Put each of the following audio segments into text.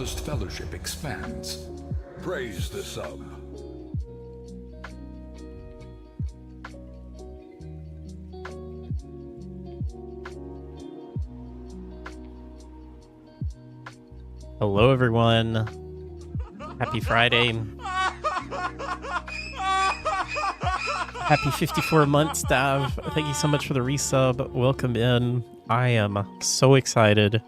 Wishlist Fellowship expands. Praise the sub. Hello, everyone. Happy Friday. Happy 54 months, Dav. Thank you so much for the resub. Welcome in. I am so excited.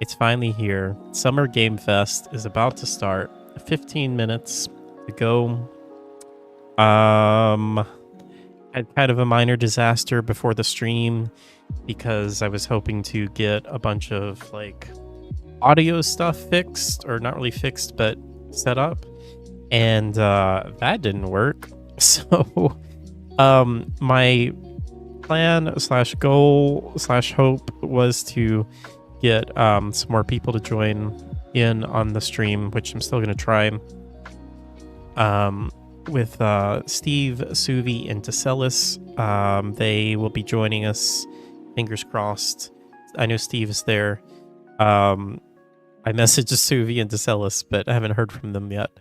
It's finally here. Summer Game Fest is about to start. 15 minutes to go. Had kind of a minor disaster before the stream because I was hoping to get a bunch of like audio stuff fixed, or not really fixed, but set up, and that didn't work. So my plan slash goal slash hope was to get some more people to join in on the stream, which I'm still going to try, with Steve, Suvi, and Tesselis. They will be joining us, fingers crossed. I know Steve is there. I messaged Suvi and Tesselis, but I haven't heard from them yet.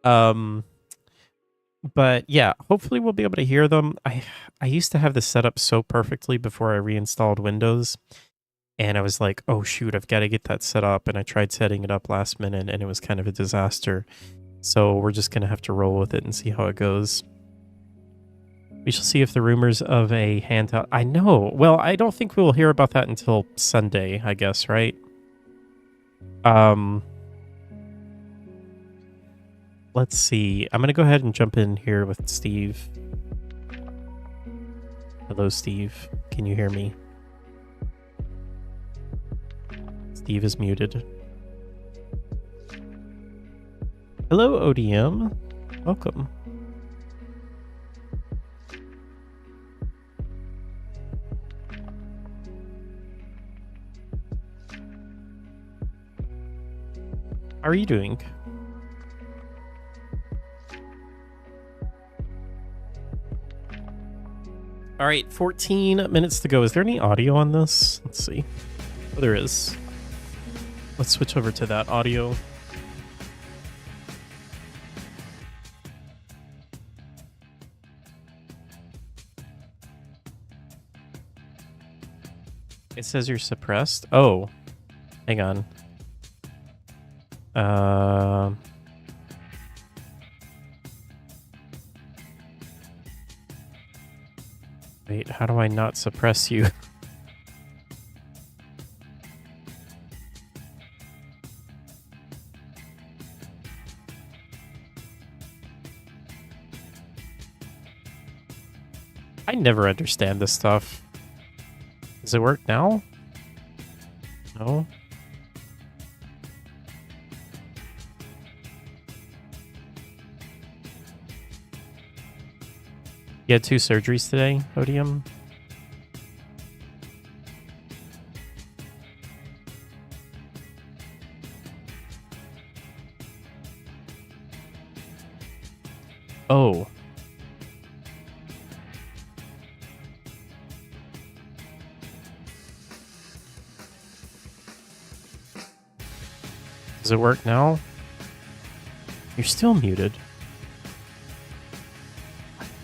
But yeah, hopefully we'll be able to hear them. I used to have this set up so perfectly before I reinstalled Windows, and I was like, oh shoot, I've got to get that set up, and I tried setting it up last minute, and it was kind of a disaster. So we're just going to have to roll with it and see how it goes. We shall see if the rumors of a handout... I know. Well, I don't think we will hear about that until Sunday, I guess, right? Let's see. I'm going to go ahead and jump in here with Steve. Hello, Steve. Can you hear me? Steve is muted. Hello, ODM. Welcome. How are you doing? All right, 14 minutes to go. Is there any audio on this? Let's see. Oh, there is. Let's switch over to that audio. It says you're suppressed. Oh, hang on. Wait, how do I not suppress you? I never understand this stuff. Does it work now? No. You had 2 surgeries today, Odium? Oh. Does it work now? You're still muted.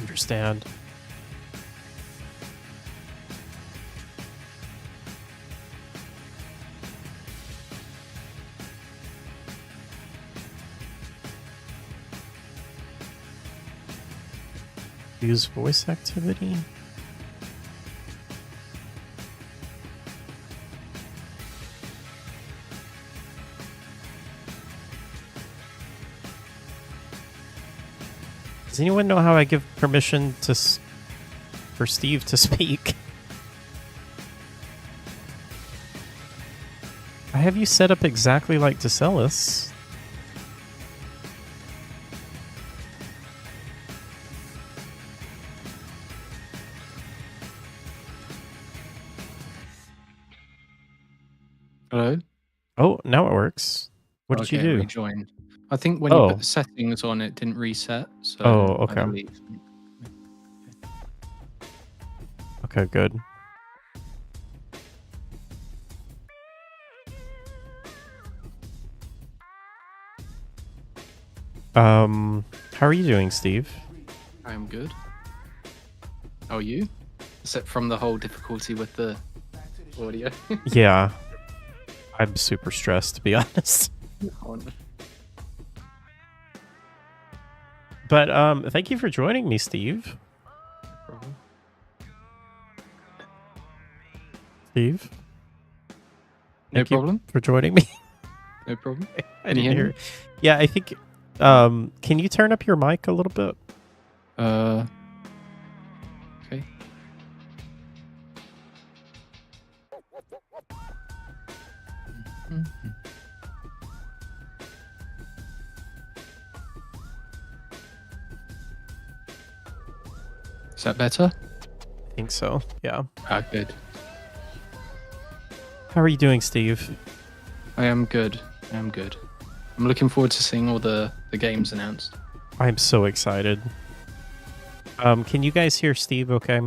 Understand. Use voice activity. Does anyone know how I give permission to for Steve to speak? I have you set up exactly like Tesselis. Hello? Oh, now it works. What did you do? Rejoin. I think when you put the settings on, it didn't reset. So okay. I believe. Okay, good. How are you doing, Steve? I am good. How are you? Except from the whole difficulty with the audio. Yeah, I'm super stressed, to be honest. Oh, no. But thank you for joining me, Steve. Problem. Steve? No Thank you problem. for joining me. No problem. I Can you didn't hear hear. me? Yeah, I think. Can you turn up your mic a little bit? Okay. Is that better? I think so. Yeah. Good. How are you doing, Steve? I am good. I am good. I'm looking forward to seeing all the games announced. I'm so excited. Can you guys hear Steve? Okay.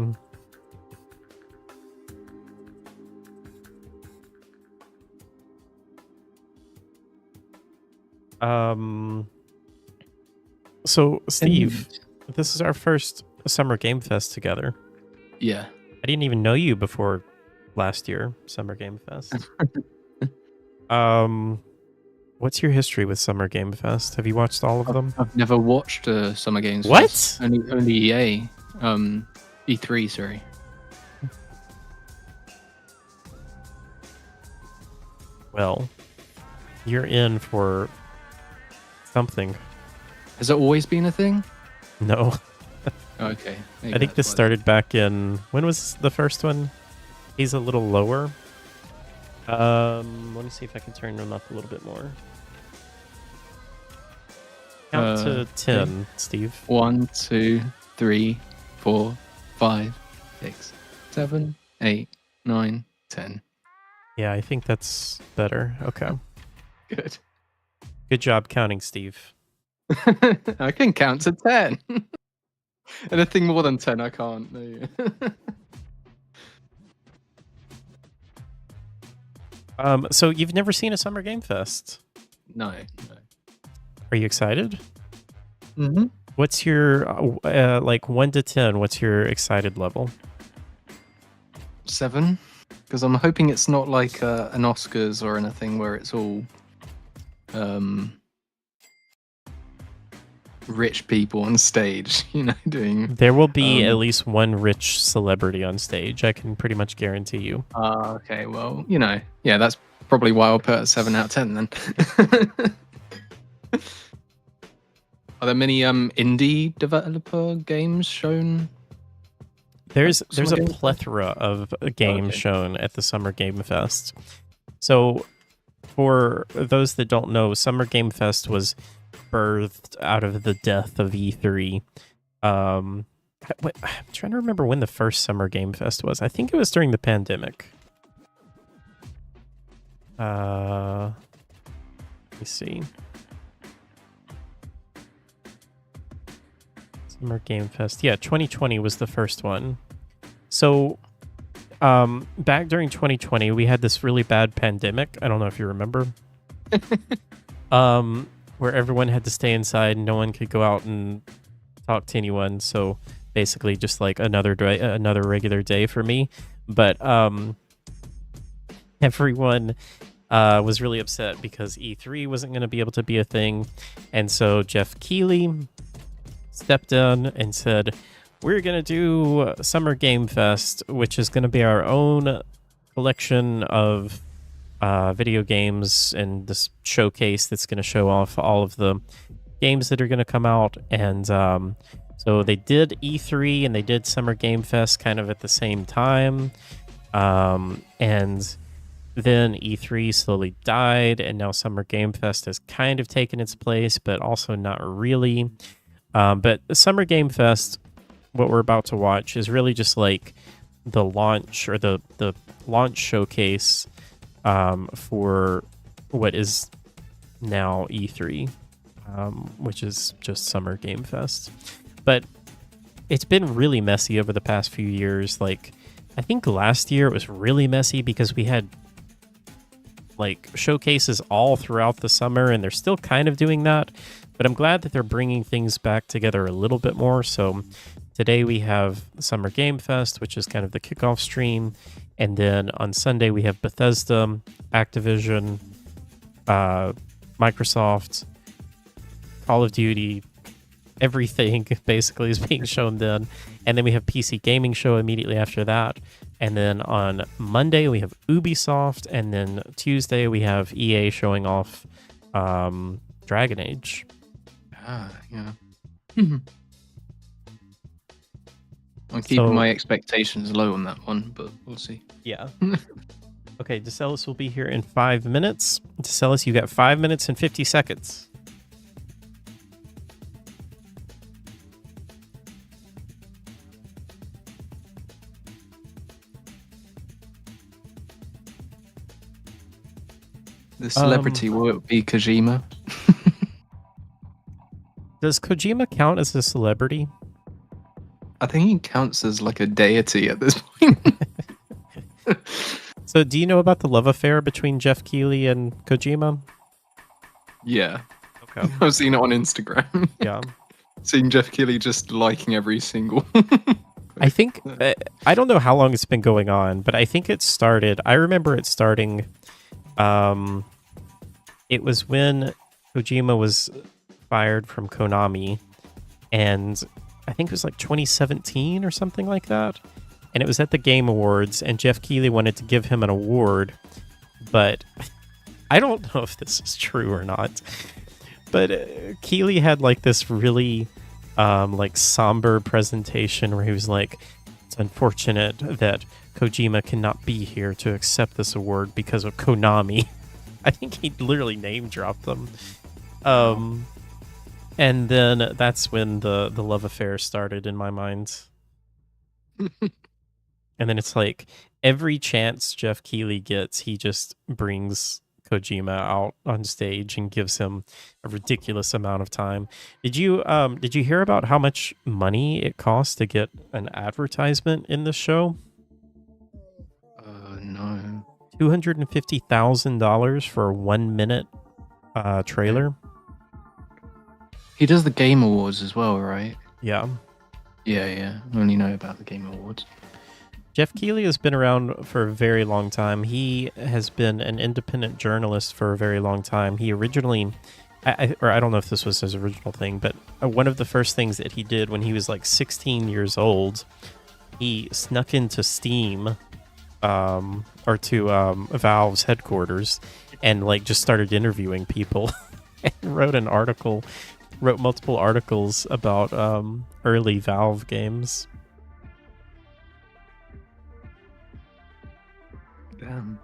So Steve, this is our first Summer Game Fest together. Yeah. I didn't even know you before last year, Summer Game Fest. What's your history with Summer Game Fest? Have you watched all of them? I've never watched Summer Games. What? Fest. Only EA. E3, sorry. Well, you're in for something. Has it always been a thing? No. Okay. I think this started back in... When was the first one? He's a little lower. Let me see if I can turn him up a little bit more. Count to 10, okay. Steve. 1, 2, 3, 4, 5, 6, 7, 8, 9, 10. Yeah, I think that's better. Okay. Good. Good job counting, Steve. I can count to 10. Anything more than 10, I can't. So you've never seen a Summer Game Fest? No. Are you excited? Mm-hmm. What's your, like 1 to 10, what's your excited level? 7. Because I'm hoping it's not like an Oscars or anything where it's all rich people on stage, doing... There will be at least one rich celebrity on stage, I can pretty much guarantee you. Okay, well, yeah, that's probably why I'll put a 7 out of 10 then. Are there many indie developer games shown? There's a plethora of games shown at the Summer Game Fest. So, for those that don't know, Summer Game Fest was birthed out of the death of E3. I'm trying to remember when the first Summer Game Fest was. I think it was during the pandemic. Let me see. Summer Game Fest. Yeah, 2020 was the first one. So, back during 2020, we had this really bad pandemic. I don't know if you remember. Where everyone had to stay inside and no one could go out and talk to anyone. So basically just like another regular day for me. But everyone was really upset because E3 wasn't going to be able to be a thing. And so Jeff Keighley stepped in and said, we're going to do Summer Game Fest, which is going to be our own collection of video games and this showcase that's going to show off all of the games that are going to come out. And so they did E3 and they did Summer Game Fest kind of at the same time. And then E3 slowly died, and now Summer Game Fest has kind of taken its place, but also not really. But the Summer Game Fest, what we're about to watch, is really just like the launch or the launch showcase for what is now E3, which is just Summer Game Fest. But it's been really messy over the past few years. Like, I think last year it was really messy because we had like showcases all throughout the summer, and they're still kind of doing that. But I'm glad that they're bringing things back together a little bit more. So today we have Summer Game Fest, which is kind of the kickoff stream. And then on Sunday, we have Bethesda, Activision, Microsoft, Call of Duty, everything basically is being shown then. And then we have PC Gaming Show immediately after that. And then on Monday, we have Ubisoft. And then Tuesday, we have EA showing off Dragon Age. Yeah. I'm keeping my expectations low on that one, but we'll see. Yeah. Okay, DeCellis will be here in 5 minutes. DeCellis, you got 5 minutes and 50 seconds. The celebrity, will it be Kojima? Does Kojima count as a celebrity? I think he counts as like a deity at this point. So do you know about the love affair between Jeff Keighley and Kojima? Yeah. Okay. I've seen it on Instagram. Yeah. Seeing Jeff Keighley just liking every single. I think, I don't know how long it's been going on, but I think it started, I remember it starting, it was when Kojima was fired from Konami, and I think it was like 2017 or something like that. And it was at the Game Awards, and Jeff Keighley wanted to give him an award, but I don't know if this is true or not. But Keighley had like this really like somber presentation where he was like, "It's unfortunate that Kojima cannot be here to accept this award because of Konami." I think he literally name dropped them. And then that's when the love affair started in my mind. And then it's like every chance Jeff Keighley gets, he just brings Kojima out on stage and gives him a ridiculous amount of time. Did you hear about how much money it costs to get an advertisement in the show? No. $250,000 for a 1 minute trailer. He does the Game Awards as well, right? Yeah. Yeah. I only know about the Game Awards. Jeff Keighley has been around for a very long time. He has been an independent journalist for a very long time. He originally, I don't know if this was his original thing, but one of the first things that he did when he was like 16 years old, he snuck into Steam, or to Valve's headquarters, and like just started interviewing people and wrote multiple articles about early Valve games. Damn.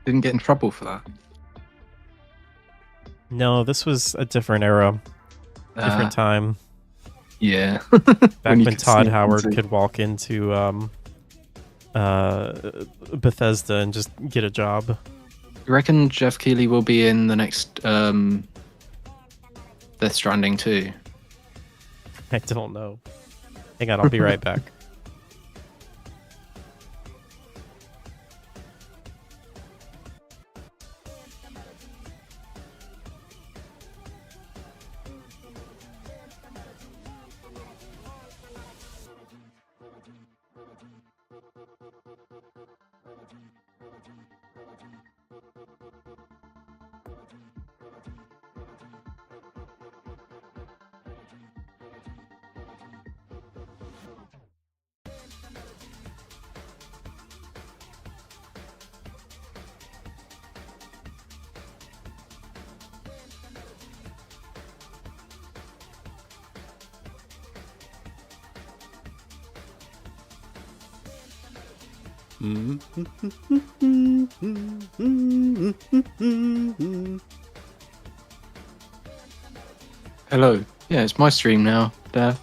Didn't get in trouble for that. No, this was a different era, different time. Yeah. Back when Todd Howard could walk into Bethesda and just get a job. You reckon Jeff Keighley will be in the next Death Stranding too? I don't know. Hang on, I'll be right back. Hello. Yeah, it's my stream now, Dad.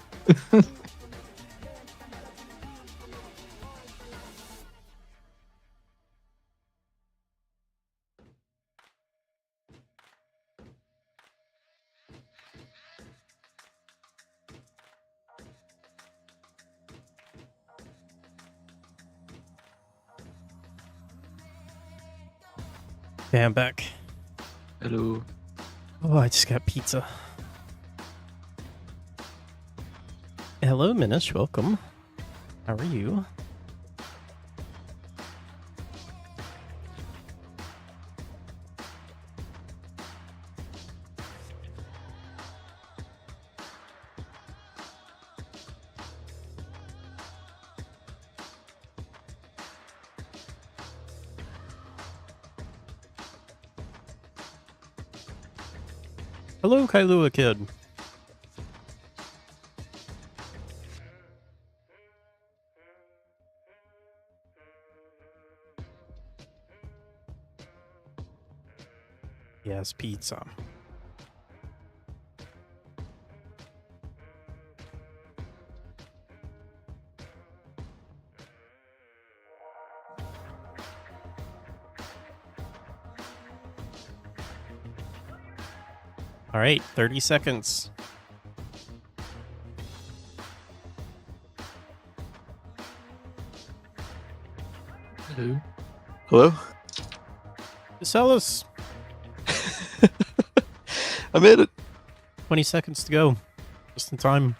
Okay, I'm back. Hello. Oh, I just got pizza. Hello, Minish. Welcome. How are you? Hello, Kailua Kid. Yes, pizza. All right, 30 seconds. Hello. Hello? Casellas, I made it. 20 seconds to go. Just in time.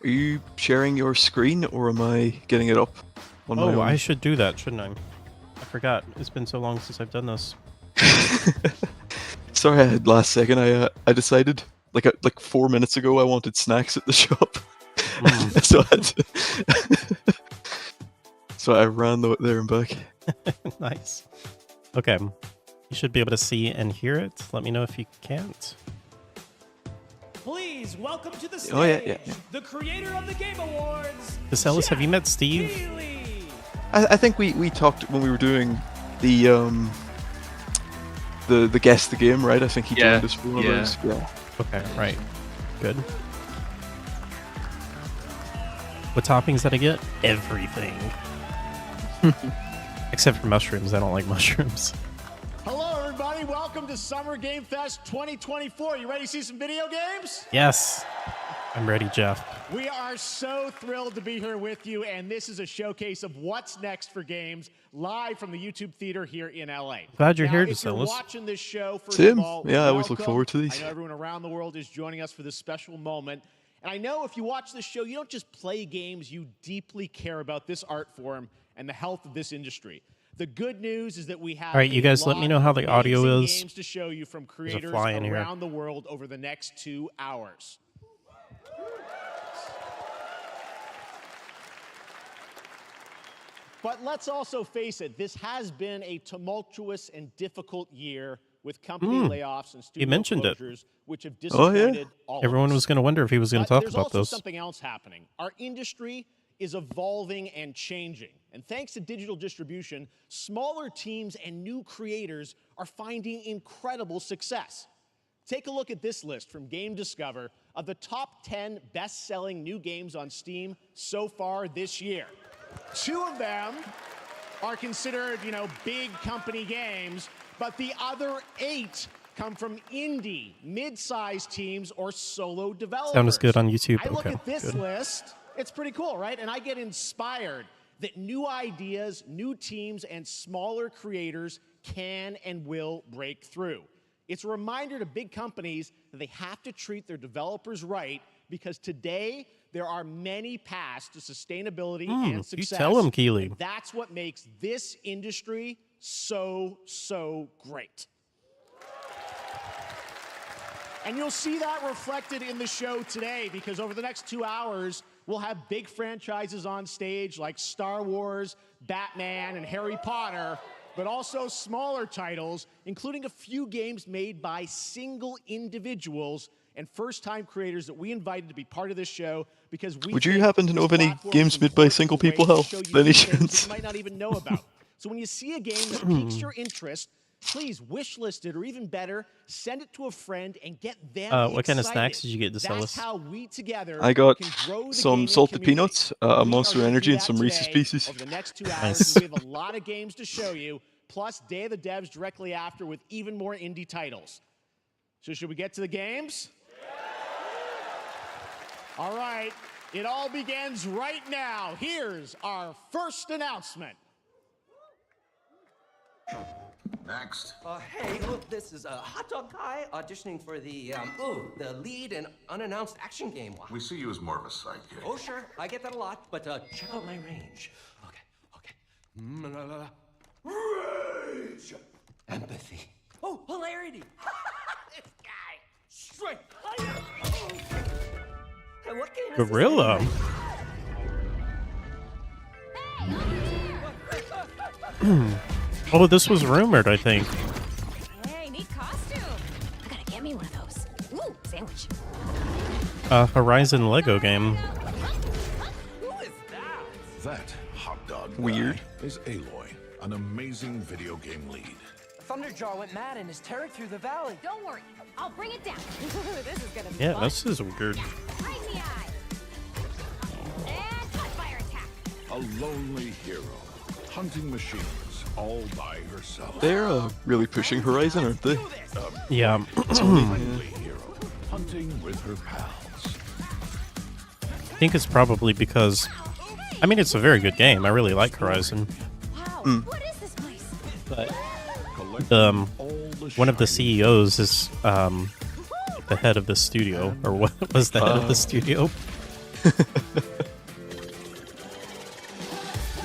Are you sharing your screen or am I getting it up on my Oh, own? I should do that, shouldn't I? I forgot. It's been so long since I've done this. Sorry, I had last second. I decided like 4 minutes ago I wanted snacks at the shop, so so I ran there and back. Nice. Okay. You should be able to see and hear it. Let me know if you can't. Please welcome to the stage Oh, yeah. the creator of the Game Awards. Casellas, have you met Jeff Steve? Keighley. I think we talked when we were doing the guess the game, right? I think he Yeah, joined us for one of yeah. those. Yeah. Okay, right. Good. What toppings did I get? Everything. Except for mushrooms. I don't like mushrooms. Hello, everybody. Welcome to Summer Game Fest 2024. You ready to see some video games? Yes. I'm ready, Jeff. We are so thrilled to be here with you, and this is a showcase of what's next for games live from the YouTube Theater here in LA. Glad you're Now, here, if you're Casellas. watching this show, first Same. of all, Yeah, I always look welcome. forward to these. I know everyone around the world is joining us for this special moment. And I know if you watch this show, you don't just play games, you deeply care about this art form and the health of this industry. The good news is that we have All right, you guys let me know how the audio amazing is. games to show you from a creators fly in here. around the world over the next 2 hours. But let's also face it, this has been a tumultuous and difficult year with company layoffs and studio mentioned it. closures, which have Oh, yeah. disappointed all of Everyone us. was going to wonder if he was going to But talk there's about also this. something else happening. Our industry is evolving and changing. And thanks to digital distribution, smaller teams and new creators are finding incredible success. Take a look at this list from Game Discover of the top 10 best-selling new games on Steam so far this year. 2 of them are considered, big company games, but the other 8 come from indie, mid-sized teams, or solo developers. Sounds good on YouTube. I look Okay, at this good. list, it's pretty cool, right? And I get inspired that new ideas, new teams, and smaller creators can and will break through. It's a reminder to big companies that they have to treat their developers right, because today there are many paths to sustainability and You success. tell him, Keeley. And that's what makes this industry so great. And you'll see that reflected in the show today, because over the next 2 hours, we'll have big franchises on stage like Star Wars, Batman, and Harry Potter, but also smaller titles, including a few games made by single individuals and first-time creators that we invited to be part of this show, because we Would you think happen to know this of any platform games is made by important single way people, to Hal? show you Any new things that chance? you might not even know about. So when you see a game that piques your interest, please wishlist it, or even better, send it to a friend and get them What kind of excited. snacks did you get, That's Decellis? how we together I got can grow the some gaming salted community. peanuts, a We are Monster gonna do Energy, and that some Reese's today Pieces. over the next 2 Nice. hours, and we have a lot of games to show you, plus Day of the Devs directly after with even more indie titles. So should we get to the games? All right, it all begins right now. Here's our first announcement. Next. Hey, look, this is a hot dog guy auditioning for the lead and unannounced action game. We see you as more of a sidekick. Oh, sure, I get that a lot, but check out my range. Okay. Rage! Empathy. Oh, hilarity! This guy! Straight fire! And what game is this Gorilla. Oh, this was rumored, I think. Hey, neat costume. I gotta get me one of those. Ooh, sandwich. Horizon Lego game. Who is that? That hot dog guy Weird. is Aloy, an amazing video game lead. Thunderjaw went mad and is tearing through the valley. Don't worry, I'll bring it down. This is gonna be Yeah, fun. this is weird. Right in the eye. And cut fire attack. A lonely hero, hunting machines all by herself. They're really pushing Horizon, aren't they? Yeah. Lonely hero, hunting with her pals. I think it's probably because, I mean, it's a very good game. I really like Horizon. Wow, what is this place? But Collecting all the one of the shiny- CEOs is the head of the studio, or what was the head of the studio?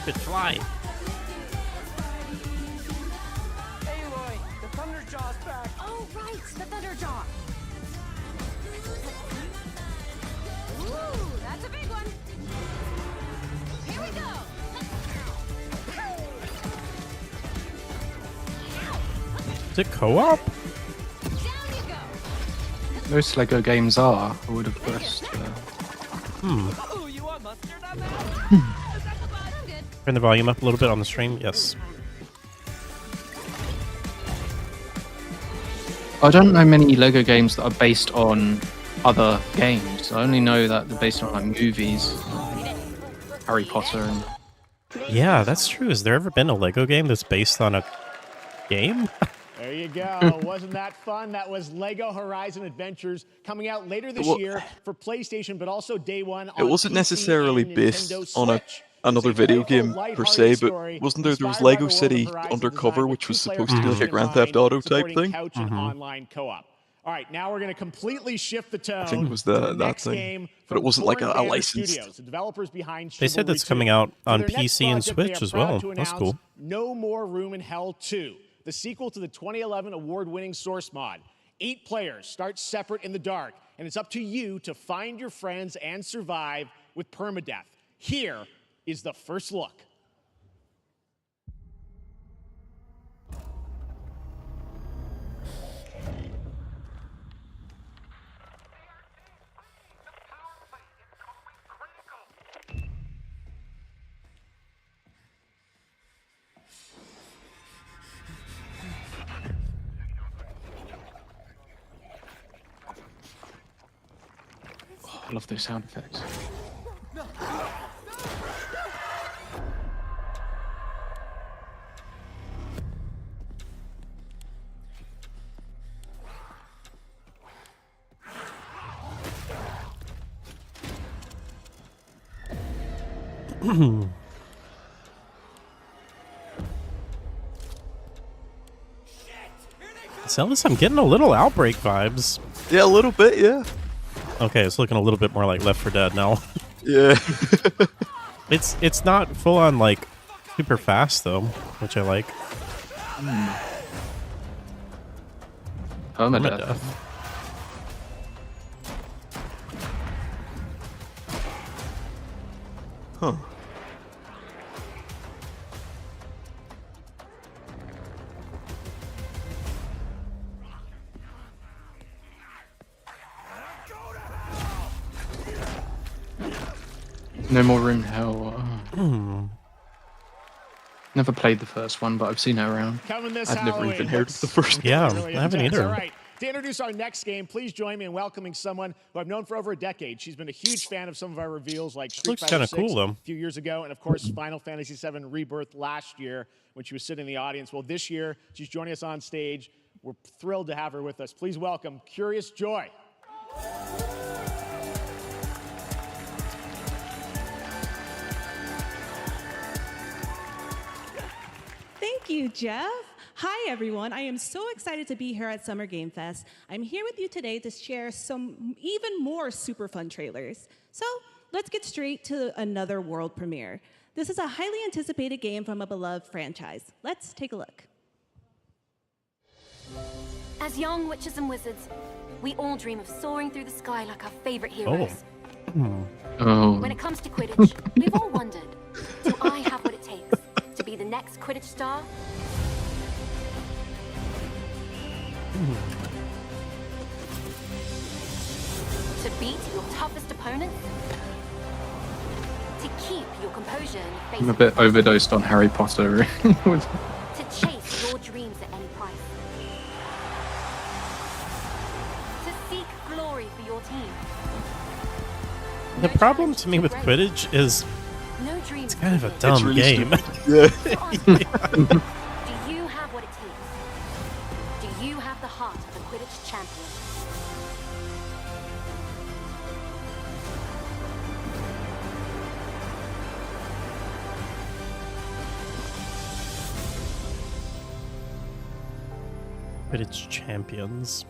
Good fly. Aloy, the Thunderjaw's back. Oh, right, the Thunderjaw. Ooh, that's a big one. Here we go. Is it co-op? Down you go. Most Lego games are. I would have guessed. Oh, you want mustard on that? I'm good. Turn the volume up a little bit on the stream. Yes. I don't know many Lego games that are based on other games. I only know that they're based on like movies, Harry Potter, and Yeah, that's true. Has there ever been a Lego game that's based on a game? There you go. Wasn't that fun? That was Lego Horizon Adventures coming out later this year for PlayStation, but also day one on It wasn't PC necessarily and based Nintendo on Switch. another It's a video playful, game per lighthearted se, but story wasn't there was inspired by Lego the world City of Horizon Undercover, designed which with was two-player supposed to be like a competitive Grand Theft online, Auto type supporting thing? couch and online co-op. All right, now we're going to completely shift the tone. I think it was to the that next thing, game but it from wasn't like a Board Banner licensed. Studios, the developers behind They said Chivalry that's coming 2. out For on their next PC and project, they Switch are as proud well. to That's announce cool. No More Room in Hell 2, the sequel to the 2011 award-winning source mod. 8 players start separate in the dark, and it's up to you to find your friends and survive with permadeath. Here is the first look. I love those sound effects. Celis, I'm getting a little Outbreak vibes. Yeah, a little bit, yeah. Okay, it's looking a little bit more like Left 4 Dead now. Yeah. It's not full on like super fast though, which I like. Permadeath. Huh. No More Room in Hell. Never played the first one, but I've seen it around. Coming this I've never Halloween. even heard of the first Yeah, Really I haven't intense. either. All right. To introduce our next game, please join me in welcoming someone who I've known for over a decade. She's been a huge fan of some of our reveals, like Street Looks Fighter kinda 6 cool, though. a few years ago, and of course Final Fantasy VII Rebirth last year when she was sitting in the audience. Well, this year she's joining us on stage. We're thrilled to have her with us. Please welcome Curious Joy. Thank you, Jeff. Hi everyone, I am so excited to be here at Summer Game Fest. I'm here with you today to share some even more super fun trailers. So let's get straight to another world premiere. This is a highly anticipated game from a beloved franchise. Let's take a look. As young witches and wizards, we all dream of soaring through the sky like our favorite heroes. Oh. When it comes to Quidditch, we've all wondered, do I have what it takes to be the next Quidditch star? To beat your toughest opponents? To keep your composure in the face I'm a of bit overdosed on Harry Potter. to chase your dreams at any price. To seek glory for your team. The problem to me with Quidditch is No dreams. it's kind of a too dumb really game. Yeah. big. Do you have what it takes? Do you have the heart of a Quidditch champion? Quidditch champions.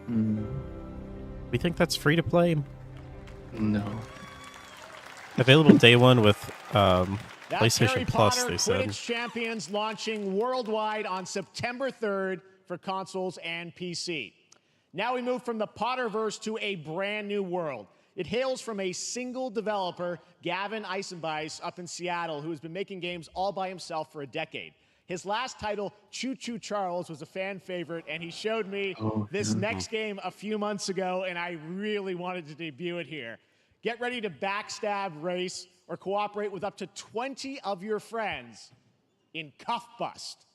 Mm, We think that's free to play. no. Available day one with That's PlayStation Harry Plus. Potter They said. Quidditch Champions launching worldwide on September 3rd for consoles and PC. Now we move from the Potterverse to a brand new world. It hails from a single developer, Gavin Eisenbeis, up in Seattle, who has been making games all by himself for a decade. His last title, Choo Choo Charles, was a fan favorite, and he showed me this next game a few months ago, and I really wanted to debut it here. Get ready to backstab, race, or cooperate with up to 20 of your friends in Cuff Bust.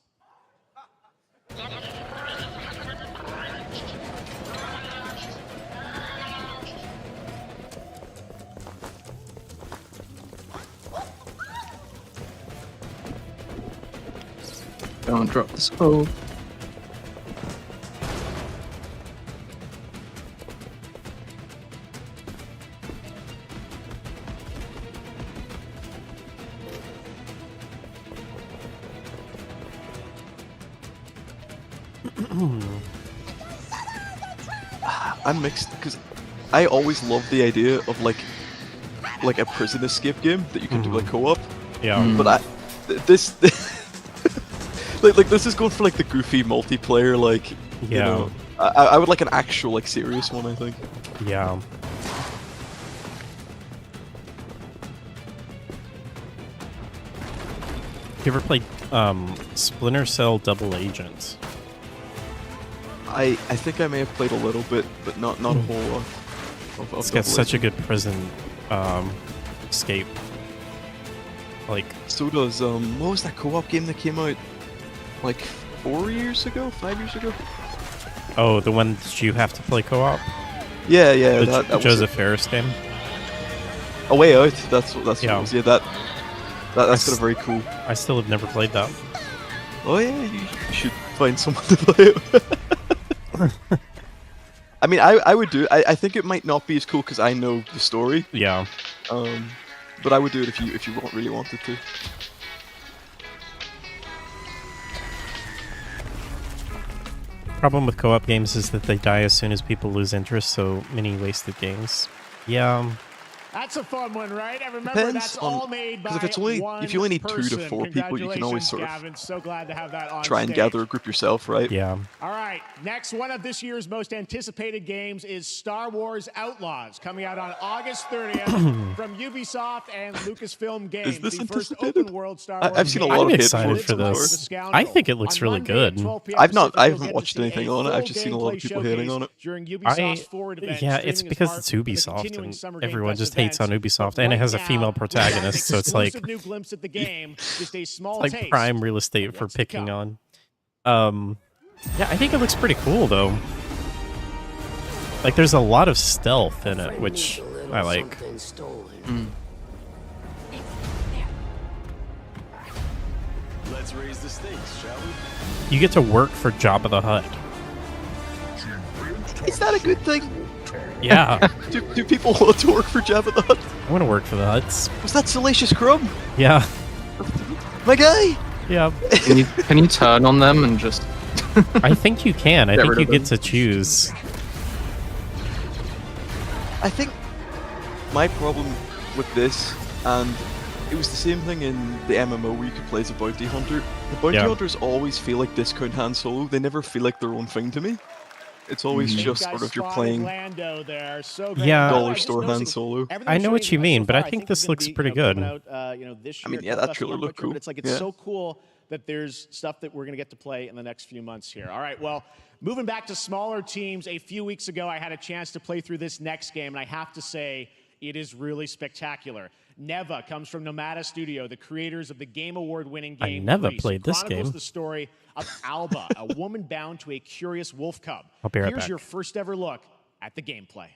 Don't drop the skull. I'm mixed because I always loved the idea of like a prison escape game that you can do like co-op. Yeah. But this like this is going for like the goofy multiplayer like you Yeah. know, I would like an actual like serious one I think. Yeah. You ever played Splinter Cell Double Agent? I think I may have played a little bit, but not a whole lot. It's got such a good prison escape. Like, So does what was that co-op game that came out like 4 years ago, 5 years ago? oh, the one that you have to play co-op? Yeah, The that was Joseph it. Ferris game? A Way Out. That's what Yeah. it was. Yeah, that's kind of very cool. I still have never played that. Oh yeah, you should find someone to play it. I mean, I would do it. I think it might not be as cool because I know the story. Yeah. But I would do it if you really wanted to. Problem with co-op games is that they die as soon as people lose interest, so many wasted games. Yeah. That's a fun one, right? And remember, Depends that's on- all made by 'cause if you only need 2 to one 4 people, you can always Congratulations, sort of Gavin. So glad to have that on try and stage. gather a group yourself, right? Yeah. All right, next one of this year's most anticipated games is Star Wars Outlaws, coming out on August 30th from Ubisoft and Lucasfilm Games. this the first anticipated? open-world Star I've Wars seen a game. lot I'm of hate excited for for it this. before. I think it looks On really Monday good. at 12 p.m. I Pacific, haven't you'll get to watched see anything a on it. I've full just seen a lot of gameplay people hating on it. During Ubisoft's forward event, Yeah, it's streaming because as it's part of the Ubisoft continuing and Summer Game everyone Fest just hates on events. Ubisoft, But and it right has a now, female we got protagonist, so it's like exclusive new glimpse at the game, just a small like taste. prime real estate for What's to picking come. on. Yeah, I think it looks pretty cool though. Like there's a lot of stealth in it, which I like. Let's raise the stakes, shall we? You get to work for Jabba the Hutt. Is that a good thing? Yeah, Do people want to work for Jabba the Hutt? I want to work for the Hutts. Was that Salacious Crumb? Yeah, My guy! Yeah, Can you turn on them and just? I think you can. I Get think rid you of get them. to choose. I think my problem with this, and it was the same thing in the MMO where you could play as a bounty hunter. The bounty Yeah. hunters always feel like discount Han Solo. They never feel like their own thing to me. It's always You just guys sort of you're spotted playing Lando there. So great. Yeah. By the way, dollar just store Han noticing Solo. everything I they're know what showing you mean, so but I far, think is this gonna looks be, pretty coming good. out, this I mean, year yeah, at that Festival trailer on looked Quicker, cool. But it's like it's Yeah. so cool that there's stuff that we're gonna get to play in the next few months here. All right, well, moving back to smaller teams, a few weeks ago I had a chance to play through this next game, and I have to say it is really spectacular. Neva comes from Nomada Studio, the creators of the Game Award-winning I game. never Grease. played It this chronicles game. the story of Alba, a woman bound to a curious wolf cub. I'll be right Here's back. your first ever look at the gameplay.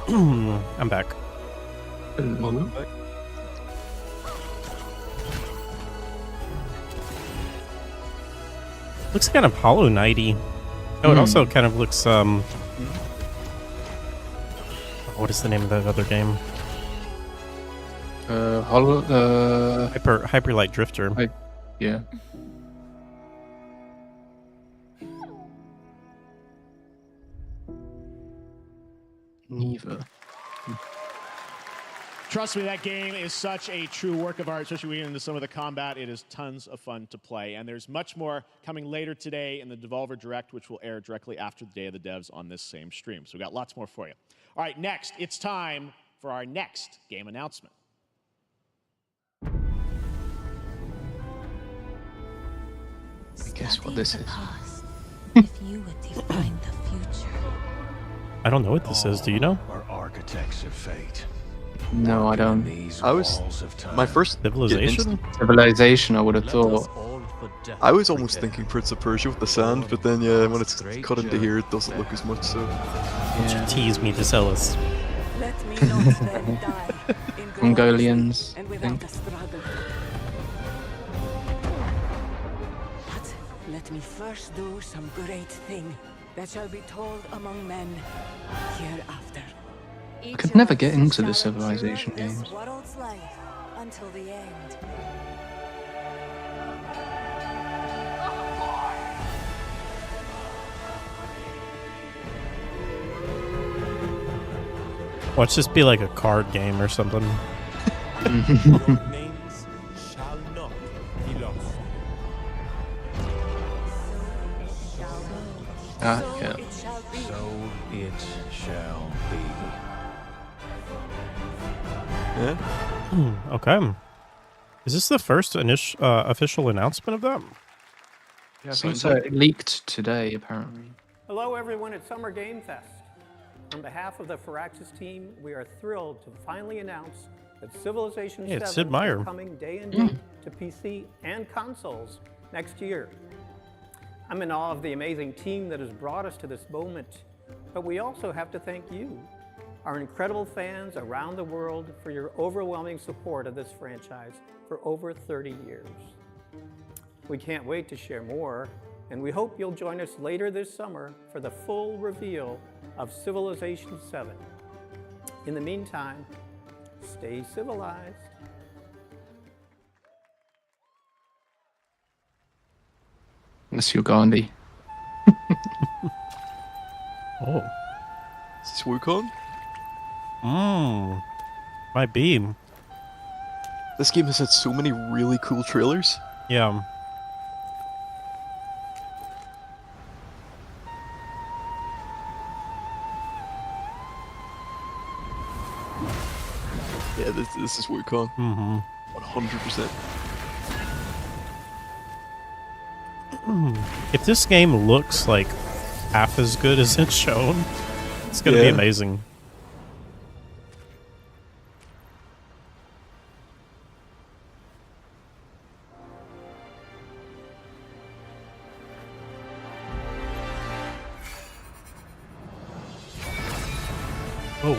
I'm back. Looks kind of Hollow Knighty. Oh, it also kind of looks what is the name of that other game? Hyper Light Drifter. Yeah. Neither. Trust me, that game is such a true work of art, especially when we get into some of the combat. It is tons of fun to play. And there's much more coming later today in the Devolver Direct, which will air directly after the Day of the Devs on this same stream. So we've got lots more for you. All right, next, it's time for our next game announcement. Guess what this is? If you would define the future. I don't know what this is. Do you know? Are architects of fate. No, I don't. I was my first Civilization? Civilization, I would have thought. I was almost thinking Prince of Persia with the sand, but then yeah, when it's cut into here, it doesn't look as much. So Yeah. Tease me to sell us. Let me not then die in glory Mongolians, and I without think. a struggle. But let me first do some great thing that shall be told among men hereafter. I could never get into the Civilization games. World's life until the end. Watch this be like a card game or something. Names shall not be lost. Ah, yeah. It shall be. So it shall be. yeah, Okay. Is this the first official announcement of that? So it leaked today, apparently. Hello, everyone at Summer Game Fest. On behalf of the Firaxis team, we are thrilled to finally announce that Civilization Hey, it's 7 Sid Meier. is coming day and date to PC and consoles next year. I'm in awe of the amazing team that has brought us to this moment, but we also have to thank you, our incredible fans around the world, for your overwhelming support of this franchise for over 30 years. We can't wait to share more, and we hope you'll join us later this summer for the full reveal of Civilization 7. In the meantime, stay civilized. Unless you're Gandhi. Oh. is this Wukong? Might be. This game has had so many really cool trailers. Yeah. Yeah, this is Wukong. 100%. If this game looks like half as good as it's shown, it's going to be amazing. Oh.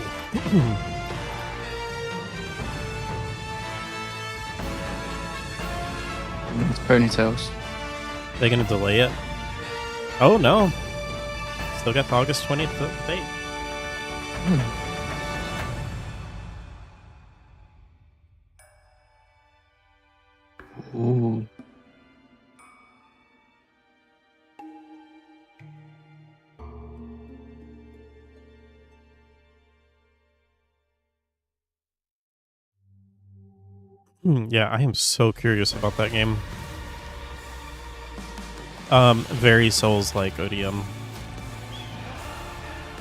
It's ponytails. They gonna delay it? Oh no. Still got the August 20th date. Ooh. Yeah, I am so curious about that game. Very Souls-like ODM.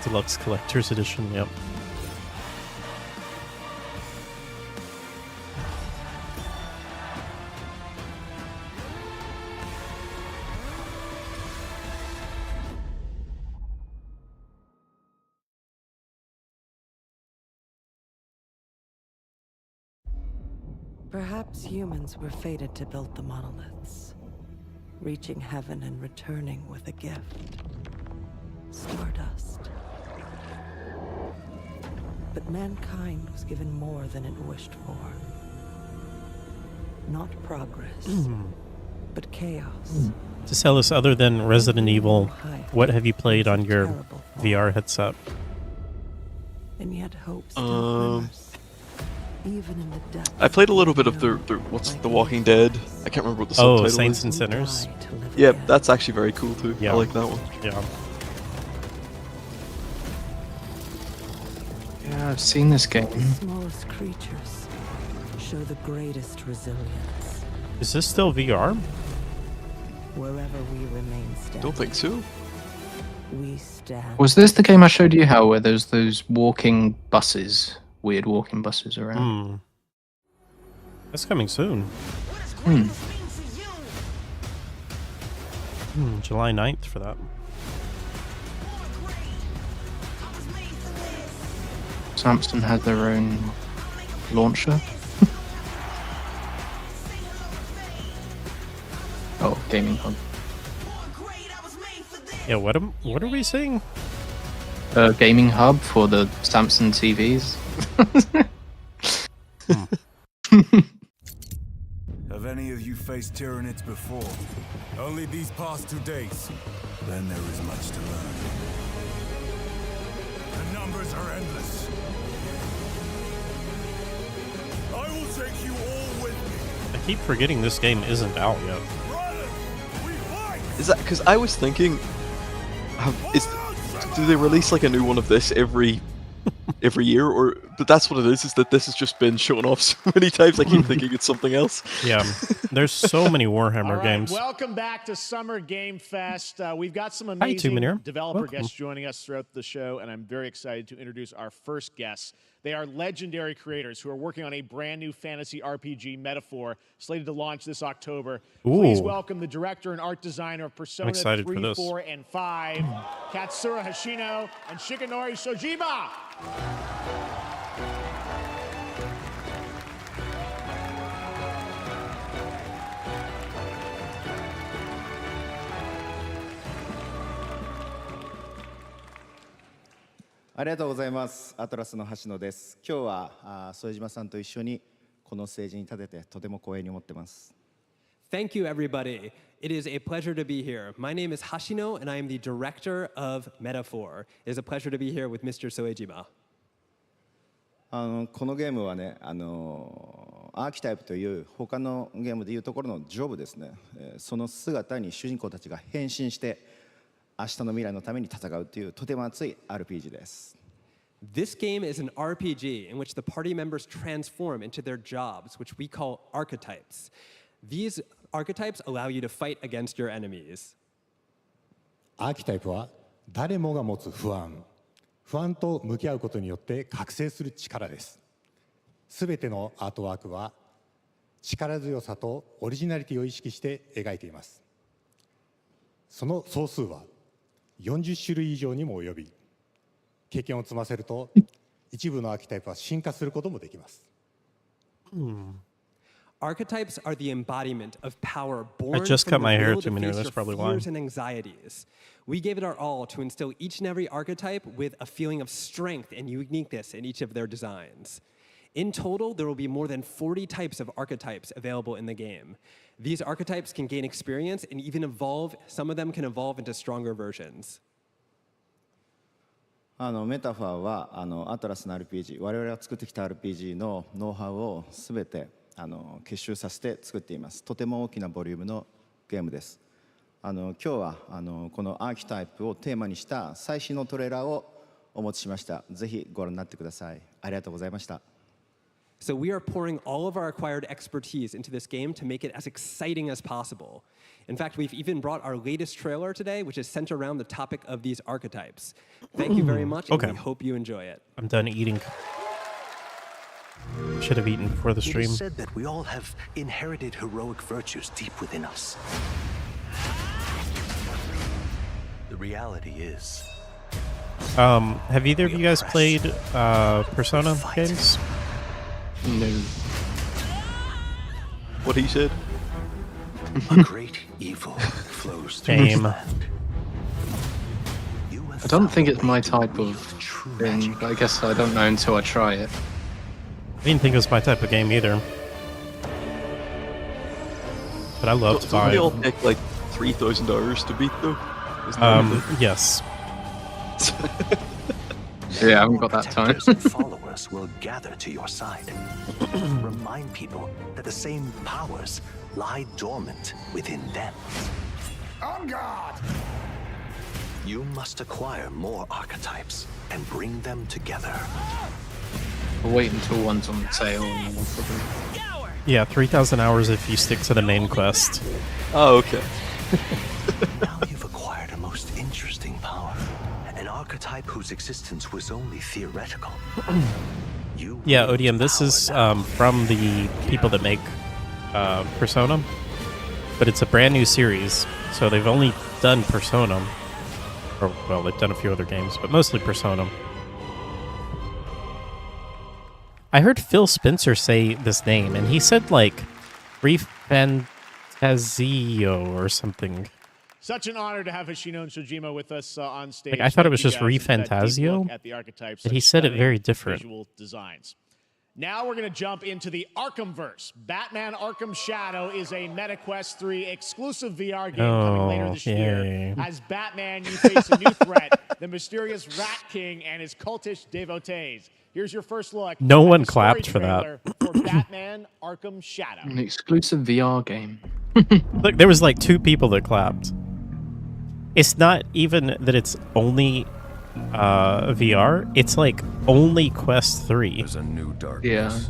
Deluxe Collector's Edition, yep. Perhaps humans were fated to build the monoliths, reaching heaven and returning with a gift. Stardust. But mankind was given more than it wished for. Not progress, but chaos. To tell us, other than Resident Evil, what have you played on your VR headset? And yet hope still glimmers. Even in the depths. I played a little bit of the Walking Dead. I can't remember what the subtitle is. Saints and Sinners. Yeah, that's actually very cool too. Yeah. I like that one. Yeah. Yeah, I've seen this game. The smallest creatures show the greatest resilience. Is this still VR? Wherever we remain standing. Don't think so. We stand. Was this the game I showed you how where there's those walking buses? Weird walking buses around. That's coming soon. July 9th for that. Samsung has their own launcher. Oh, gaming hub. Yeah, what are we saying? Gaming hub for the Samsung TVs. Have any of you faced Tyranids before? Only these past 2 days. Then there is much to learn. The numbers are endless. I will take you all with me. I keep forgetting this game isn't out yet. Is that because I was thinking, do they release like a new one of this every year, or but that's what it is that this has just been shown off so many times I keep thinking it's something else. Yeah, there's so many Warhammer games. Welcome back to Summer Game Fest. We've got some amazing developer guests joining us throughout the show, and I'm very excited to introduce our first guests. They are legendary creators who are working on a brand new fantasy RPG, Metaphor, slated to launch this October. Please welcome the director and art designer of Persona 3, 4, and 5, Katsura Hashino and Shikanori Shojima. ありがとうございます。アトラスの橋野です。今日は副島さんと一緒にこのステージに立ててとても光栄に思ってます。Thank you, everybody. It is a pleasure to be here. My name is Hashino, and I am the director of Metaphor. It is a pleasure to be here with Mr. Soejima. このゲームはね、アーキタイプという他のゲームでいうところのジョブですね。その姿に主人公たちが変身して明日の未来のために戦うというとても熱い RPG です。This game is an RPG in which the party members transform into their jobs, which we call archetypes. These archetypes allow you to fight against your enemies. アーキタイプは誰もが持つ不安と向き合うことによって覚醒する力です。すべてのアートワークは力強さとオリジナリティを意識して描いています。その総数は40種類以上にも及び、経験を積ませると一部のアーキタイプは進化することもできます。Archetypes are the embodiment of power born I just from cut my the hair will too to many, face that's your probably why. fears and anxieties. We gave it our all to instill each and every archetype with a feeling of strength and uniqueness in each of their designs. In total, there will be more than 40 types of archetypes available in the game. These archetypes can gain experience and even evolve. Some of them can evolve into stronger versions. メタファーはアトラスの RPG、我々が作ってきた RPG のノウハウをすべて結集させて作っています。とても大きなボリュームのゲームです。今日はこのアーキタイプをテーマにした最新のトレーラーをお持ちしました。ぜひご覧になってください。ありがとうございました。So we are pouring all of our acquired expertise into this game to make it as exciting as possible. In fact, we've even brought our latest trailer today, which is centered around the topic of these archetypes. Thank you very much, and we hope you enjoy it. I'm done eating. Should have eaten before the stream. It is said that we all have inherited heroic virtues deep within us. The reality is... have either of you guys played Persona games? No. What he said? A great evil flows through this Game. land. I don't think it's my type of thing, but I guess I don't know until I try it. I didn't think it was my type of game either. But I loved Don't they all 5. take like 3,000 hours to beat though? Isn't that Yes. Yeah, I haven't got that time. Protectors and followers will gather to your side. Remind people that the same powers lie dormant within them. On guard! You must acquire more archetypes and bring them together. I'll wait until one's on sale and then I'll probably... Yeah, 3,000 hours if you stick to the main quest. Oh, okay. Now you've acquired a most interesting power. An archetype whose existence was only theoretical. Yeah, ODM, this is from the people that make Persona, but it's a brand new series, so they've only done Persona. Or, well, they've done a few other games, but mostly Persona. I heard Phil Spencer say this name, and he said, like, Refantazio or something. Such an honor to have Hoshino and Shojima with us on stage. Like, I thought it was Thank just you guys for that deep Refantazio, look at the archetypes, but he such said it stunning very different. Visual designs. Now we're going to jump into the Arkhamverse. Batman Arkham Shadow is a MetaQuest 3 exclusive VR game coming later this year. As Batman, you face a new threat, the mysterious Rat King and his cultish devotees. Here's your first look. No at one the story clapped for that. trailer for Batman Arkham Shadow. An exclusive VR game. Look, there was like 2 people that clapped. It's not even that it's only VR. It's like only Quest 3. There's a new darkness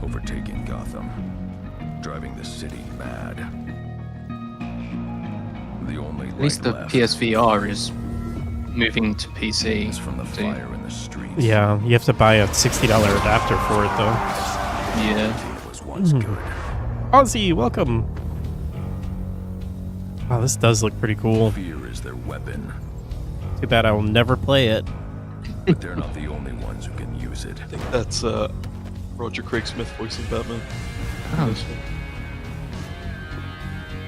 overtaking Gotham, driving the city mad. The only At least the PSVR is moving to PC. from the fire in the streets. Yeah, you have to buy a $60 adapter for it though. Yeah. It was once good. Ozzy, welcome. Wow, this does look pretty cool. Fear is their weapon, Too bad I will never play it. but they're not the only ones who can use it. I think that's Roger Craig Smith voicing Batman. Oh.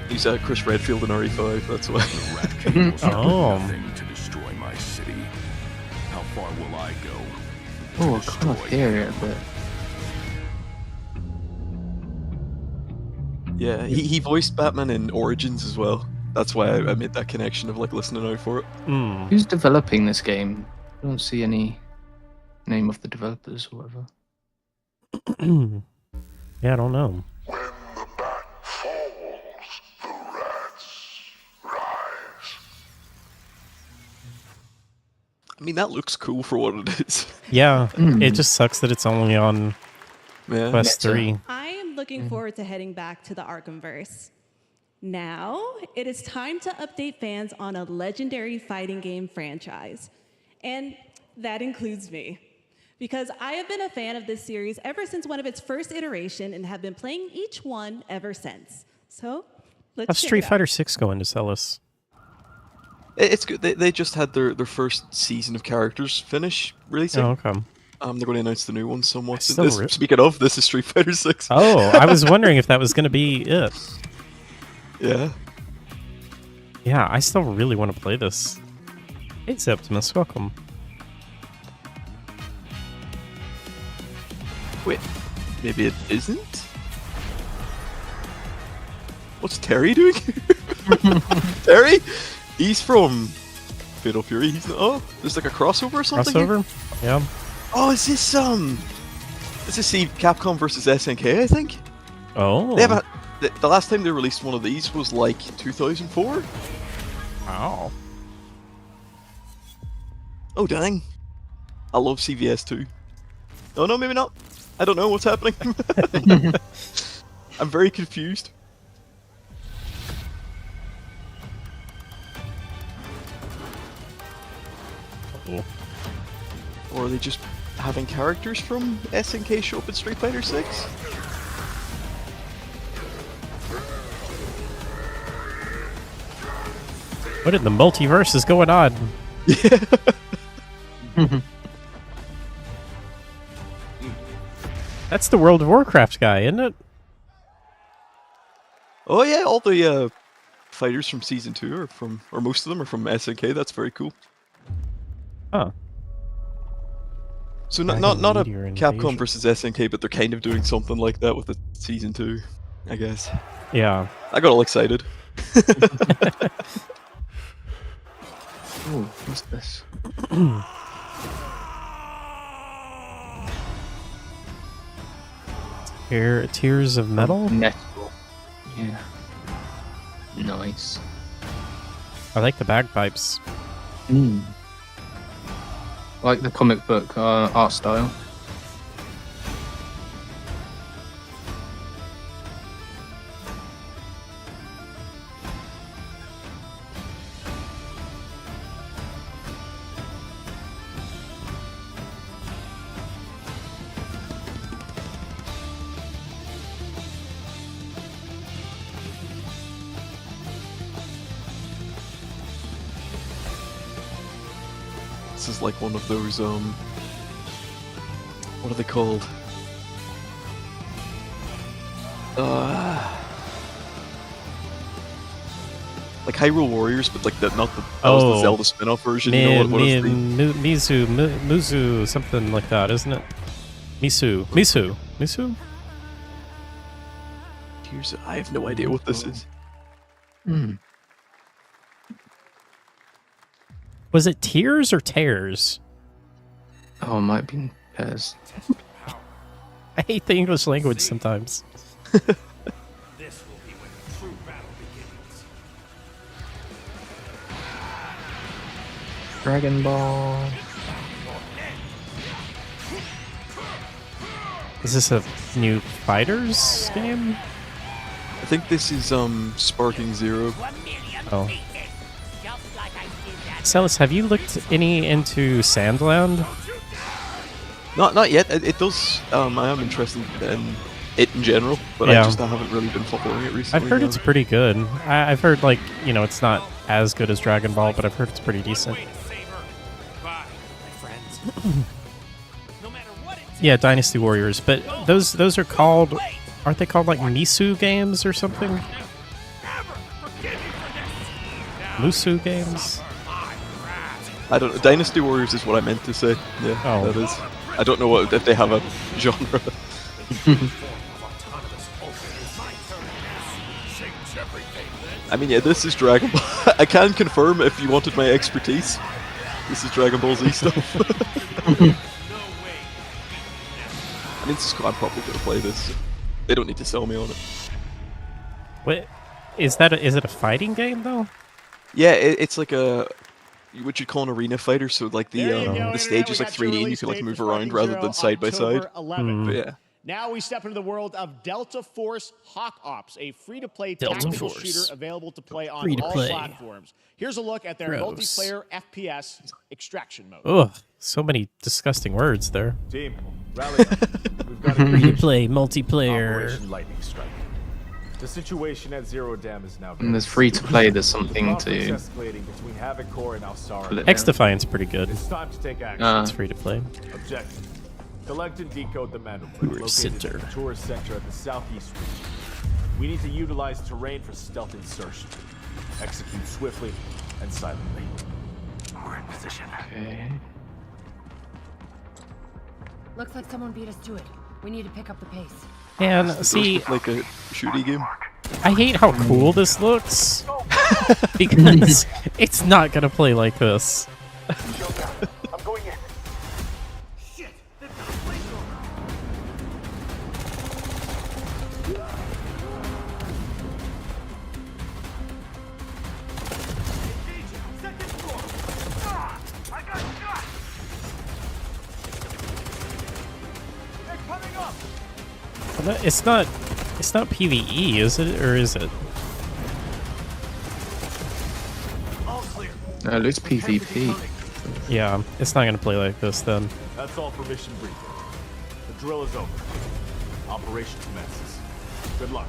He's Chris Redfield in RE5, that's why. The Rat King will stop Oh. nothing to destroy my city. How far will I go? Oh, I kind of hear it a bit. Yeah, he voiced Batman in Origins as well. That's why I made that connection of like listening out for it. Who's developing this game? I don't see any name of the developers or whatever. Yeah, I don't know. I mean, that looks cool for what it is. Yeah, it just sucks that it's only on Quest 3. I am looking forward to heading back to the Arkhamverse. Now, it is time to update fans on a legendary fighting game franchise. And that includes me. because I have been a fan of this series ever since one of its first iteration and have been playing each one ever since. So, let's How's check Street it out. Fighter 6 going to sell us? It's good. They just had their first season of characters finish releasing. Oh, okay. They're going to announce the new one somewhat. still Speaking of, this is Street Fighter 6. Oh, I was wondering if that was going to be it. Yeah. Yeah, I still really want to play this. Hey, Septimus, welcome. Wait, maybe it isn't? What's Terry doing here? Terry? He's from Fatal Fury. He's oh, there's like a crossover or something. Crossover? Yeah. Oh, is this see Capcom versus SNK? I think. Oh. They have the last time they released one of these was like 2004. Wow. Oh dang! I love CVS too. Oh no, maybe not. I don't know what's happening. I'm very confused. Oh. Or are they just having characters from SNK show up in Street Fighter 6? What in the multiverse is going on? That's the World of Warcraft guy, isn't it? Oh yeah, all the fighters from Season 2 are from, or most of them are from SNK. That's very cool. Huh. So not a Capcom versus SNK, but they're kind of doing something like that with the Season 2, I guess. Yeah. I got all excited. Ooh, what's this? Tears of Metal? Metal. Yeah. Nice. I like the bagpipes. I like the comic book art style. This is like one of those, what are they called? Like Hyrule Warriors, but like not the that was the Zelda spin-off version. You know what is the... Mizu, something like that, isn't it? Misu. I have no idea what this is. Was it Tears or Tears? Oh, it might be Pairs. I hate the English language sometimes. This will be when the true battle begins. Dragon Ball. Is this a new Fighters game? I think this is Sparking Zero. Oh. Celis, have you looked any into Sandland? Not yet. It does. I am interested in it in general, but Yeah. I haven't really been following it recently. I've heard it's pretty good. I've heard, like, you know, it's not as good as Dragon Ball, but I've heard it's pretty decent. Yeah, Dynasty Warriors, but those are called, aren't they called like Misu games or something? Musu games? I don't know. Dynasty Warriors is what I meant to say. Yeah, Oh. that is. I don't know if they have a genre. I mean, yeah, this is Dragon Ball. I can confirm if you wanted my expertise. This is Dragon Ball Z stuff. I mean, I'm probably going to play this. They don't need to sell me on it. Wait, is it a fighting game though? Yeah, it's like a what you'd call an arena fighter. So like the stage is like 3D and you can like move around rather than side by side. But yeah. Now we step into the world of Delta Force Hawk Ops, a free-to-play Delta tactical Force. shooter available to play on Free to all play. platforms. Here's a look at their Gross. multiplayer FPS extraction mode. Ugh. So many disgusting words there. Team, rally up. We've got a Free to play multiplayer. Operation Lightning Strike. The situation at Zero Dam is now. And there's free to play. There's something to. Escalating between Havoc Core and Alsara. X Defiant's pretty good. It's time to take action. It's free to play. Objective: collect and decode the mandal Tourist located center. in the tourist center at the southeast region. We need to utilize terrain for stealth insertion. Execute swiftly and silently. We're in position. Okay. Looks like someone beat us to it. We need to pick up the pace. And see, like a shooty game. I hate how cool this looks because it's not gonna play like this. I'm going in. Shit! It's not PvE, is it, or is it? No, it looks PvP. Yeah, it's not gonna play like this then. That's all for mission briefing. The drill is over. Operation commences. Good luck.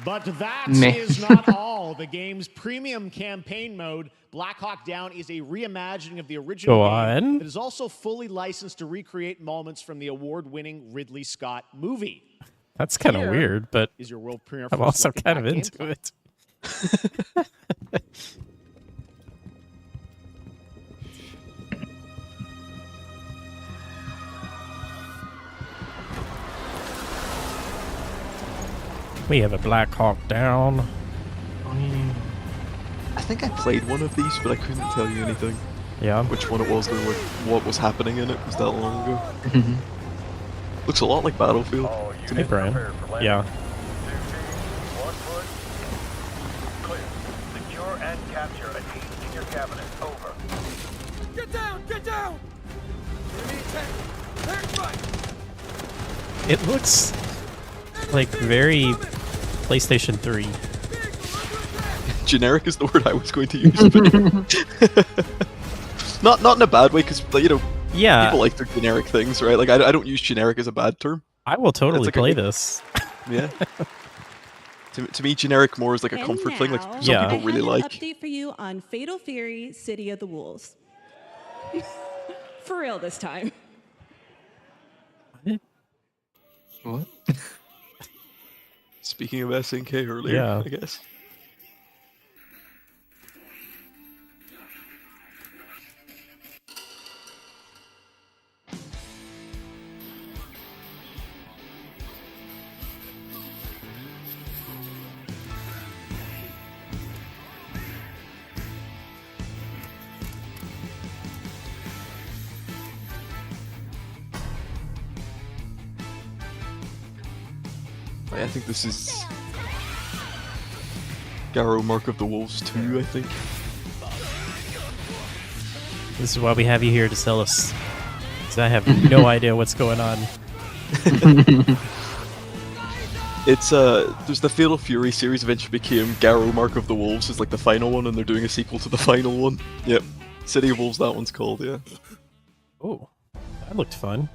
But that Meh. is not all. The game's premium campaign mode, Black Hawk Down, is a reimagining of the original Go game on. that is also fully licensed to recreate moments from the award-winning Ridley Scott movie. That's kind of Here weird, but is your world premiere I'm first also look at kind of that into gameplay. it. We have a Black Hawk Down. I think I played one of these, but I couldn't tell you anything. Yeah. Which one it was, or like what was happening in it. It was that long ago. Looks a lot like Battlefield. to me. Hey, Brian. Yeah. Secure and capture a team in your cabinet. Over. Get down! Get down! Enemy attack! Back fight! It looks like very PlayStation 3. Generic is the word I was going to use. But not in a bad way, because Yeah. people like their generic things, right? Like I don't use generic as a bad term. I will totally like play this. Yeah. To me, generic more is like a comfort thing. Like some Yeah. people really I like. have an update for you on Fatal Fury: City of the Wolves. For real this time. What? Speaking of SNK earlier, Yeah. I guess. I think this is Garrow Mark of the Wolves 2, I think. This is why we have you here to sell us. Because I have no idea what's going on. It's there's the Fatal Fury series eventually became Garrow Mark of the Wolves is like the final one, and they're doing a sequel to the final one. Yep. City of Wolves, that one's called, yeah. Oh, that looked fun.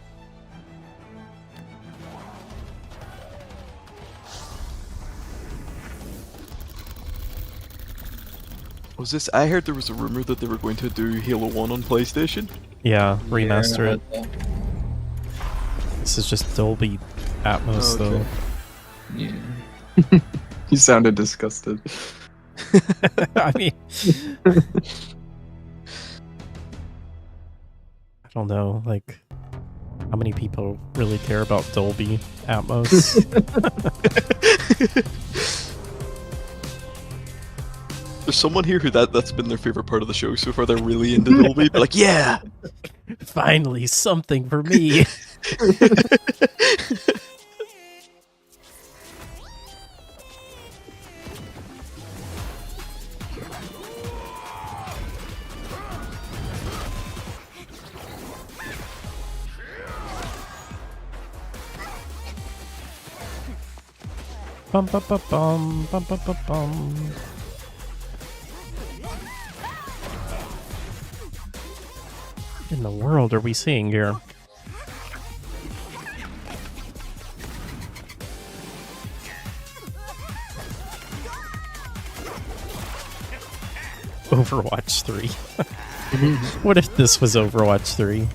Was this? I heard there was a rumor that they were going to do Halo 1 on PlayStation. Yeah, remaster Yeah, it. This is just Dolby Atmos, Okay. though. Yeah. You sounded disgusted. I mean, I don't know, like, how many people really care about Dolby Atmos? There's someone here who that's been their favorite part of the show so far. They're really into Dolby. They're like, yeah! Finally, something for me! Bum, bum, bum, bum, bum, bum, bum, bum. in the world are we seeing here? Overwatch 3. What if this was Overwatch 3?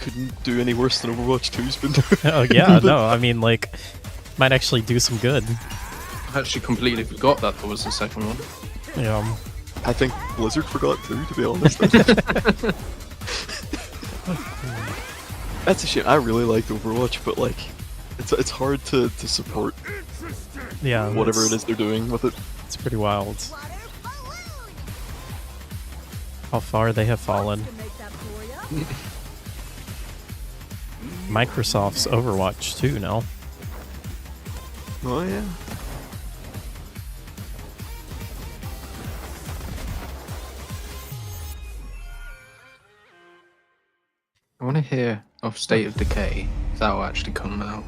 Couldn't do any worse than Overwatch 2's been doing. Oh yeah, no, I mean, like, might actually do some good. I actually completely forgot that there was a second one. Yeah. I think Blizzard forgot too, to be honest. That's a shame. I really liked Overwatch, but like, it's hard to support. Yeah. Whatever it is they're doing with it. It's pretty wild. How far they have fallen. Microsoft's Overwatch 2 now. Oh yeah. I want to hear of State of Decay. That'll actually come out.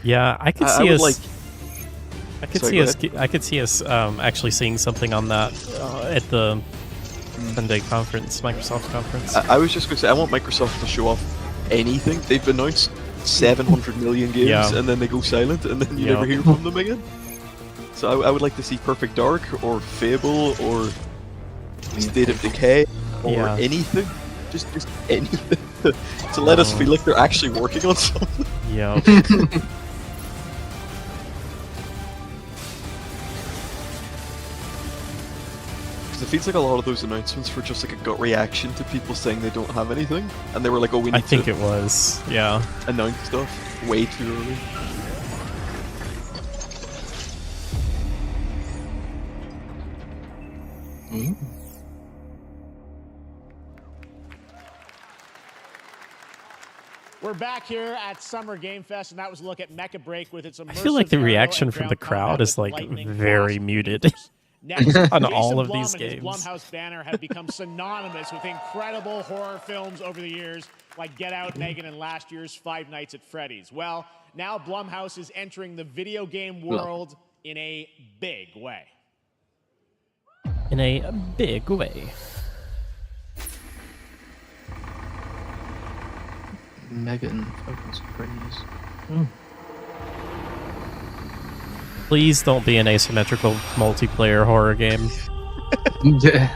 Yeah, I could see us. like... I could Sorry, see go us. ahead. I could see us actually seeing something on that at the Sunday conference, Microsoft conference. I was just going to say, I want Microsoft to show off anything. They've announced 700 million games, Yeah. and then they go silent, and then you Yeah. never hear from them again. So I would like to see Perfect Dark, or Fable, or State of Decay, or Yeah. anything. Just anything. To let us feel like they're actually working on something. Yeah. Because it feels like a lot of those announcements were just like a gut reaction to people saying they don't have anything, and they were like, "Oh, we need I think to it was. Yeah. announce stuff way too early." We're back here at Summer Game Fest, and that was a look at Mecha Break with its immersive I feel like the aerial reaction and from the ground crowd combat is with like lightning very fast muted Next, on Jason all of Blum these and his games. Blumhouse banner have become synonymous with incredible horror films over the years, like Get Out, Megan, and last year's Five Nights at Freddy's. Well, now Blumhouse is entering the video game world in a big way. In a big way. Megan Focus Freddy's. Please don't be an asymmetrical multiplayer horror game. Yeah.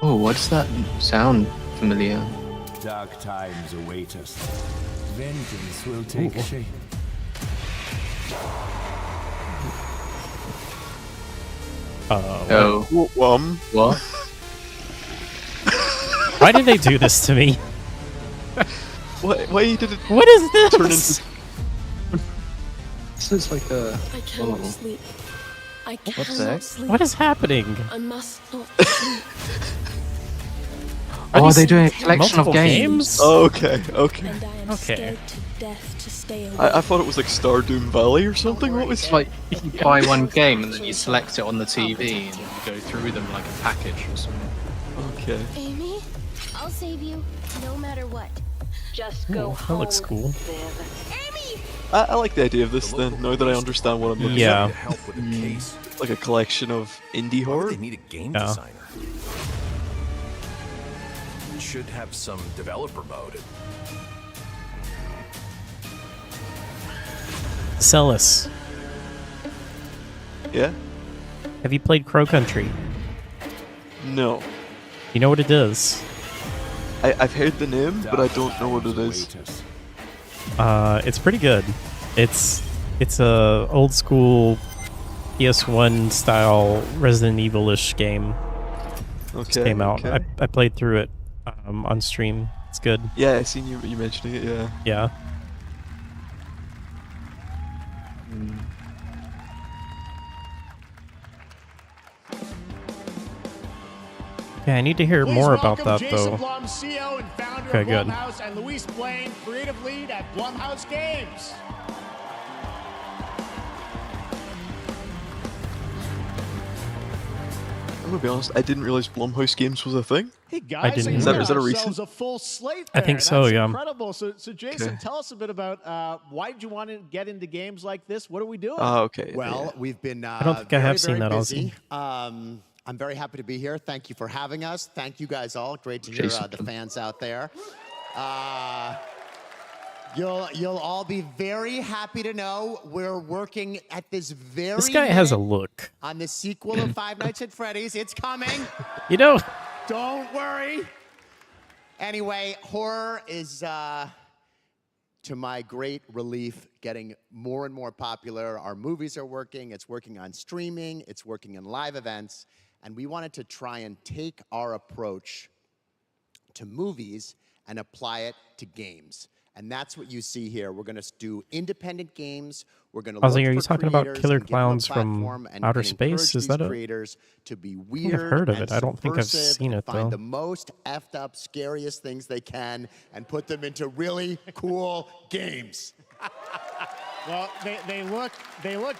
Oh, what's that sound familiar? Dark times await us. Vengeance will take shape. Oh. What? Why did they do this to me? Why did it? What is this? Turn into... This is like a. I cannot sleep. I What's cannot that? sleep. What is happening? I must not sleep. Are they doing a collection of multiple games? Oh, okay, okay. And I am scared to death to stay away. I thought it was like Stardoom Valley or something. What was It's like you buy one game and then you select it on the TV and you go through them like a package or something. Okay. Amy, I'll save you, no matter what. Just go Ooh, that home. looks cool. Amy! I like the idea of this then, now that I understand what I'm looking Yeah. at. Help with the case. Like a collection of indie horror. They need a game Yeah. designer. Should have some developer mode. Celis, Yeah? have you played Crow Country? No. You know what it is? I've heard the name, but I don't know what it is. It's pretty good. It's a old school PS1 style Resident Evil-ish game. Just Okay. came out. okay. I played through it on stream. It's good. Yeah, I seen you mentioning it. Yeah. Yeah. Yeah, I need to hear Please more about welcome that Jason though. Blum, CEO and founder Okay, of good. Blumhouse, and Luis Blaine, creative lead at Blumhouse Games. I'm gonna be honest. I didn't realize Blumhouse Games was a thing. Hey guys, didn't so either. you Is that a got recent? yourselves a full slate I there. think so, That's yeah. incredible. So Jason, Okay. tell us a bit about why did you want to get into games like this? What are we doing? Ah, okay. Well, we've been I don't think I have very, seen very that, busy. I'm very happy to be here. Thank you for having us. Thank you guys all. Great to hear the fans out there. You'll all be very happy to know we're working at this very This guy has a minute look. on the sequel of Five Nights at Freddy's. It's coming. You know. Don't worry. Anyway, horror is, to my great relief, getting more and more popular. Our movies are working. It's working on streaming. It's working in live events. And we wanted to try and take our approach to movies and apply it to games. And that's what you see here. We're going to do independent games. We're going to look Ozzy, are you for talking about creators Killer and give them a Clowns from platform and Outer encourage Space? Is these that a? creators to be I think weird I've heard of and it. I don't think I've subversive seen and it find though. the most effed up, scariest things they can and put them into really cool games. Well, they look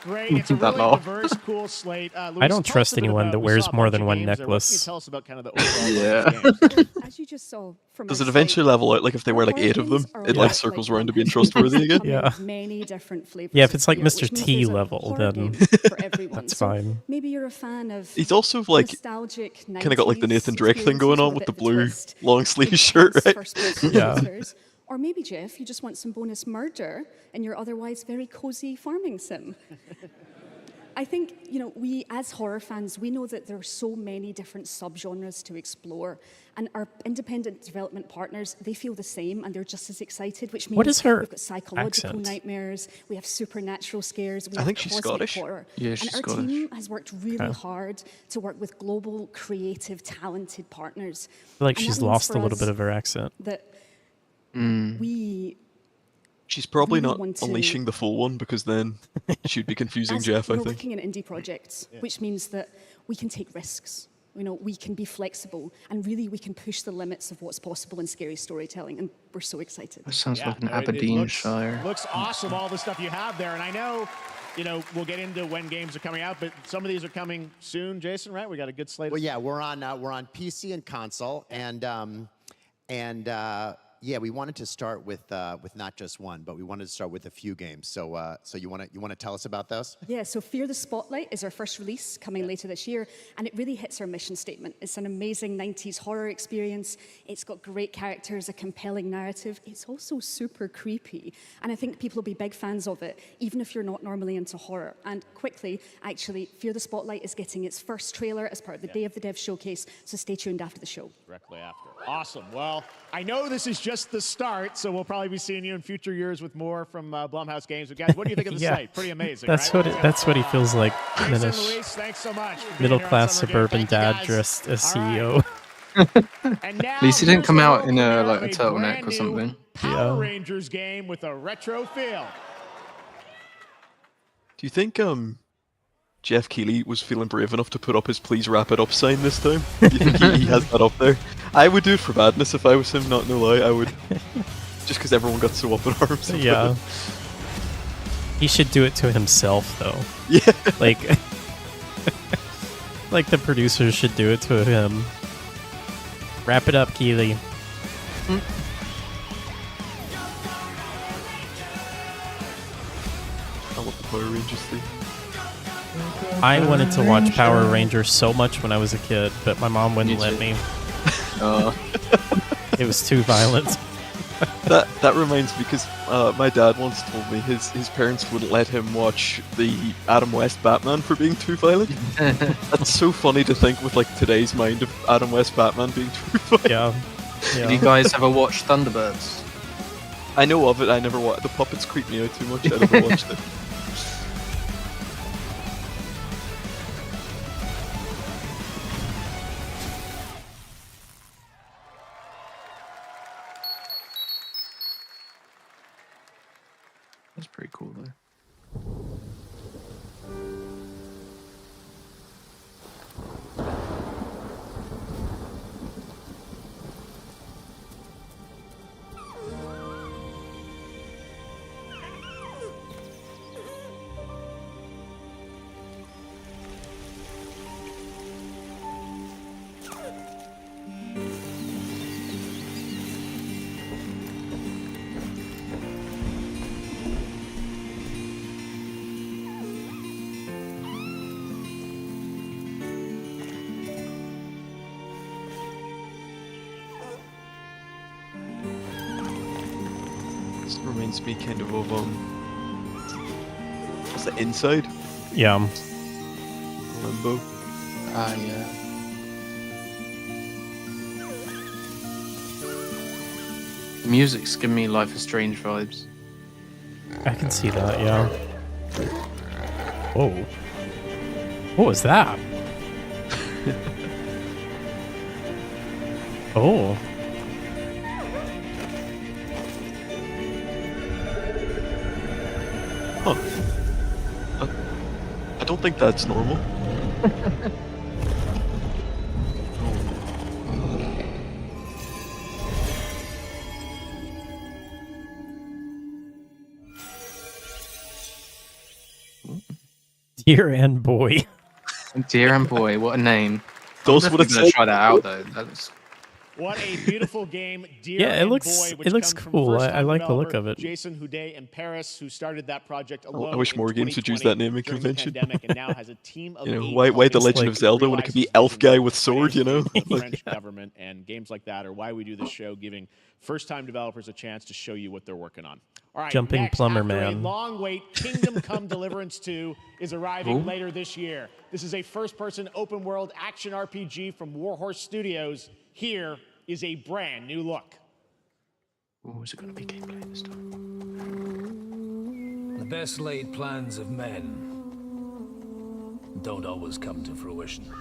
great. It's a really diverse, cool slate. Luis, I don't tell us trust a bit anyone about- that we wears saw a more bunch than of one games there. What can you necklace. tell us about kind of the overall bunch of games? As you just saw from Does our it eventually site, level out? Like if they wear like 8 of them, it like circles around to being trustworthy again? Yeah. many different flavors. Yeah, if it's like of beer, Mr. which means T there's a level, horror then game for everyone. that's So fine. maybe you're a fan of He's also like nostalgic kind of got like the 90s Nathan Drake thing going on with the blue long sleeve shirt, intense right? first-person Yeah. shooters. Or maybe, Jeff, you just want some bonus murder in your otherwise very cozy farming sim. I think, you know, we as horror fans, we know that there are so many different subgenres to explore. And our independent development partners, they feel the same and they're just as excited, which means What is her we've got psychological accent? nightmares, we have supernatural scares, we I have think she's cosmic Scottish. horror. Yeah, and she's our Scottish. team has worked really Okay. hard to work with global, creative, talented partners. I feel like And she's that means lost for a little us bit of her accent. That we She's probably really not want to- unleashing the full one because then she'd be confusing As Jeff, I we're think. working in indie projects, which means that we can take risks. You know, we can be flexible, and really we can push the limits of what's possible in scary storytelling, and we're so excited. That sounds like an no, it Aberdeenshire. looks awesome, all the stuff you have there. And I know, you know, we'll get into when games are coming out, but some of these are coming soon, Jason, right? We got a good slate. Well, yeah, we're on PC and console, and yeah, we wanted to start with not just one, but we wanted to start with a few games. So you want to tell us about those? Yeah, so Fear the Spotlight is our first release coming later this year, and it really hits our mission statement. It's an amazing 90s horror experience. It's got great characters, a compelling narrative. It's also super creepy, and I think people will be big fans of it, even if you're not normally into horror. And quickly, actually, Fear the Spotlight is getting its first trailer as part of the Day of the Dev showcase, so stay tuned after the show. Directly after. Awesome. Well, I know this is just the start, so we'll probably be seeing you in future years with more from Blumhouse Games. But guys, what do you think of the Yeah. site? Pretty amazing, That's right? that's what he feels like. Jason, Minish. Luis, thanks so much. for being Middle here on class Summer Game. suburban Thank you, dad guys. dressed as All right. CEO. And now, At least he didn't here's come the out world in a premiere like a of turtleneck brand or new something. Power Rangers game with a retro feel. Do you think Jeff Keighley was feeling brave enough to put up his "Please wrap it up" sign this time? Do you think he has that up there? I would do it for badness if I was him. Not no lie, I would. Just because everyone got so up in arms. about Yeah. it. He should do it to himself though. Yeah. Like like the producers should do it to him. Wrap it up, Keeley. I love the Power Rangers thing. I wanted to watch Power Rangers so much when I was a kid, but my mom wouldn't Me let too. me. Uh, It was too violent. That reminds me because my dad once told me his parents wouldn't let him watch the Adam West Batman for being too violent. That's so funny to think with like today's mind of Adam West Batman being too violent. Yeah. Did you guys ever watch Thunderbirds? I know of it. I never watched. The puppets creep me out too much. I never watched it. That's pretty cool though. Reminds me kind of what's the Inside? Yeah. Limbo. Ah, yeah. The music's giving me Life is Strange vibes. I can see that, yeah. Whoa. What was that? Oh. Huh. I don't think that's normal. Dear and Boy. Dear and Boy, what a name. Those I'm would have definitely gonna try that out though. That's What a beautiful game, Dear Yeah, it and looks- Boy, it which looks comes from cool. I first-time like the look developer of it. Jason Houdet in Paris, who started that project alone. I wish more games would use that naming during the convention. pandemic, and now has a team of You know, 8 why The helping Legend of Zelda when it could be Elf Guy with sword, you know? the French government, and games like that are why we do this show, giving first-time developers a chance to show you what they're working on. All right, Jumping next, Plumber after Man. a long wait, Kingdom Come Deliverance 2 is arriving Ooh. later this year. This is a first-person open-world action RPG from Warhorse Studios. Here is a brand new look. Oh, is it going to be gameplay this time? The best laid plans of men don't always come to fruition.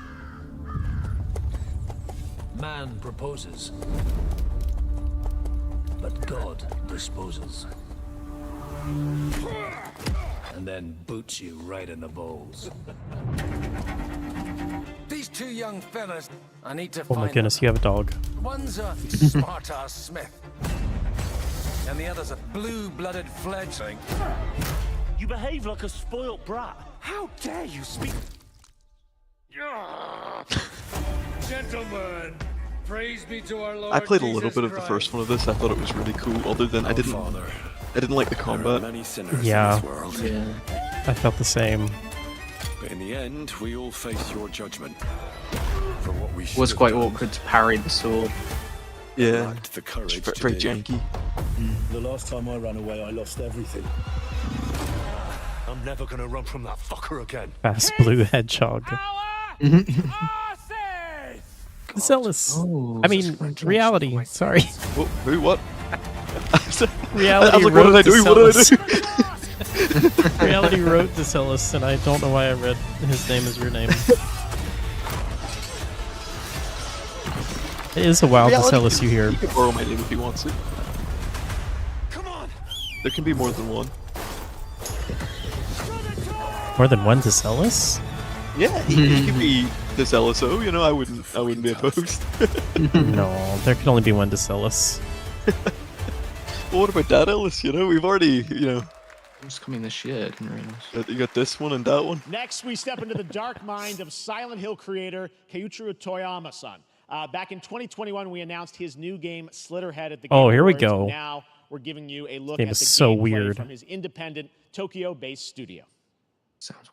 Man proposes, but God disposes. And then boots you right in the balls. These two young fellas, I need to Oh find my goodness, you have a dog. them. One's a smart-ass Smith, and the other's a blue-blooded fledgling. You behave like a spoilt brat. How dare you speak? Gentlemen, praise be to our Lord I played a little Jesus bit of the Christ. first one of this. I thought it was really cool. Other than I didn't like the combat. Yeah. Yeah. I felt the same. But in the end, we all face your judgment for what we It was quite awkward to parry the sword. Yeah. lacked the courage to Very do. janky. The last time I ran away, I lost everything. I'm never gonna run from that fucker again. Fast blue hedgehog. Zealous. Oh, I mean, reality. Sorry. Who? What? Reality I was like, wrote what did I do? What did I Zealous. Reality wrote DeCellis, and I don't know why I read his name as your name. It is a wild DeCellis you hear. He can borrow my name if he wants it. Come on. There can be more than one. More than one DeCellis? Yeah, he could be this LSO. You know, I wouldn't be opposed. No, there can only be one DeCellis. Well, what about that Ellis? You know, we've already, you know. It's coming this year, I didn't realize. You got this one and that one. Next, we step into the dark mind of Silent Hill creator Keiichiro Toyama-san. Back in 2021, we announced his new game, Slitterhead, at the Game Oh, here we Awards. go. Now we're giving you a look Game at is the so gameplay weird. from his independent Tokyo-based studio. Sounds weird.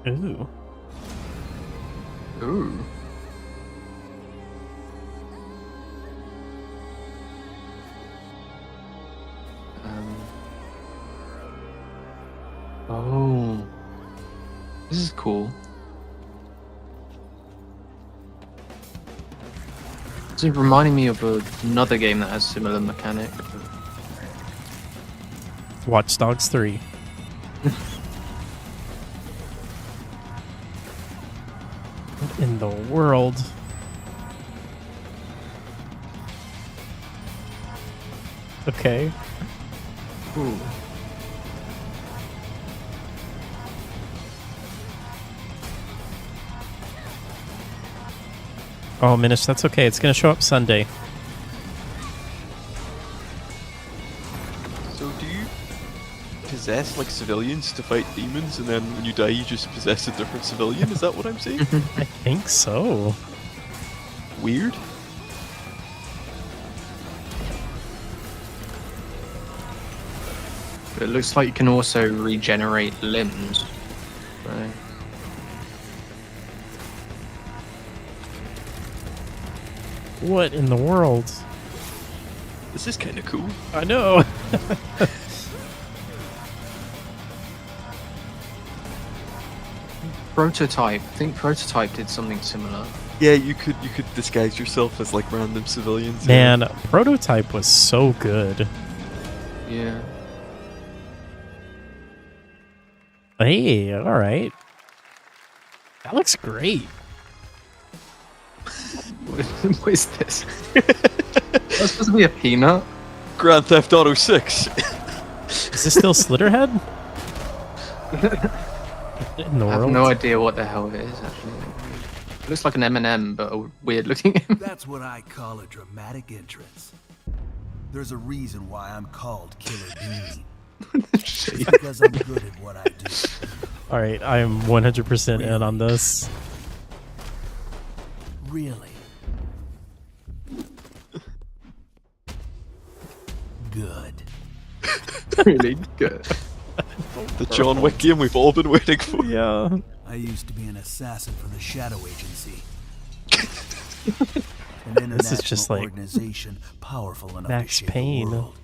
Ooh. Ooh. Oh. This is cool. It's reminding me of another game that has similar mechanic. Watch Dogs 3. What in the world? Okay. Ooh. Oh, Minish, that's okay. It's gonna show up Sunday. So do you? Because possess like civilians to fight demons, and then when you die, you just possess a different civilian. Is that what I'm saying? I think so. Weird. But it looks like you can also regenerate limbs. So. What in the world? This is kind of cool. I know. Prototype. I think Prototype did something similar. Yeah, you could disguise yourself as like random civilians. Man, Prototype was so good. Yeah. Hey, all right. That looks great. What is this? That's supposed to be a peanut. Grand Theft Auto 6. Is this still Slitterhead? In the I have world? no idea what the hell it is actually. It looks like an M&M, but a weird looking. That's what I call a dramatic entrance. There's a reason why I'm called Killer Bean. It's because I'm good at what I do. All right, I am 100% in on this. Really? Good. Really good. The John Wick game we've all been waiting for. Yeah. I used to be an assassin for the Shadow Agency. An This is just international like organization powerful enough Max to shake Payne. the world.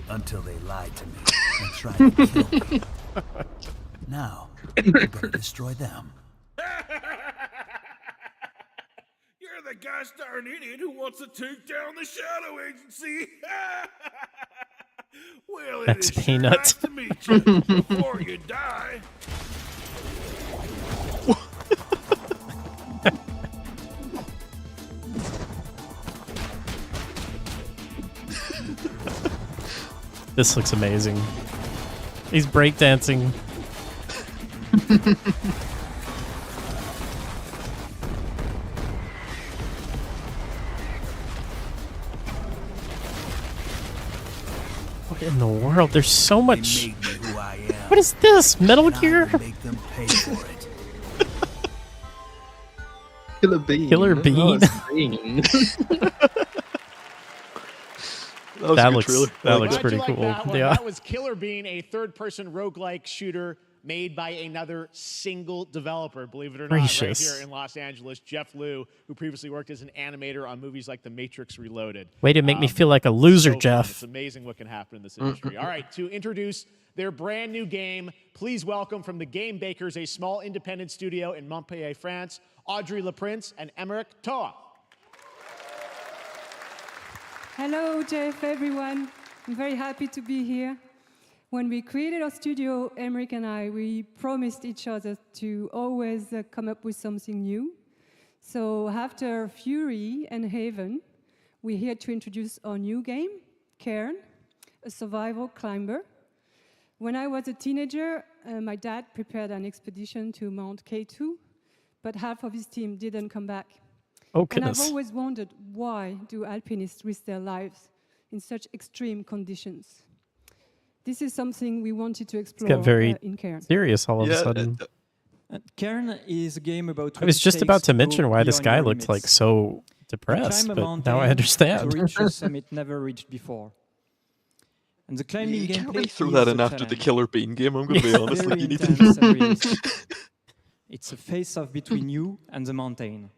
Until they lied to me and tried to kill me. Now, I'm gonna destroy them. You're the gosh darn idiot who wants to take down the Shadow Agency. Well, Max it is Payne sure nut. nice to meet you before you die. This looks amazing. He's breakdancing. What in the world? There's so much. Made me who I am. What is this? Metal and I Gear? will make them pay for it. Killer Bean. Killer Bean? Oh, it's Bean. That looks Glad pretty you liked cool. That one. Yeah. That was Killer Bean, a third-person roguelike shooter made by another single developer, believe it or not, right Gracious. here in Los Angeles, Jeff Liu, who previously worked as an animator on movies like The Matrix Reloaded. Way to make me feel like a loser, so fun. Jeff. It's amazing what can happen in this industry. All right, to introduce their brand new game, please welcome from the Game Bakers, a small independent studio in Montpellier, France, Audrey Laprince and Emmerich Toa. Hello, Jeff, everyone. I'm very happy to be here. When we created our studio, Emmerich and I, we promised each other to always come up with something new. So after Fury and Haven, we're here to introduce our new game, Cairn, a survival climber. When I was a teenager, my dad prepared an expedition to Mount K2, but half of his team didn't come back. Oh, And I've goodness. always wondered, why do alpinists risk their lives in such extreme conditions? This is something we wanted to explore Got very in Cairn. serious all of a sudden. Cairn is a game about. I was just about to mention why this guy looked like so depressed, but now I understand. To reach a summit never reached before. And the climbing You can't gameplay really throw is that a in after the challenge. Killer Bean game, I'm gonna be honest. Very Like, you need intense and to... realistic. It's a face-off between you and the mountain.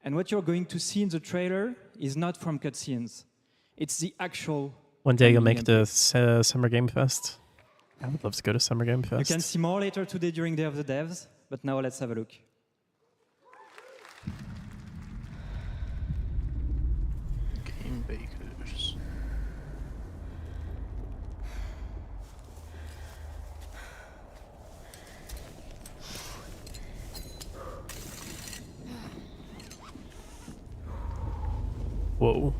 And what you're going to see in the trailer is not from cutscenes. It's the actual. One day you'll climbing make it to Summer Game Fest. I would love to go to Summer Game You Fest. can see more later today during Day of the Devs, but now let's have a look. Game Bakers. Whoa.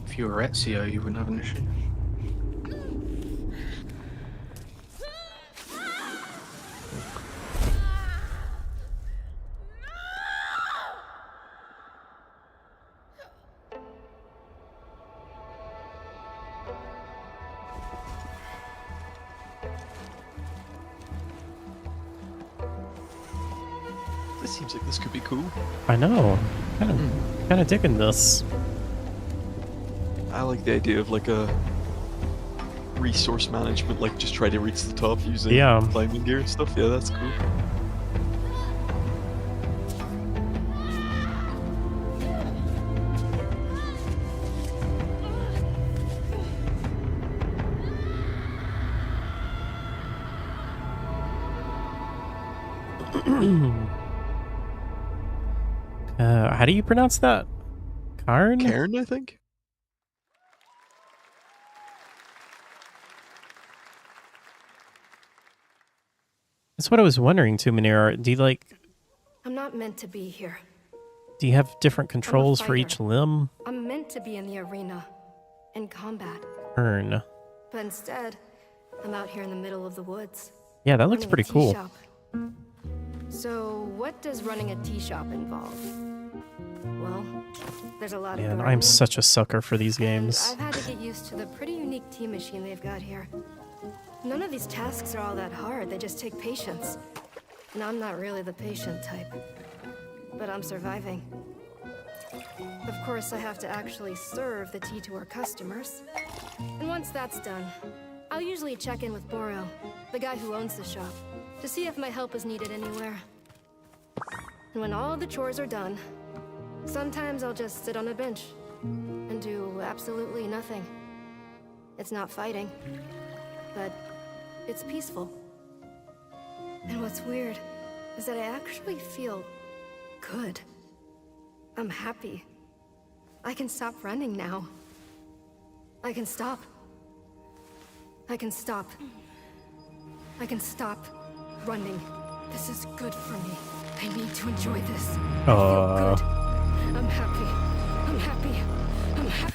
If you were Ezio, you wouldn't have an issue. This seems like this could be cool. I know. Kind of digging this. I like the idea of like a resource management, like just try to reach the top using climbing gear and stuff. Yeah, that's cool. How do you pronounce that? Karn? Cairn, I think. That's what I was wondering too, Manir. Do you I'm not meant to be here. do you have different controls for each limb? I'm meant to be in the arena, in combat. Karn. But instead, I'm out here in the middle of the woods. Yeah, that looks running a pretty cool. tea shop. So, what does running a tea shop involve? Well, there's a lot of Man, gardening. I'm such a sucker for these games. I've had to get used to the pretty unique tea machine they've got here. None of these tasks are all that hard, they just take patience. And I'm not really the patient type. But I'm surviving. Of course, I have to actually serve the tea to our customers. And once that's done, I'll usually check in with Boro, the guy who owns the shop, to see if my help is needed anywhere. And when all the chores are done, sometimes I'll just sit on a bench and do absolutely nothing. It's not fighting, but it's peaceful. And what's weird is that I actually feel good. I'm happy. I can stop running now. I can stop. I can stop. I can stop running. This is good for me. I need to enjoy this. I feel good. I'm happy. I'm happy. I'm happy.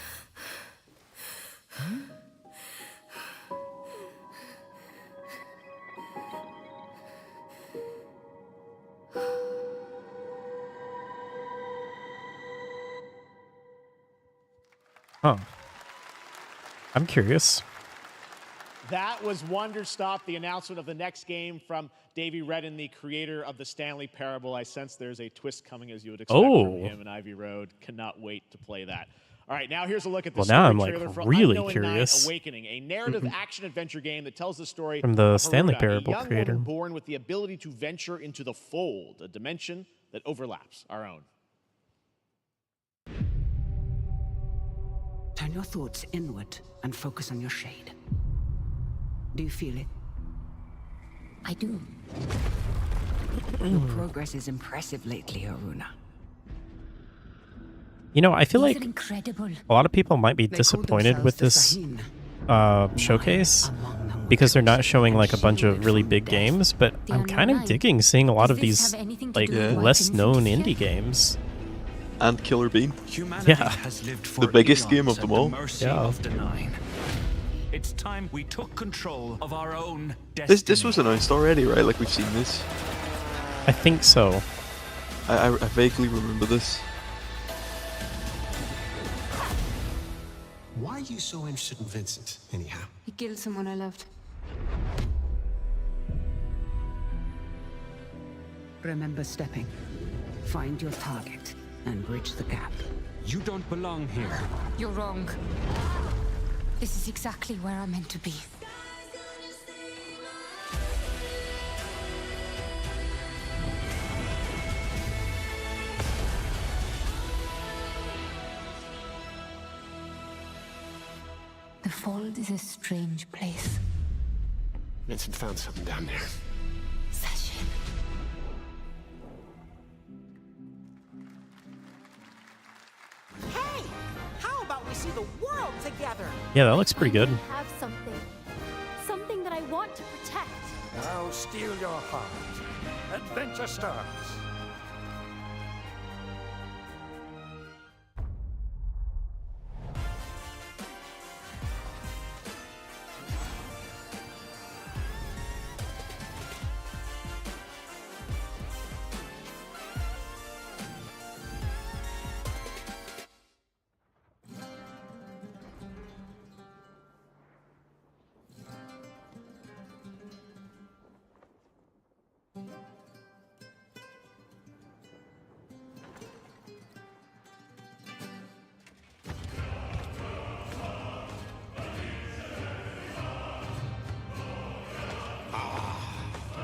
Huh. I'm curious. That was Wonderstop, the announcement of the next game from Davey Redden, the creator of the Stanley Parable. I sense there's a twist coming, as you would expect from him and Ivy Road. Cannot wait to play that. All right, now here's a look at the now I'm trailer for really Unknown curious. Nine Awakening, a narrative action-adventure game that tells the story From the of Stanley Haruna, Parable a young creator. woman born with the ability to venture into the fold, a dimension that overlaps our own. Turn your thoughts inward and focus on your shade. Do you feel it? I do. Your progress is impressive lately, Aruna. You know, I feel Isn't like it incredible? a lot of people might be disappointed with this showcase because they're not showing like a bunch of really big games, but I'm kind of digging seeing a lot of these like less known indie games. And Killer Bean. Yeah. The biggest game of them all. Yeah. It's time we took control of our own destiny. This was announced already, right? Like we've seen this. I think so. I vaguely remember this. Why are you so interested in Vincent, anyhow? He killed someone I loved. Remember stepping. Find your target and bridge the gap. You don't belong here. You're wrong. This is exactly where I'm meant to be. The Fold is a strange place. Vincent found something down there. Sachin. Hey! How about we see the world together? Yeah, that looks pretty good. Have something. Something that I want to protect. Now steal your heart. Adventure starts.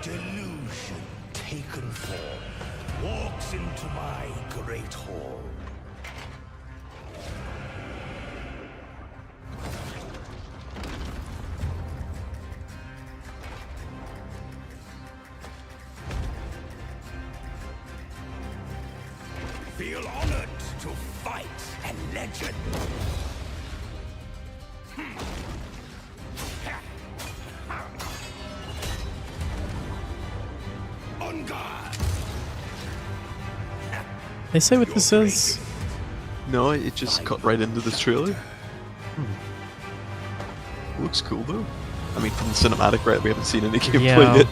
delusion taken form walks into my great hall. Feel honored to fight a legend. On guard. They say what this is? No, it just cut right into this trailer. Looks cool though. I mean, from the cinematic, right? We haven't seen any gameplay yet.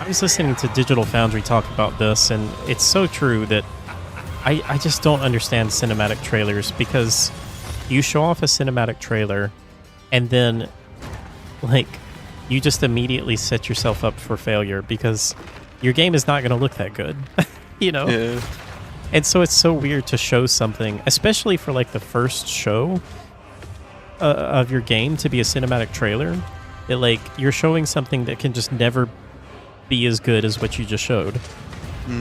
I was listening to Digital Foundry talk about this, and it's so true that I just don't understand cinematic trailers, because you show off a cinematic trailer and then, like, you just immediately set yourself up for failure because your game is not going to look that good, you know? Yeah. And so it's so weird to show something, especially for, like, the first show of your game to be a cinematic trailer, that, like, you're showing something that can just never be as good as what you just showed. There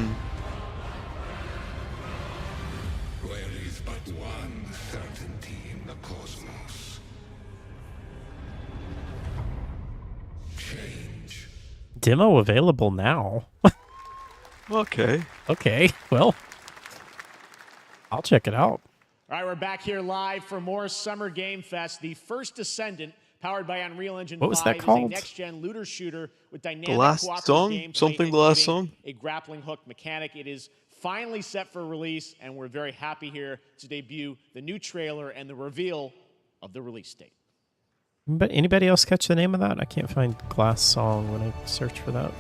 is but one certainty in the cosmos. Change. Demo available now. Okay. Okay, well, I'll check it out. All right, we're back here live for more Summer Game Fest. The first Descendant, powered by Unreal Engine 5, What was that is a called? next-gen looter shooter with dynamic The last cooperative song? gameplay, Something the last including song? a grappling hook mechanic. It is finally set for release, and we're very happy here to debut the new trailer and the reveal of the release date. But anybody else catch the name of that? I can't find Glass Song when I search for that.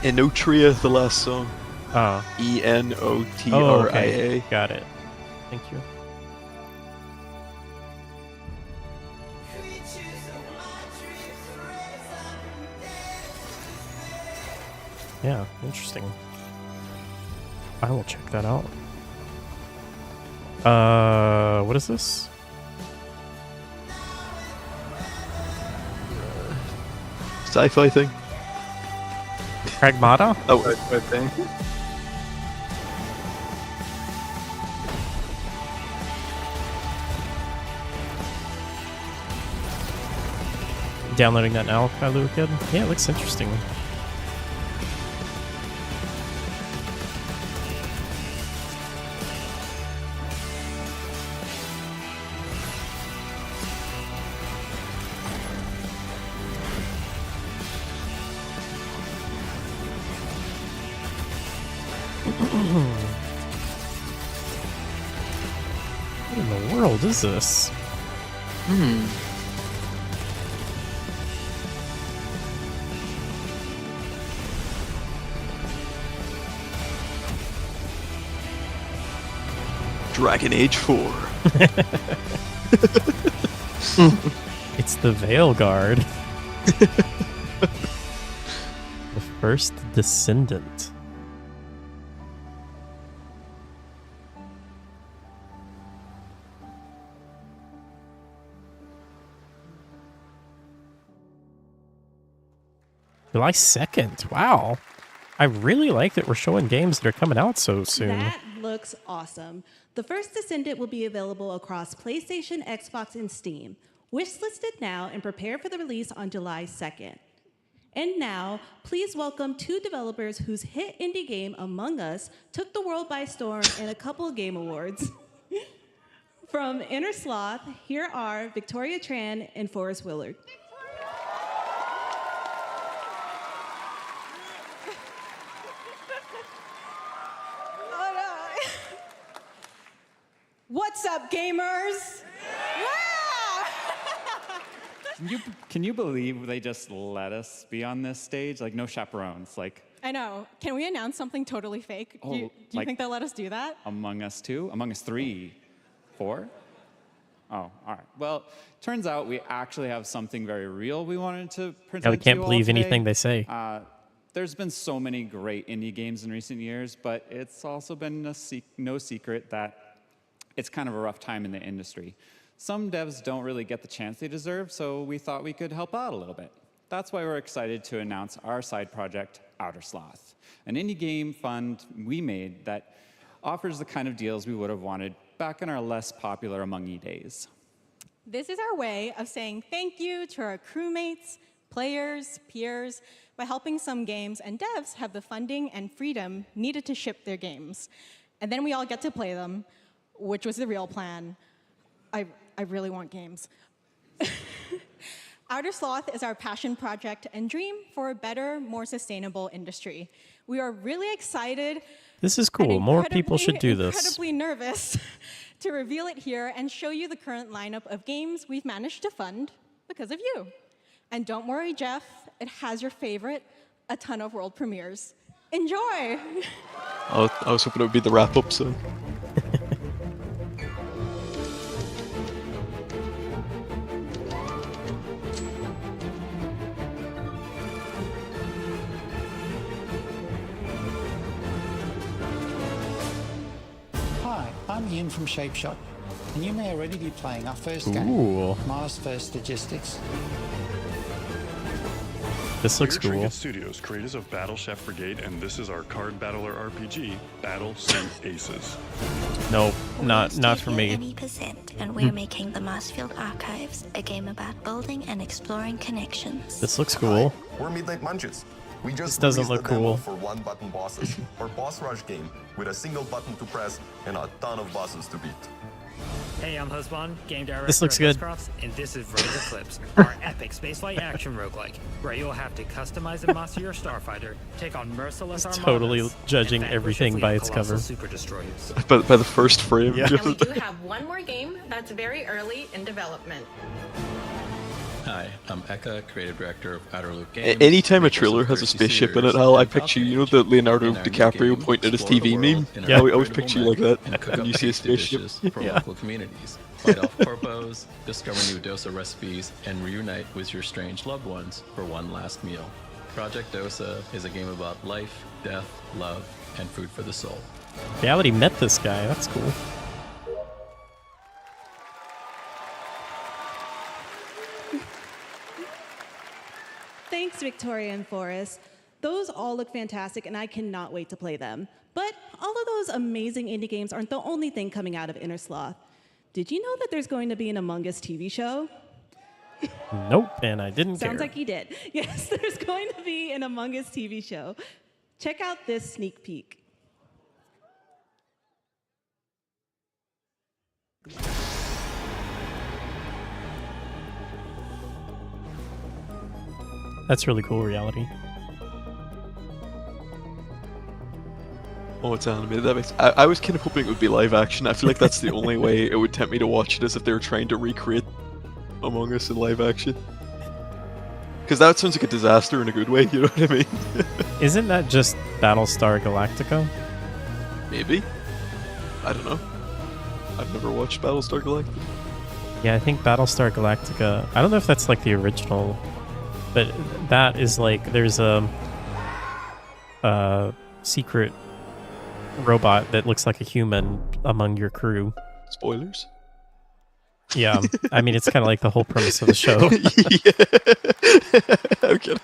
Enotria, the last song. Oh. Enotia. Oh, okay. Got it. Thank you. Yeah, interesting. I will check that out. What is this? Sci-fi thing. Pragmata? Oh, sci-fi thing. Downloading that now, Kylo Kid? Yeah, it looks interesting. What in the world is this? Dragon Age 4. It's the Veil Guard. The first Descendant. July 2nd. Wow. I really like that we're showing games that are coming out so soon. That looks awesome. The first Descendant will be available across PlayStation, Xbox, and Steam. Wishlisted now and prepare for the release on July 2nd. And now, please welcome two developers whose hit indie game, Among Us, took the world by storm in a couple of game awards. From Inner Sloth, here are Victoria Tran and Forrest Willard. What's up, gamers? Can you believe they just let us be on this stage? Like, no chaperones. Like, I know. Can we announce something totally fake? Do you like- think they'll let us do that? Among Us 2? Among Us 3? 4? Oh, all right. Well, turns out we actually have something very real we wanted to present. Yeah, we can't to you all believe today. anything they say. There's been so many great indie games in recent years, but it's also been no secret that it's kind of a rough time in the industry. Some devs don't really get the chance they deserve, so we thought we could help out a little bit. That's why we're excited to announce our side project, Outer Sloth, an indie game fund we made that offers the kind of deals we would have wanted back in our less popular Among E days. This is our way of saying thank you to our crewmates, players, peers, by helping some games and devs have the funding and freedom needed to ship their games. And then we all get to play them, which was the real plan. I really want games. Outer Sloth is our passion project and dream for a better, more sustainable industry. We are really excited. This is cool. More people should do this. Incredibly nervous to reveal it here and show you the current lineup of games we've managed to fund because of you. And don't worry, Jeff, it has your favorite, a ton of world premieres. Enjoy! I was hoping it would be the wrap-up soon. Hi, I'm Ian from Shapeshot, and you may already be playing our first game, Mars First Logistics. This looks We're cool. Trinket Studios, creators of Battle Chef Brigade, and this is our card battler RPG, Battle Suit Aces. Nope, not for me. 80%, and we're making the Marsfield Archives, a game about building and exploring connections. This looks cool. We're Midnight Munches. We just This doesn't released look a demo cool. for one-button bosses, or boss rush game with a single button to press and a ton of bosses to beat. Hey, I'm Husband, game director This looks of good. Dustcrafts, and this is Road Eclipse, our epic spaceflight action roguelike, where you'll have to customize and master your starfighter, take on merciless armadas, Totally judging everything by its cover. super destroyers. By the first frame. Yeah. And we do have one more game that's very early in development. Hi, I'm Eka, creative director of Outer Loop Games. Anytime a trailer has a spaceship in it, Hal, I picture, you know, the Leonardo DiCaprio pointing at his TV meme? I always picture you like that, and you see a spaceship. For local communities. Fight off corpos, discover new dosa recipes, and reunite with your strange loved ones for one last meal. Project Dosa is a game about life, death, love, and food for the soul. Reality met this guy. That's cool. Thanks, Victoria and Forrest. Those all look fantastic, and I cannot wait to play them. But all of those amazing indie games aren't the only thing coming out of Inner Sloth. Did you know that there's going to be an Among Us TV show? Nope, and I didn't care. Sounds like you did. Yes, there's going to be an Among Us TV show. Check out this sneak peek. That's really cool, Reality. Oh, it's animated. That makes. I was kind of hoping it would be live action. I feel like that's the only way it would tempt me to watch it, is if they were trying to recreate Among Us in live action. Because that sounds like a disaster in a good way, you know what I mean? Isn't that just Battlestar Galactica? Maybe. I don't know. I've never watched Battlestar Galactica. Yeah, I think Battlestar Galactica. I don't know if that's like the original, but that is like there's a secret robot that looks like a human among your crew. Spoilers? Yeah, I mean it's kind of like the whole premise of the show. Okay.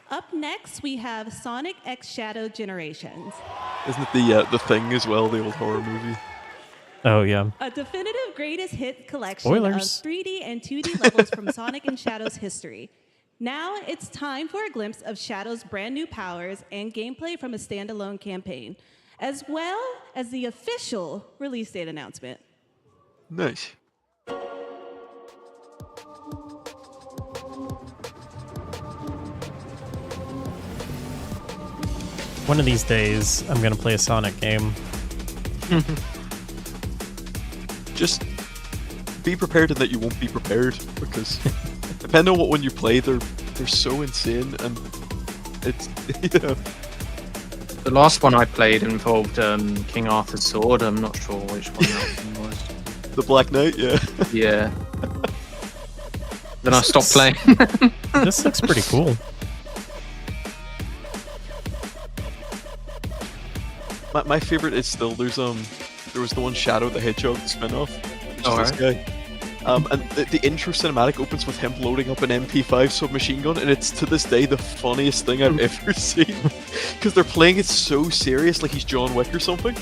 Up next, we have Sonic X Shadow Generations. Isn't it the Thing as well, the old horror movie? Oh yeah. A definitive greatest hit collection Spoilers. of 3D and 2D levels from Sonic and Shadow's history. Now it's time for a glimpse of Shadow's brand new powers and gameplay from a standalone campaign, as well as the official release date announcement. Nice. One of these days, I'm gonna play a Sonic game. Just be prepared in that you won't be prepared, because depending on what one you play, they're so insane, and it's you know. The last one I played involved King Arthur's sword. I'm not sure which one that one was. The Black Knight, yeah. Yeah. Then I stopped playing. This looks pretty cool. My favorite is still there was the one Shadow the Hedgehog spin-off. This guy. And the intro cinematic opens with him loading up an MP5 submachine gun, and it's to this day the funniest thing I've ever seen. Because they're playing it so serious, like he's John Wick or something.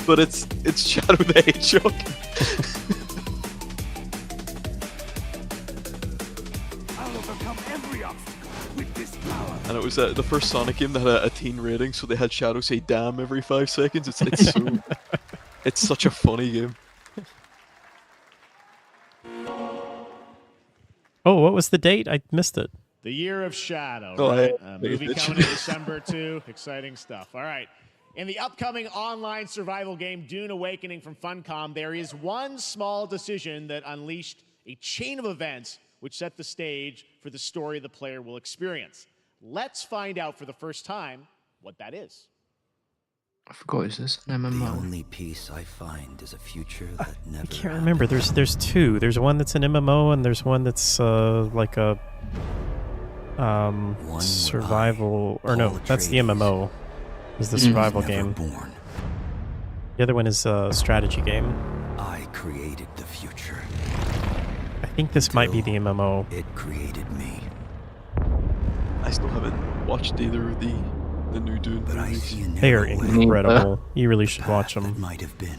But it's Shadow the Hedgehog. I'll overcome every obstacle with this power. And it was the first Sonic game that had a teen rating, so they had Shadow say "damn" every 5 seconds. It's so it's such a funny game. Oh, what was the date? I missed it. The Year of Shadow. Oh, right? I Movie coming in December too. Exciting stuff. All right. In the upcoming online survival game Dune Awakening from Funcom, there is one small decision that unleashed a chain of events which set the stage for the story the player will experience. Let's find out for the first time what that is. I forgot, is this an MMO? The only peace I find is a future that never. I can't remember. There's two. There's one that's an MMO, and there's one that's like a survival. Or no, that's the MMO. Is the survival game. Born. The other one is a strategy game. I created the future. I think this might be the MMO. It created me. I still haven't watched either of the new Dune movies. They are incredible. You really should watch them. Might have been.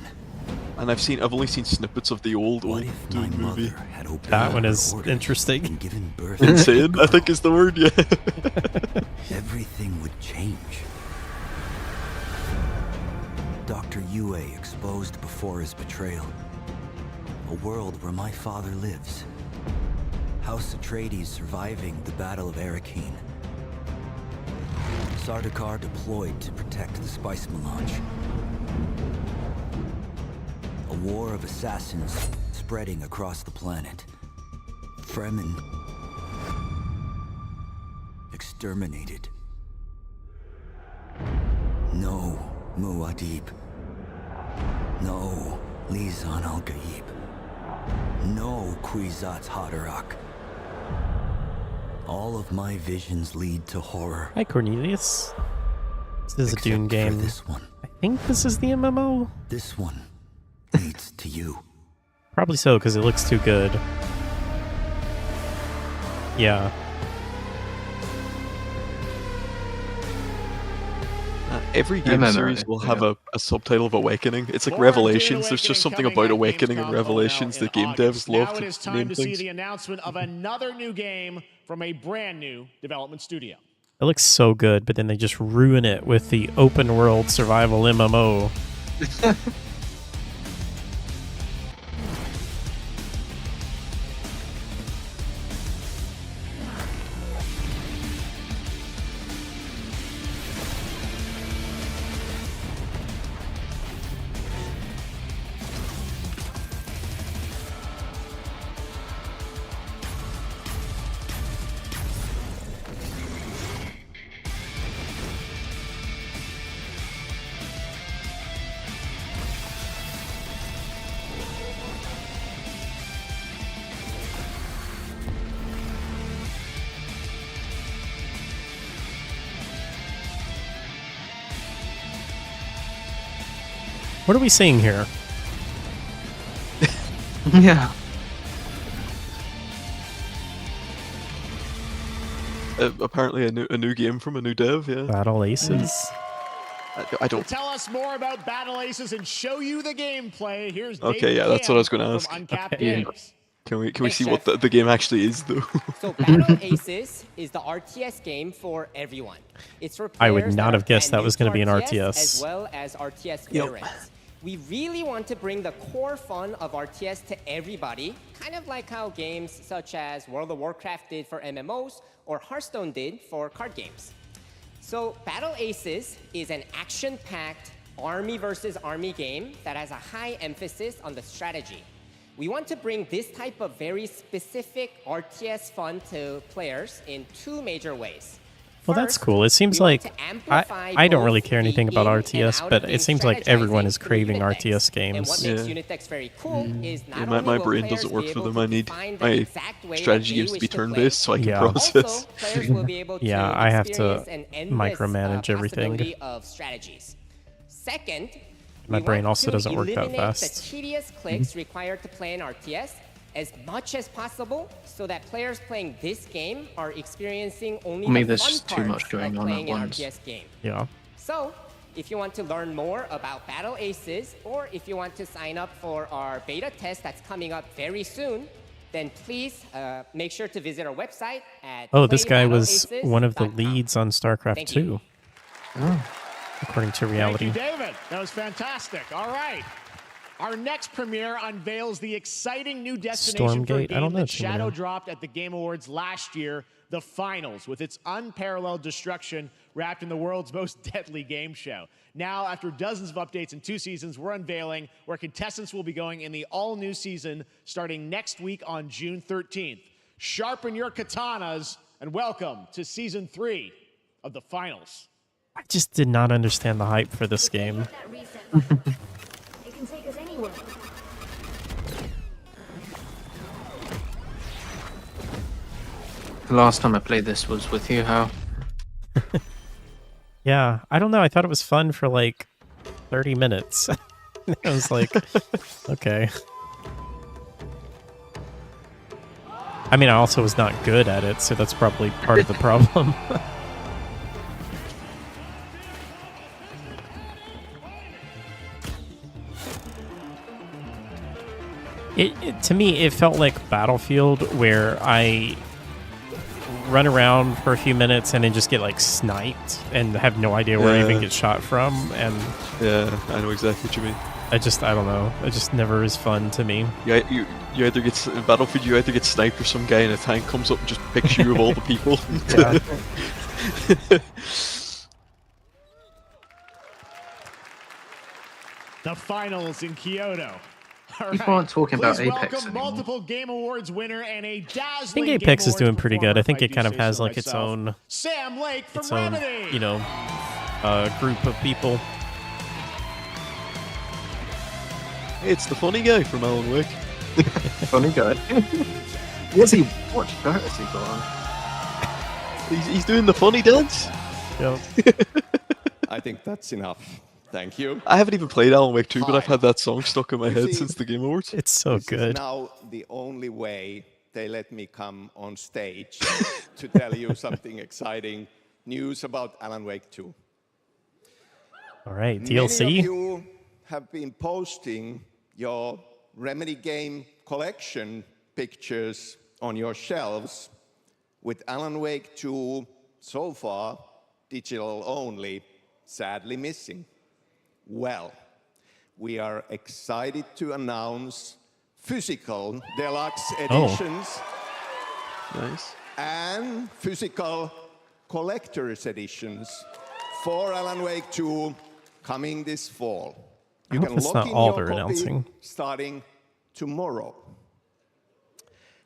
And I've only seen snippets of the old Dune movie. That one is interesting. Given birth. Insane, I think is the word. Yeah. Everything would change. Dr. Yue exposed before his betrayal. A world where my father lives. House Atreides surviving the Battle of Arrakeen. Sardaukar deployed to protect the spice melange. A war of assassins spreading across the planet. Fremen exterminated. No Muad'Dib. No Lisan al-Gaib. No Kwisatz Haderach. All of my visions lead to horror. Hi, Cornelius. This is a Dune Except for game. this one. I think this is the MMO. This one leads to you. Probably so, because it looks too good. Yeah. Every game series will have a subtitle of Awakening. It's like Revelations. There's just something about Awakening and Revelations that game devs love Now it is to time name to see things. the announcement of another new game from a brand new development studio. It looks so good, but then they just ruin it with the open world survival MMO. What are we seeing here? Yeah. Apparently a new game from a new dev, yeah. Battle Aces. I don't. To tell us more about Battle Aces and show you the gameplay, here's David Okay, yeah, that's what I was going to Kim ask. from Uncapped Okay. Games. Can we Thanks, see what Chef. the game actually is though? So Battle Aces is the RTS game for everyone. It's for I would players not that have are guessed that brand was new gonna be an to RTS. as well as RTS veterans. We really want to bring the core fun of RTS to everybody, kind of like how games such as World of Warcraft did for MMOs or Hearthstone did for card games. So Battle Aces is an action-packed army versus army game that has a high emphasis on the strategy. We want to bring this type of very specific RTS fun to players in two major ways. Well, that's cool. It seems like I don't really care anything about RTS, but it seems like everyone is craving RTS games. And what makes Unit decks very cool is not only my will brain players doesn't work be for able them. I to need define the my exact way strategy that games they to be wish to turn-based so I can Yeah. process. Also, players will be able to Yeah, I have to experience an endless, micromanage everything. possibility of strategies. Second, My we brain want also to doesn't work that eliminate fast. the tedious clicks required to play an RTS as much as possible, so that players playing this game are experiencing only For me, the there's fun just too parts much going of on at playing an once. RTS game. Yeah. So, if you want to learn more about Battle Aces, or if you want to sign up for our beta test that's coming up very soon, then please make sure to visit our website at Oh, this guy was playbattleaces.com. one of the leads on StarCraft Thank you. 2. According to reality. Thank you, David. That was fantastic. All right. Our next premiere unveils the exciting new destination for a Stormgate? I don't game know that too many. shadow dropped at the Game Awards last year, the Finals, with its unparalleled destruction wrapped in the world's most deadly game show. Now, after dozens of updates in 2 seasons, we're unveiling where contestants will be going in the all-new season starting next week on June 13th. Sharpen your katanas and welcome to Season 3 of the Finals. I just did not understand the hype for this game. It can take us anywhere. The last time I played this was with you, Hal. Yeah, I don't know. I thought it was fun for like 30 minutes. I was like, okay. I mean, I also was not good at it, so that's probably part of the problem. To me, it felt like Battlefield, where I run around for a few minutes and then just get like sniped and have no idea where I even get shot from. And yeah, I know exactly what you mean. I don't know. It just never is fun to me. Yeah, you either get in Battlefield, you either get sniped or some guy in a tank comes up and just picks you of all the people. Yeah. The Finals in Kyoto. All People aren't talking about Please Apex welcome anymore. multiple Game Awards winner and a I dazzling think Apex Game is doing Awards pretty good. I think performer, it kind if of I do has say so like its myself. own, Sam Lake from Remedy. group of people. It's the funny guy from Alan Wake. Funny guy. Yes, he watched Courtesy go on. He's doing the funny dance. Yep. I think that's enough. Thank you. I haven't even played Alan Wake 2, but I've had that song stuck in my You head see, since the Game Awards. It's so This good. is now the only way they let me come on stage to tell you something exciting news about Alan Wake 2. All right, Many of DLC. you have been posting your Remedy game collection pictures on your shelves with Alan Wake 2 so far digital only, sadly missing. Well, we are excited to announce physical deluxe editions Nice. and physical collector's editions for Alan Wake 2 coming this fall. I You hope can it's lock not in all your they're copy announcing. starting tomorrow.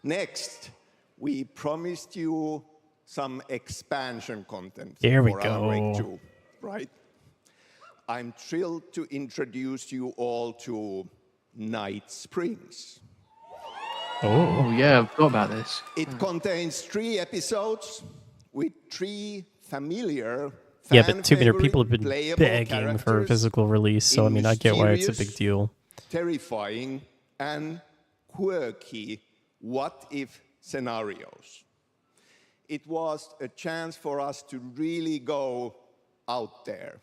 Next, we promised you some expansion content There we for Alan Wake go. 2, right? I'm thrilled to introduce you all to Night Springs. Oh, yeah, I forgot about this. It contains 3 episodes with 3 familiar Yeah, but too many fan-favorite people have been playable begging for a characters physical release, so I in mean, I get why it's a big mysterious, deal. terrifying, and quirky what-if scenarios. It was a chance for us to really go out there,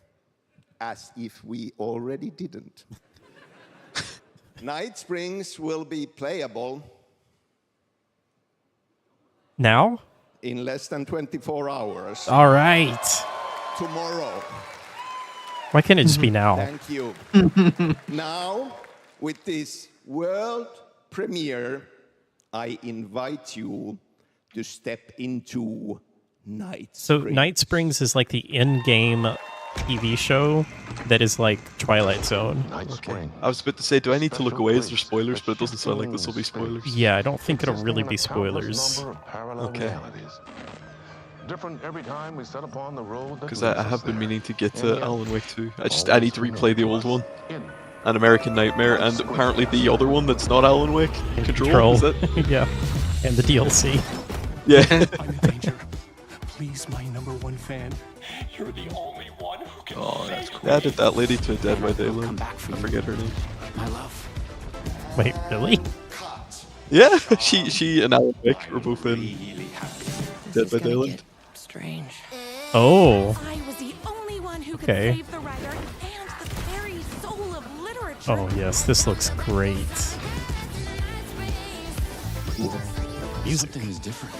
as if we already didn't. Night Springs will be playable Now? in less than 24 hours. All right. Tomorrow. Why can't it just be now? Thank you. Now, with this world premiere, I invite you to step into Night So Springs. Night Springs is like the in-game TV show that is like Twilight Zone. Okay. I was about to say, do I need to look away? Is there spoilers? But it doesn't sound like this will be spoilers. Yeah, I don't think it'll really be spoilers. Okay. different every time we set upon the road. Because I have been meaning to get to Alan Wake 2. I need to replay the old one. And American Nightmare, and apparently the other one that's not Alan Wake. Control, is it? Yeah. And the DLC. Yeah. I'm in danger. Please, my #1 fan. You're the only one who can that's cool. Yeah, I did that lady to Dead by Daylight. I forget her name. My love. Wait, really? Yeah, she and Alan Wake were both in Dead by Daylight. Strange. Oh. I was the only one who could Okay. save the writer and the very soul of literature. Oh yes, this looks great. Cool. Music. Something is different.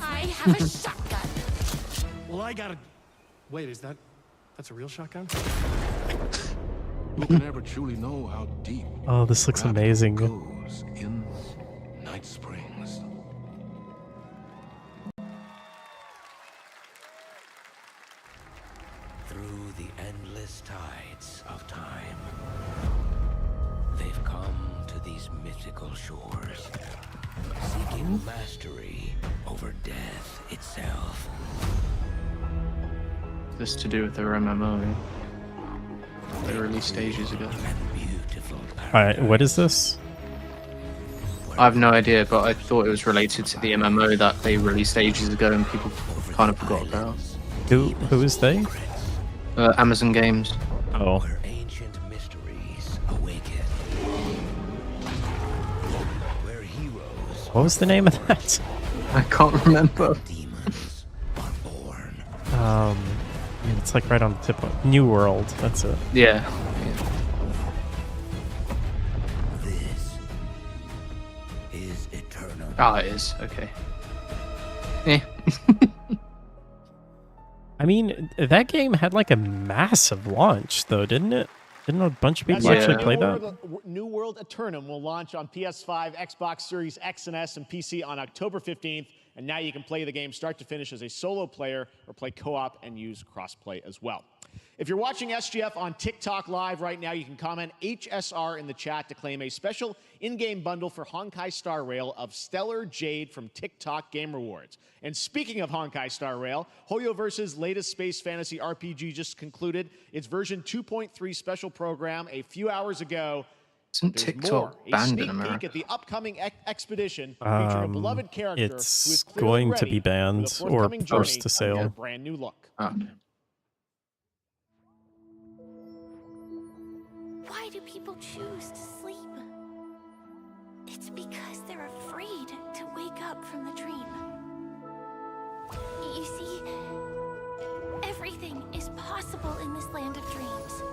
I have a shotgun. Well, I gotta. Wait, that's a real shotgun? Who can ever truly know how deep Oh, this looks amazing. goes in Night Springs? Through the endless tides of time, they've come to these mythical shores, seeking mastery over death itself. This to do with their MMO. They released ages ago. Alright, what is this? I have no idea, but I thought it was related to the MMO that they released ages ago and people kind of forgot about. Who is they? Amazon Games. Oh. Ancient mysteries awaken. Where heroes What was the name of that? I can't remember. It's like right on the tip of New World, that's it. Yeah. This is eternal. Ah, it is. Okay. Eh. I mean, that game had like a massive launch, though, didn't it? Didn't a bunch of people That's actually right. play New that? World, New World Eternum will launch on PS5, Xbox Series X and S, and PC on October 15th. And now you can play the game start to finish as a solo player or play co-op and use crossplay as well. If you're watching SGF on TikTok Live right now, you can comment HSR in the chat to claim a special in-game bundle for Honkai Star Rail of Stellar Jade from TikTok Game Rewards. And speaking of Honkai Star Rail, Hoyoverse's latest space fantasy RPG just concluded its version 2.3 special program a few hours ago. Isn't There's TikTok more. A banned sneak in America? peek at the upcoming expedition featuring a beloved character who It's is clearly going to ready be for the banned or forthcoming journey forced to of sale. their brand new look. Why do people choose to sleep? It's because they're afraid to wake up from the dream. You see, everything is possible in this land of dreams.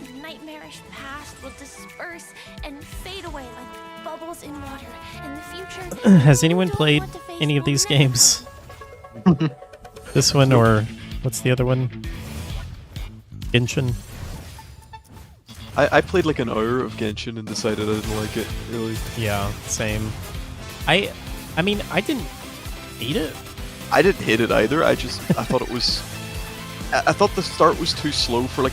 The nightmarish past will disperse and fade away like bubbles in water. In the future, Has anyone played any of these games? This one or what's the other one? Genshin? I played like an hour of Genshin and decided I didn't like it, really. Yeah, same. I mean, I didn't hate it. I didn't hate it either, I thought it was... I thought the start was too slow for like...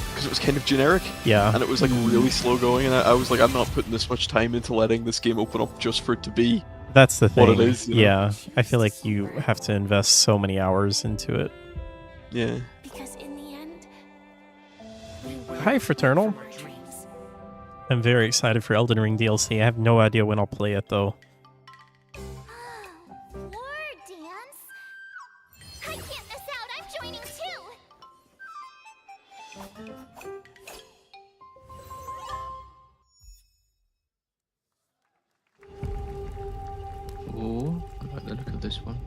Because it was kind of generic. Yeah. And it was like really slow going, and I was like, I'm not putting this much time into letting this game open up just for it to be That's the thing. what it is. You know? Yeah, I feel like you have to invest so many hours into it. Yeah. Because in the end, Hi, Fraternal. I'm very excited for Elden Ring DLC. I have no idea when I'll play it, though. war dance? I can't miss out. I'm joining too. Oh, I like the look of this one.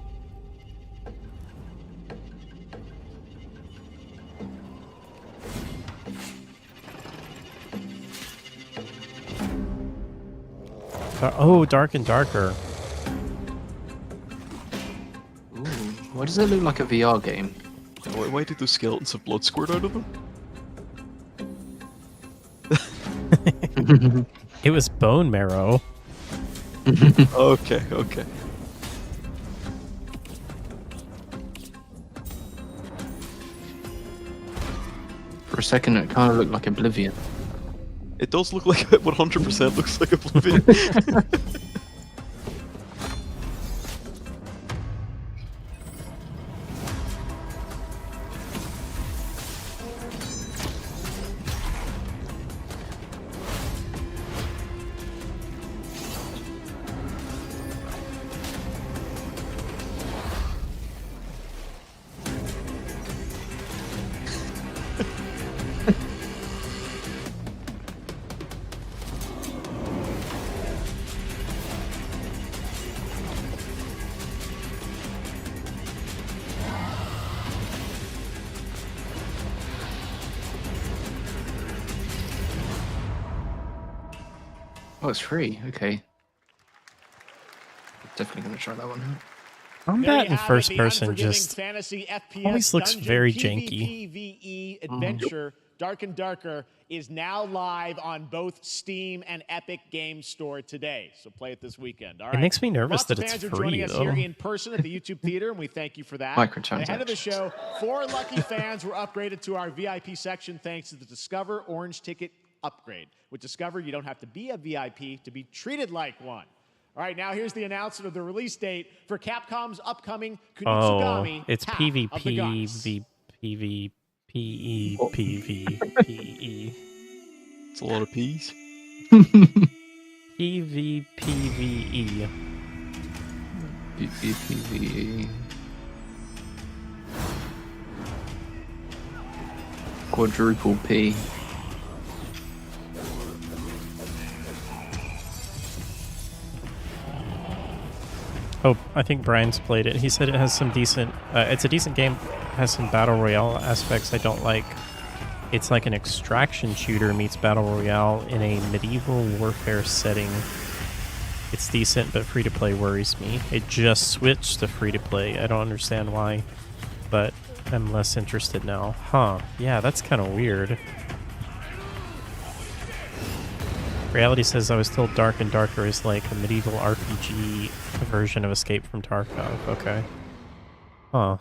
Oh, Dark and Darker. Ooh, why does it look like a VR game? Why did those skeletons have blood squirt out of them? It was bone marrow. Okay. For a second, it kind of looked like Oblivion. It does look like it 100% looks like Oblivion. Oh, it's free. Okay. Definitely gonna try that one out. Combat in first person just fantasy FPS always looks dungeon very janky. PvPvE adventure Dark and Darker is now live on both Steam and Epic Games Store today. So play it this weekend. All right. It makes me nervous Lots that of it's fans are free, joining us here though. in person at the YouTube Theater, and we thank you for that. Microtransactions. Ahead of the show, 4 lucky fans were upgraded to our VIP section thanks to the Discover Orange Ticket upgrade. With Discover, you don't have to be a VIP to be treated like one. All right, now here's the announcement of the release date for Capcom's upcoming Kunitsugami. Oh, it's Path of the PvP, Gods. PvPe, PvPe. It's a lot of P's. PvPvE. PvPvE. Quadruple P. Oh, I think Brian's played it. He said it has some decent... it's a decent game. Has some battle royale aspects I don't like. It's like an extraction shooter meets battle royale in a medieval warfare setting. It's decent, but free-to-play worries me. It just switched to free-to-play. I don't understand why, but I'm less interested now. Huh. Yeah, that's kind of weird. Reality says I was told Dark and Darker is like a medieval RPG version of Escape from Tarkov. Okay. Huh.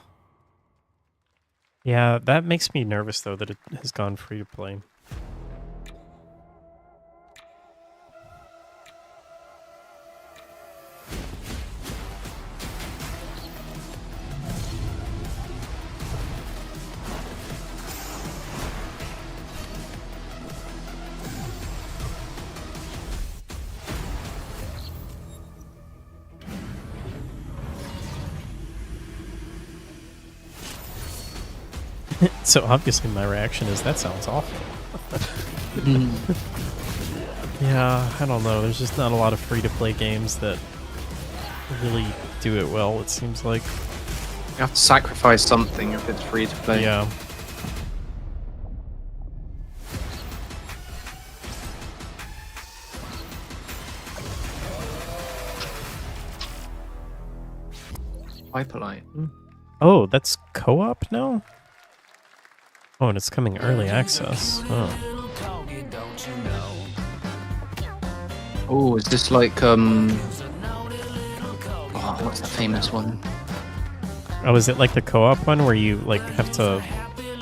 Yeah, that makes me nervous, though, that it has gone free to play. So obviously my reaction is, that sounds awful. Yeah, I don't know. There's just not a lot of free-to-play games that really do it well, it seems like. You have to sacrifice something if it's free to play. Yeah. Hyperlight. Oh, that's co-op now? Oh, and it's coming early access. Oh. Oh, is this like what's the famous one? Oh, is it like the co-op one where you like have to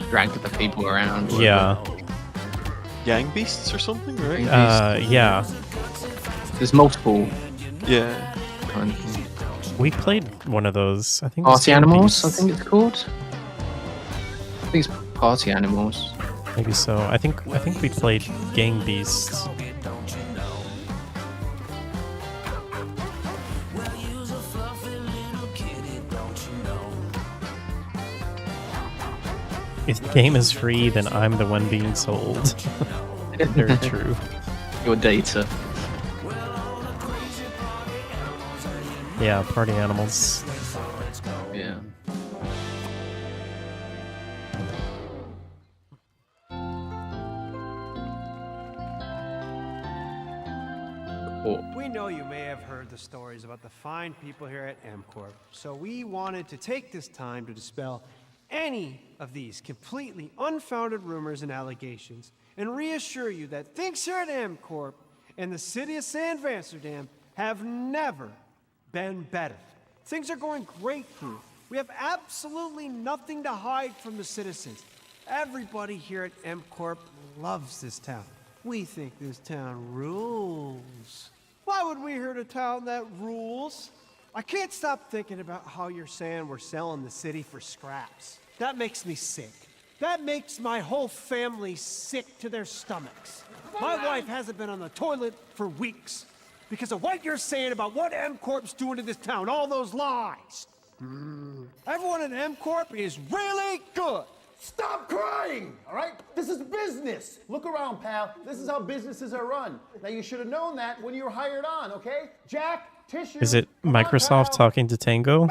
drag the people around? Yeah. Gang Beasts or something, right? Yeah. There's multiple. Yeah. Kind of thing. We played one of those. I think. It was Party Gang Animals, I Beasts. think it's called. I think it's Party Animals. Maybe so. I think we played Gang Beasts. If the game is free, then I'm the one being sold. Very true. Your data. Yeah, Party Animals. Yeah. We know you may have heard the stories about the fine people here at MCorp, so we wanted to take this time to dispel any of these completely unfounded rumors and allegations and reassure you that things here at MCorp and the city of San Amsterdam have never been better. Things are going great here. We have absolutely nothing to hide from the citizens. Everybody here at M Corp loves this town. We think this town rules. Why would we hurt a town that rules? I can't stop thinking about how you're saying we're selling the city for scraps. That makes me sick. That makes my whole family sick to their stomachs. My wife hasn't been on the toilet for weeks because of what you're saying about what M Corp's doing to this town, all those lies. Everyone at M Corp is really good. Stop crying, all right? This is business. Look around, pal. This is how businesses are run. Now, you should have known that when you were hired on, okay? Jack, tissue. Is it Microsoft talking to Tango?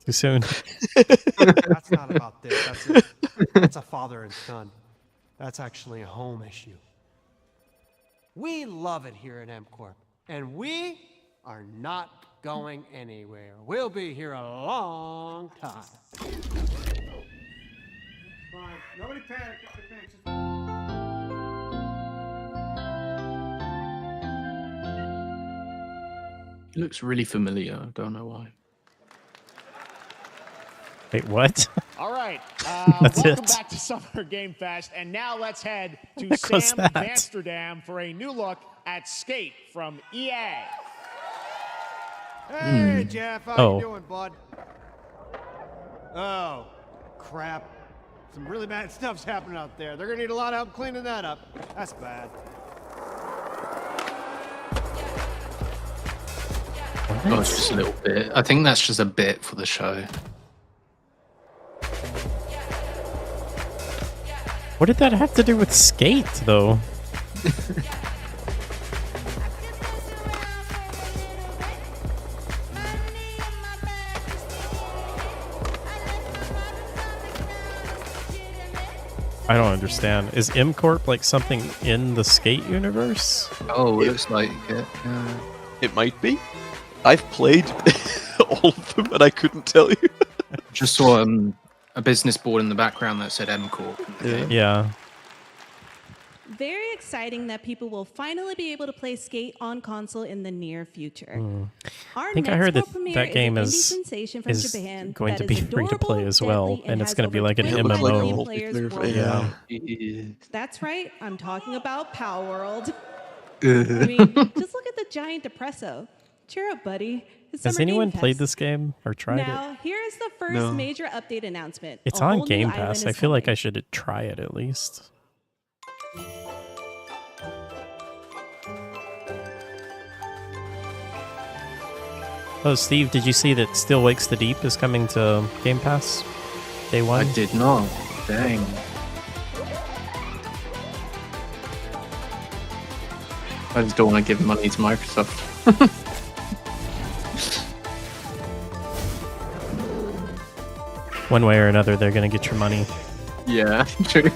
Too soon. That's not about this. That's a father and son. That's actually a home issue. We love it here at M Corp, and we are not going anywhere. We'll be here a long time. Fine. Nobody panic. He looks really familiar. I don't know why. Wait, what? All right. That's welcome it. back to Summer Game Fest. And now let's head to What was Sam that? Amsterdam for a new look at Skate from EA. Hey, Jeff, how you doing, bud? Oh, crap. Some really bad stuff's happening out there. They're gonna need a lot of help cleaning that up. That's bad. Oh, it's just a little bit. I think that's just a bit for the show. What did that have to do with Skate, though? I don't understand. Is M Corp like something in the Skate universe? Oh, it looks like it. Yeah. It might be. I've played all of them and I couldn't tell you. Just saw a business board in the background that said M Corp. Yeah. Very exciting that people will finally be able to play Skate on console in the near future. Our I think I next heard world that premiere that game is an indie is sensation from Japan going to that be is free to play adorable, as well, deadly, and it's has going to be over like an 25 million MMO. players Yeah. worldwide. That's right. I'm talking about Power World. I mean, just look at the giant depresso. Cheer up, buddy. It's Has Summer Game anyone played Fest. this game or tried Now, it? here is the first No. major update announcement. It's A on whole new Game island Pass. I is feel like coming. I should try it at least. Oh, Steve, did you see that Still Wakes the Deep is coming to Game Pass day one? I did not. Dang. I just don't want to give money to Microsoft. One way or another, they're going to get your money. Yeah, true.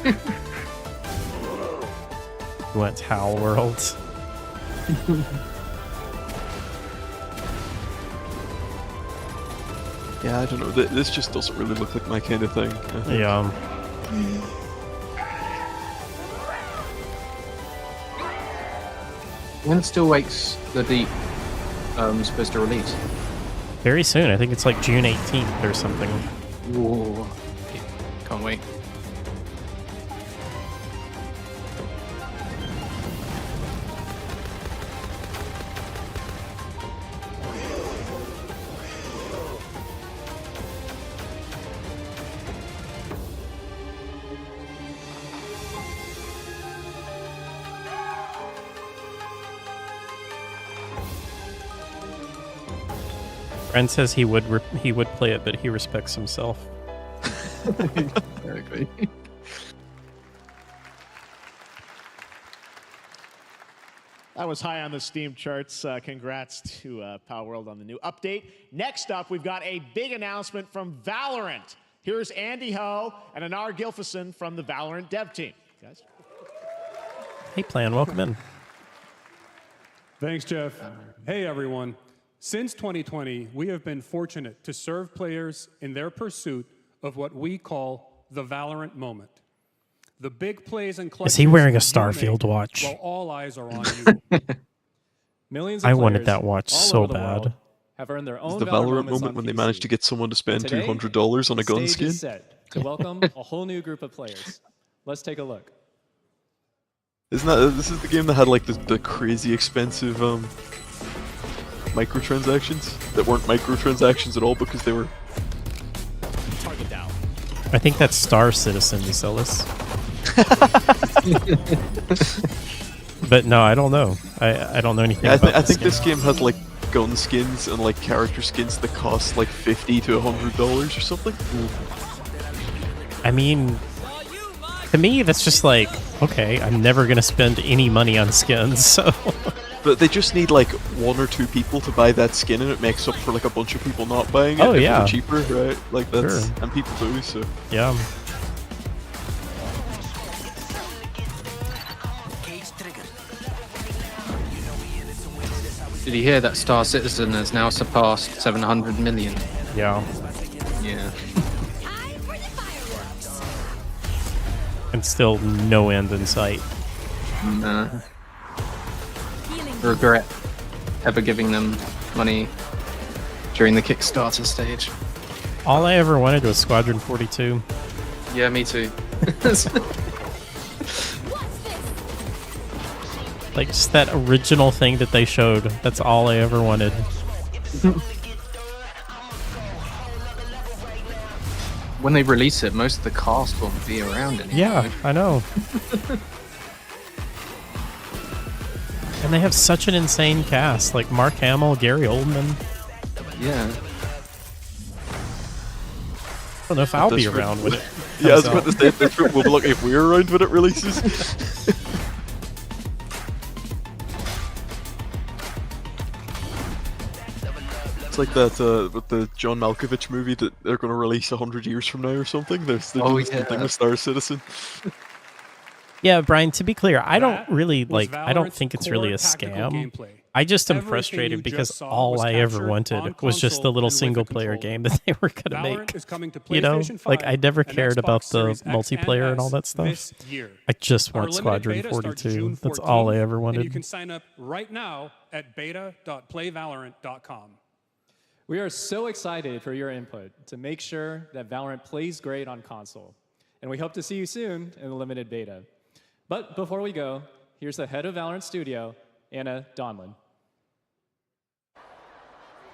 You want Towel World? Yeah, I don't know. This just doesn't really look like my kind of thing. I think. Yeah. When Still Wakes the Deep supposed to release? Very soon. I think it's like June 18th or something. Whoa. Can't wait. Friend says he would play it, but he respects himself. Very good. That was high on the Steam charts. Congrats to Power World on the new update. Next up, we've got a big announcement from Valorant. Here's Andy Ho and Anar Gilfison from the Valorant dev team. Guys. Hey, Plan, welcome in. Thanks, Jeff. Hey, everyone. Since 2020, we have been fortunate to serve players in their pursuit of what we call the Valorant moment. The big plays and Is he wearing a clutches you Starfield make watch? While all eyes are on you. Millions of I wanted players that watch all so over the world bad. have earned their It's own the Valorant Valorant moments moment on when they PC. manage to get someone to spend Today, $200 on a the gun stage skin. is set to welcome a whole new group of players. Let's take a look. This is the game that had like the crazy expensive microtransactions that weren't microtransactions at all because they were. Target down. I think that's Star Citizen, Zealous. But no, I don't know. I don't know anything Yeah, about I think this game had like gun skins and like character skins that cost like $50 to $100 or something. I mean, to me, that's just like, okay, I'm never gonna spend any money on skins, so. But they just need like 1 or 2 people to buy that skin, and it makes up for like a bunch of people not buying it. Oh, if yeah. they're cheaper, right? Like that's Sure. and people do so. Yeah. Did you hear that Star Citizen has now surpassed 700 million? Yeah. Yeah. And still no end in sight. Nah. Regret ever giving them money during the Kickstarter stage. All I ever wanted was Squadron 42. Yeah, me too. Like, just that original thing that they showed. That's all I ever wanted. When they release it, most of the cast won't be around anymore. Yeah, I know. And they have such an insane cast. Like Mark Hamill, Gary Oldman. Yeah. I don't know if I'll be around when it Yeah, I was comes about to say, this we'll be lucky if we're around when it releases. It's like that with the John Malkovich movie that they're going to release 100 years from now or something. They're doing the same thing with Star Citizen. Yeah, Brian, to be clear, I don't That really was like, I don't Valorant's think it's core really a tactical scam. gameplay. I just am Everything frustrated you because just saw all was I ever captured wanted on was just the console little and with a single player controller. game that they were going to Valorant make. is coming to You know, PlayStation like I 5 never and cared Xbox about the Series X multiplayer and all that this stuff. year. I just Our want limited Squadron beta starts 42. June That's all I 14th, ever And wanted. you can sign up right now at beta.playvalorant.com. We are so excited for your input to make sure that Valorant plays great on console. And we hope to see you soon in the limited beta. But before we go, here's the head of Valorant Studio, Anna Donlin.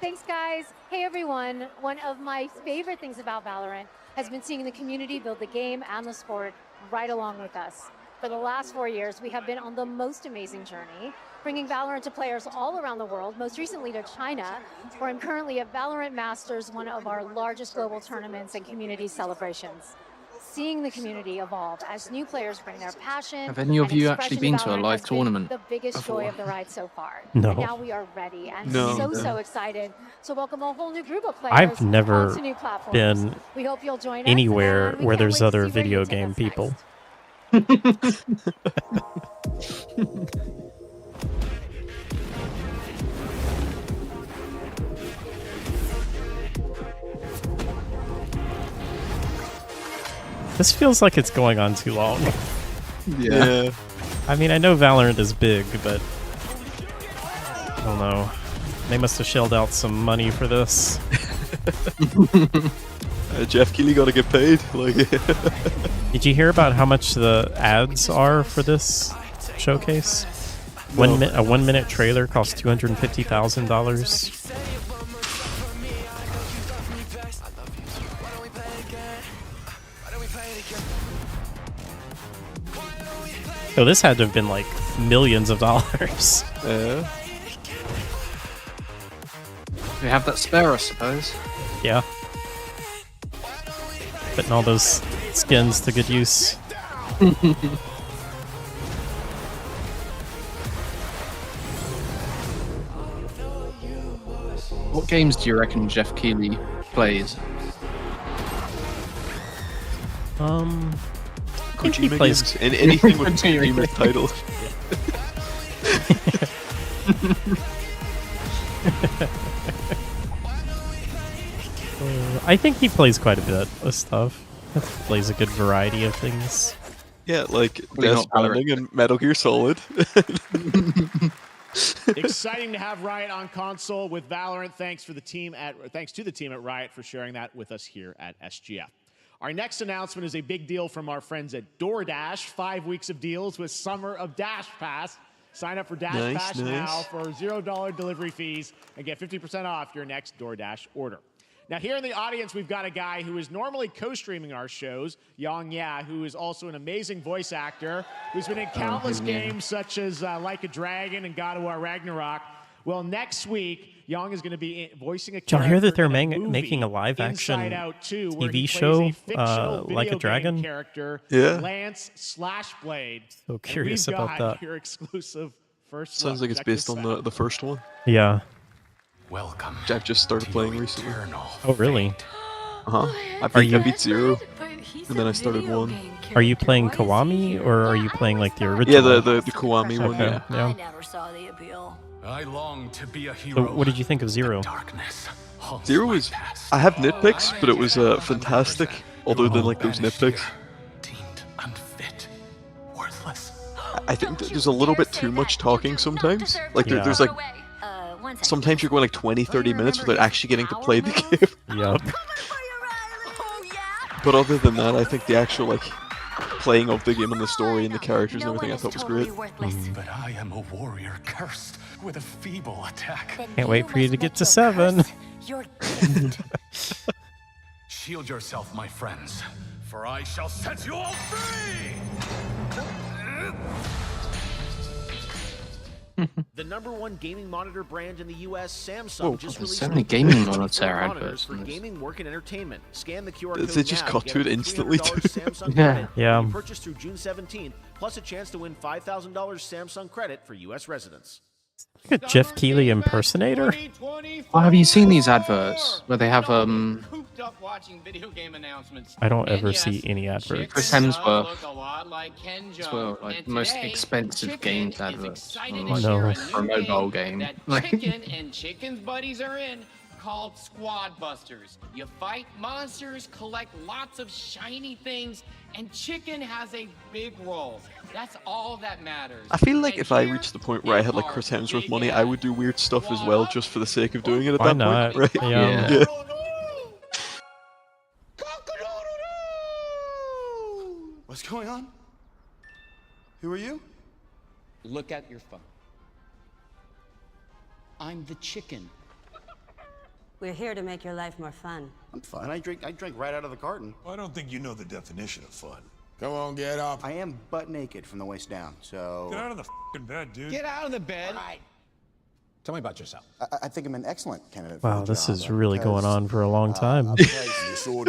Thanks, guys. Hey, everyone. One of my favorite things about Valorant has been seeing the community build the game and the sport right along with us. For the last 4 years, we have been on the most amazing journey, bringing Valorant to players all around the world, most recently to China, where I'm currently at Valorant Masters, one of our largest global tournaments and community celebrations. Seeing the community evolve as new players bring their passion. Have any of and you actually expression been to to a Valorant live has been tournament the biggest before? joy of the ride so far. No. And now we are ready and No. so excited to welcome a whole new group of players I've never onto new platforms. been We hope you'll join us, anywhere and we where can't there's wait to other see where video you take game us people. This feels like it's going on too long. Yeah. I mean, I know Valorant is big, but I don't know. They must have shelled out some money for this. Jeff Keighley got to get paid. Like, Did you hear about how much the ads are for this showcase? No. A 1 minute trailer costs $250,000. So this had to have been like millions of dollars. Yeah. We have that spare, I suppose. Yeah. Putting all those skins to good use. What games do you reckon Jeff Keighley plays? I think he Kojima plays games. Anything with Kojima title. I think he plays quite a bit of stuff. He plays a good variety of things. Yeah, like Well, Death not Valorant. Stranding and Metal Gear Solid. Exciting to have Riot on console with Valorant. Thanks to the team at Riot for sharing that with us here at SGF. Our next announcement is a big deal from our friends at DoorDash. 5 weeks of deals with Summer of Dash Pass. Sign up for Dash Pass now for $0 delivery fees and get 50% off your next DoorDash order. Now, here in the audience, we've got a guy who is normally co-streaming our shows, Yang Ya, who is also an amazing voice actor, who's been in countless games such as Like a Dragon and God of War Ragnarok. Well, next week, Yang is going to be voicing a character. Did y'all hear that they're in a movie, making a live-action Inside Out 2, where he TV plays show, a fictional Like a video Dragon? game character, Yeah. Lance Slashblade. So curious and we've about got that. your exclusive first Sounds look. like it's Check based this on out. the first one. Yeah. Welcome. I've just started playing recently. Oh, really? I you- beat 0, and then I started 1. Are you playing Kiwami, or are you playing like the original? Yeah, the Kiwami one. Okay, Yeah. yeah. Never saw the appeal. I long to be a So hero. what did you think of 0? 0 was. I have nitpicks, but it was fantastic. Other than like those nitpicks. I think that there's a little bit too much talking sometimes. Like there's like sometimes you're going like 20-30 minutes without actually getting to play the game. Yup. But other than that, I think the actual like playing of the game and the story and the characters and everything I thought was great. But I am a warrior cursed with a feeble attack. Can't wait for you to get to 7. You're Shield yourself, my friends, for I shall set you all free! The #1 gaming monitor brand in the U.S., Samsung, Whoa, just there's released so many a gaming full monitor monitors adverts for in this. gaming, work, and entertainment. Scan the QR They code just now cut to to it get a instantly, $300 too. Samsung Yeah. credit Yeah. when you purchase through June 17th, plus a chance to win $5,000 Samsung credit for U.S. residents. Like a Jeff Keighley impersonator? Oh, have you seen these adverts where they have Cooped up watching video game announcements. I don't And ever yes, see any adverts. Chris chickens Hemsworth look a lot like Ken as Jeong. well, like And the most today, expensive Chicken games is adverts excited on to like share a for a new mobile game. that Like, Chicken and Chicken's buddies are in, called Squad Busters. You fight monsters, collect lots of shiny things, and Chicken has a big role. That's all that matters. I feel like And if I here reached the point where I had like Chris Hemsworth money, I would do weird stuff as well, just for the sake of doing it at Why that not? point, right? Yeah. Yeah. What's going on? Who are you? Look at your phone. I'm the chicken. We're here to make your life more fun. I'm fine. I drink right out of the carton. I don't think you know the definition of fun. Come on, get up. I am butt naked from the waist down, so... Get out of the f***ing bed, dude. Get out of the bed. Tell me about yourself. I think I'm an excellent candidate for Wow, the this job, is really going on for a long time. He's one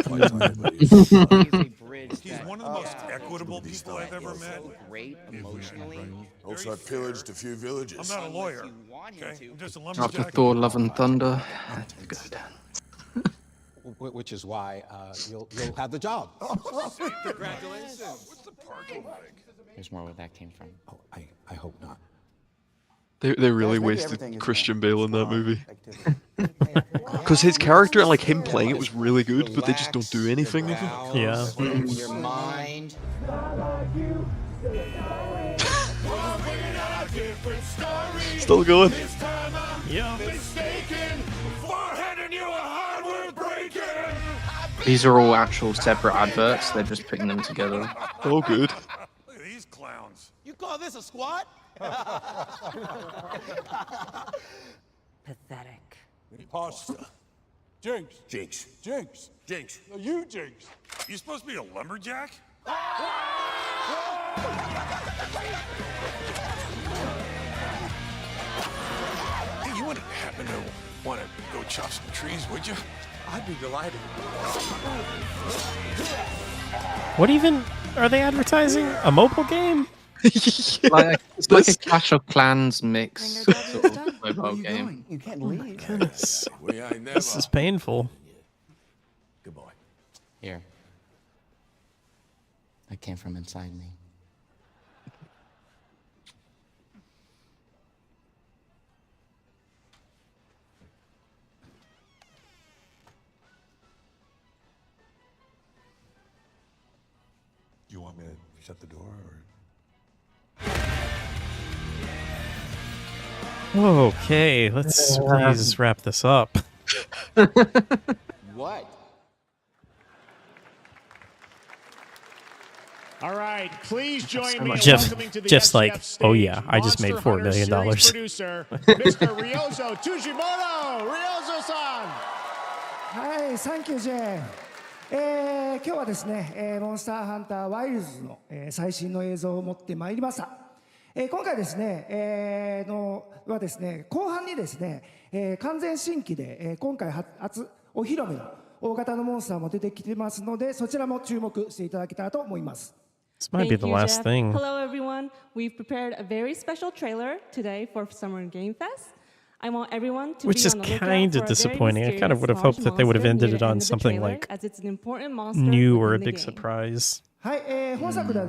of the most equitable people I've ever met. Great emotionally. Also, I pillaged a few villages. I'm not a lawyer. Okay, I'm just a after lumberjack. Thor: Love and Thunder. Good. Which is why you'll have the job. Congratulations. What's the parking like? There's more where that came from. Oh, I hope not. They really maybe wasted everything is Christian Bale in that movie. Because his character and like him playing it was really good, but they just don't do anything with him. Yeah. Your mind. Still going. Yeah. These are all actual separate adverts. They're just putting them together. Oh, good. Look at these clowns. You call this a squat? Pathetic. Pasta. Jinx. Jinx. Jinx. Jinx. No, you Jinx. You supposed to be a lumberjack? Hey, you wouldn't happen to want to go chop some trees, would you? I'd be delighted. What even are they advertising? A mobile game? It's like a Clash of Clans mix sort of mobile game. You can't Oh my leave. goodness. We ain't never. This is painful. Good boy. Here. That came from inside me. You want me to shut the door or? Okay, let's please wrap this up. What? All right, please join me in Jeff, welcoming to the Jeff's SGF like, stage, oh yeah, I just made Monster $4 million. Hunter series producer, Mr. Ryozo Tujimoto. Ryozo-san. はい、サンキュージェーン。今日はですね、モンスターハンターワイルズの、最新の映像を持ってまいりました。今回ですね、はですね、後半にですね、完全新規で、今回初お披露目の大型のモンスターも出てきてますので、そちらも注目していただけたらと思います。This might be the last thing. Hello, everyone. We've prepared a very special trailer today for Summer Game Fest. I want everyone to Which be is on the lookout kind of for a very disappointing. I kind of would have mysterious hoped that they would have monster ended near it the on end of the something trailer, like as it's an important monster new or a within the big game. surprise. はい、本作で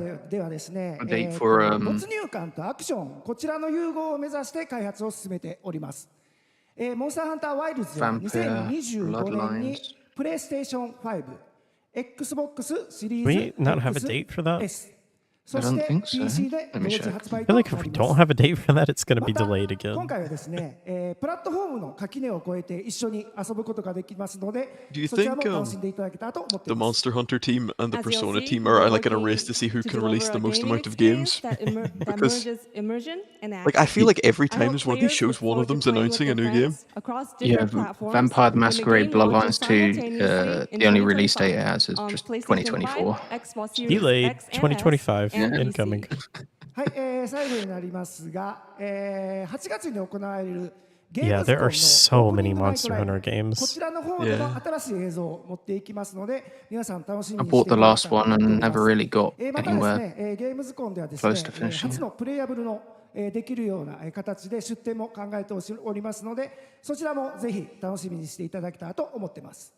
はですね、date for, 没入感とアクション、こちらの融合を目指して開発を進めております。モンスターハンターワイルズは2025年にプレイステーション5、Xbox シリーズ We not have a date for that? S、 I そし don't て think so. PC で Let me 同時 check. 発売 I と feel な like り if we ま don't す。 have a date for that, it's going to ま be た delayed again. 今回はですね、プラットフォームの垣根を越えて一緒に遊ぶことができますので、 Do you そちらも think 楽しんでいただけたらと思って the います。 Monster Hunter team and the As you'll Persona see, team we're are like in a working race to see who to can deliver release a the most gaming amount of games? experience that Because merges immersion and like I feel like every I hope time there's one of these players shows, look one of forward to them's playing announcing a with new their game. friends across Yeah, different platforms. Vampire the When the Masquerade game launches Bloodlines 2, simultaneously in the only release 2025 date it has is on just PlayStation 2024. 5, Xbox Series Delayed X and S, 2025 and PC. incoming. はい、最後になりますが、8月に行われるゲー Yeah, ムズ there コ are ンの so オープニ many ングナイト Monster ライブ Hunter こ games. ちらの方での Yeah. 新しい映像を持っていきますので、皆さん楽しみ I にしてい bought た the だけ last たらと one 思ってお and りま never す。 really got またです anywhere ね、ゲームズコンではですね、 close to finishing. 初のプレイヤブルのできるような形で出展も考えておりますので、そちらもぜひ楽しみにしていただけたらと思っています。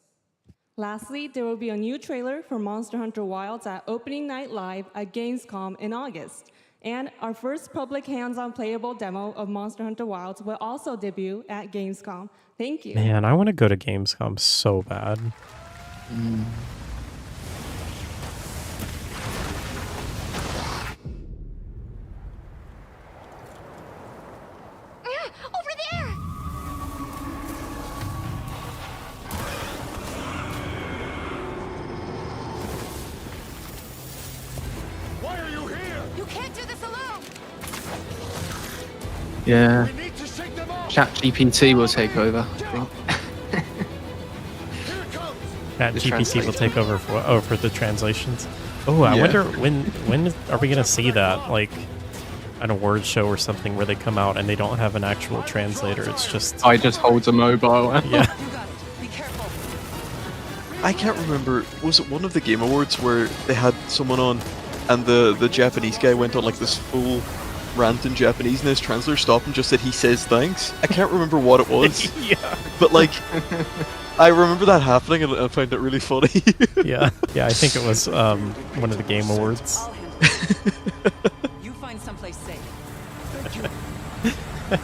Lastly, there will be a new trailer for Monster Hunter Wilds at Opening Night Live at Gamescom in August. And our first public hands-on playable demo of Monster Hunter Wilds will also debut at Gamescom. Thank you. Man, I want to go to Gamescom so bad. Over there! Why are you here? You can't do this alone! Yeah. We need to shake them off. ChatGPT will take over, I think. Chat The GPT will translator. take over for the translations. Oh, I Yeah. wonder when are we gonna see that, like at a word show or something, where they come out and they don't have an actual translator. It's just I just holds a mobile. Yeah. I can't remember. Was it one of the Game Awards where they had someone on, and the Japanese guy went on like this full rant in Japanese, and his translator stopped and just said he says thanks. I can't remember what it was. Yeah. But like, I remember that happening, and I found it really funny. yeah, I think it was one of the Game Awards. You find someplace safe. Thank you.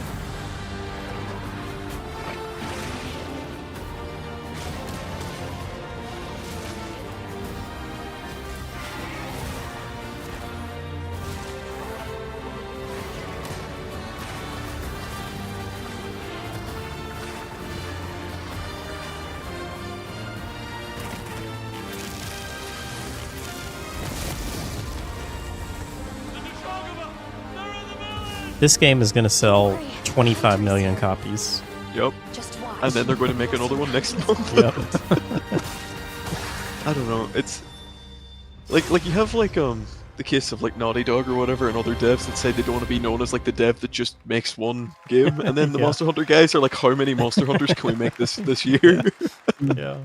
This game is gonna sell 25 million copies. Yep. And then they're going to make another one next month. Yep. I don't know. It's like you have like the case of like Naughty Dog or whatever, and other devs that say they don't want to be known as like the dev that just makes one game, and then the Yeah. Monster Hunter guys are like, how many Monster Hunters can we make this year? Yeah.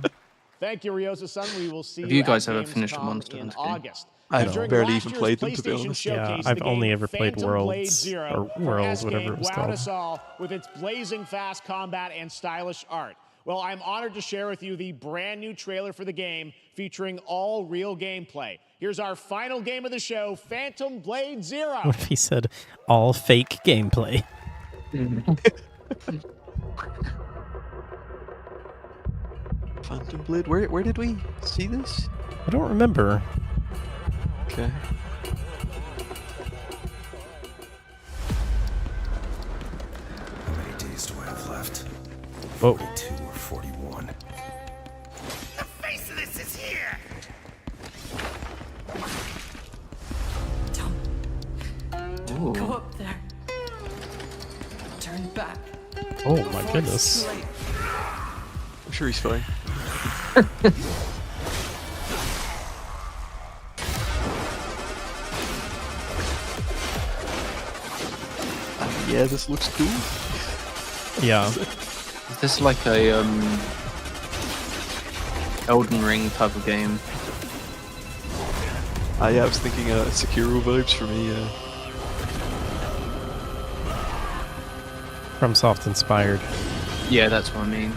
Thank you, Ryozo-san. We will see Have you guys at ever finished a Gamescom Monster in Hunter game? August. I've During barely last even year's played them, to be PlayStation honest. Yeah, Showcase, I've the only game ever played Phantom Blade Worlds, Zero or from Worlds, SK whatever it was wowed called. us all with its blazing fast combat and stylish art. Well, I'm honored to share with you the brand new trailer for the game featuring all real gameplay. Here's our final game of the show, Phantom Blade Zero. What if he said all fake gameplay? Phantom Blade. Where did we see this? I don't remember. Okay. days do I have left? Whoa. 42 or 41. The face of this is here! Ooh. Go up there. Turn back. Oh my goodness. I'm sure he's fine. Yeah, this looks cool. Yeah. Is this like a Elden Ring type of game? Yeah, I was thinking Sekiro vibes for me. FromSoft inspired. Yeah, that's what I mean.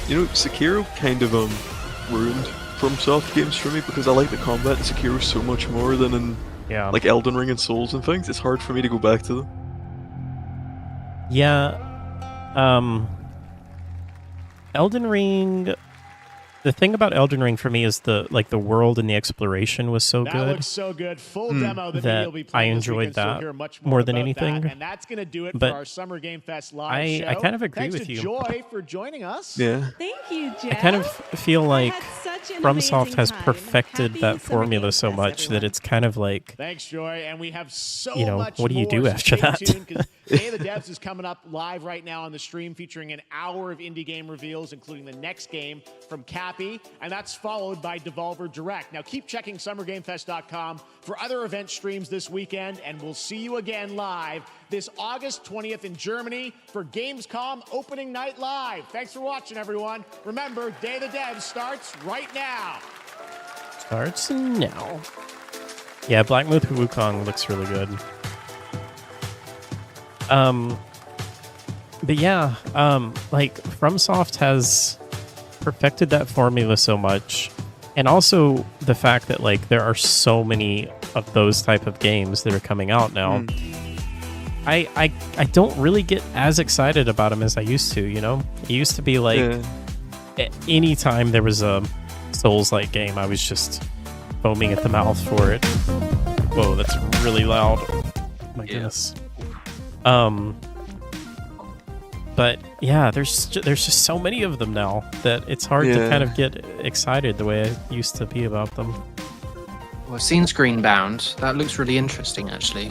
You know, Sekiro kind of ruined FromSoft games for me because I like the combat in Sekiro so much more than in like Elden Ring and Souls and things. It's hard for me to go back to them. Yeah. Elden Ring. The thing about Elden Ring for me is the world and the exploration was so That good. looks so good. Full demo that that you'll be I playing this enjoyed weekend, so that you'll hear much more than about anything. that. And that's going to do it But for our Summer Game Fest live show. I kind of agree Thanks with to you. Joy for joining us. Yeah. Thank you, Jeff. I kind of feel like such an FromSoft amazing has time. perfected Happy that Summer formula Game so Fest, much that everyone. it's kind of like, Thanks, Joy. And we have so you know, much what do you more, do so after stay that? tuned, 'cause Day of the Devs is coming up live right now on the stream, featuring an hour of indie game reveals, including the next game from Cappy, and that's followed by Devolver Direct. Now keep checking SummerGameFest.com for other event streams this weekend, and we'll see you again live this August 20th in Germany for Gamescom Opening Night Live. Thanks for watching, everyone. Remember, Day of the Devs starts right now. starts now. Yeah, Black Myth Wukong looks really good. But yeah, like FromSoft has perfected that formula so much, and also the fact that like there are so many of those type of games that are coming out now. I don't really get as excited about them as I used to. You know, it used to be like anytime there was a Souls-like game, I was just foaming at the mouth for it. Whoa, that's really loud. My goodness. But yeah, there's just so many of them now that it's hard to kind of get excited the way I used to be about them. Well, I've seen Screenbound. That looks really interesting, actually.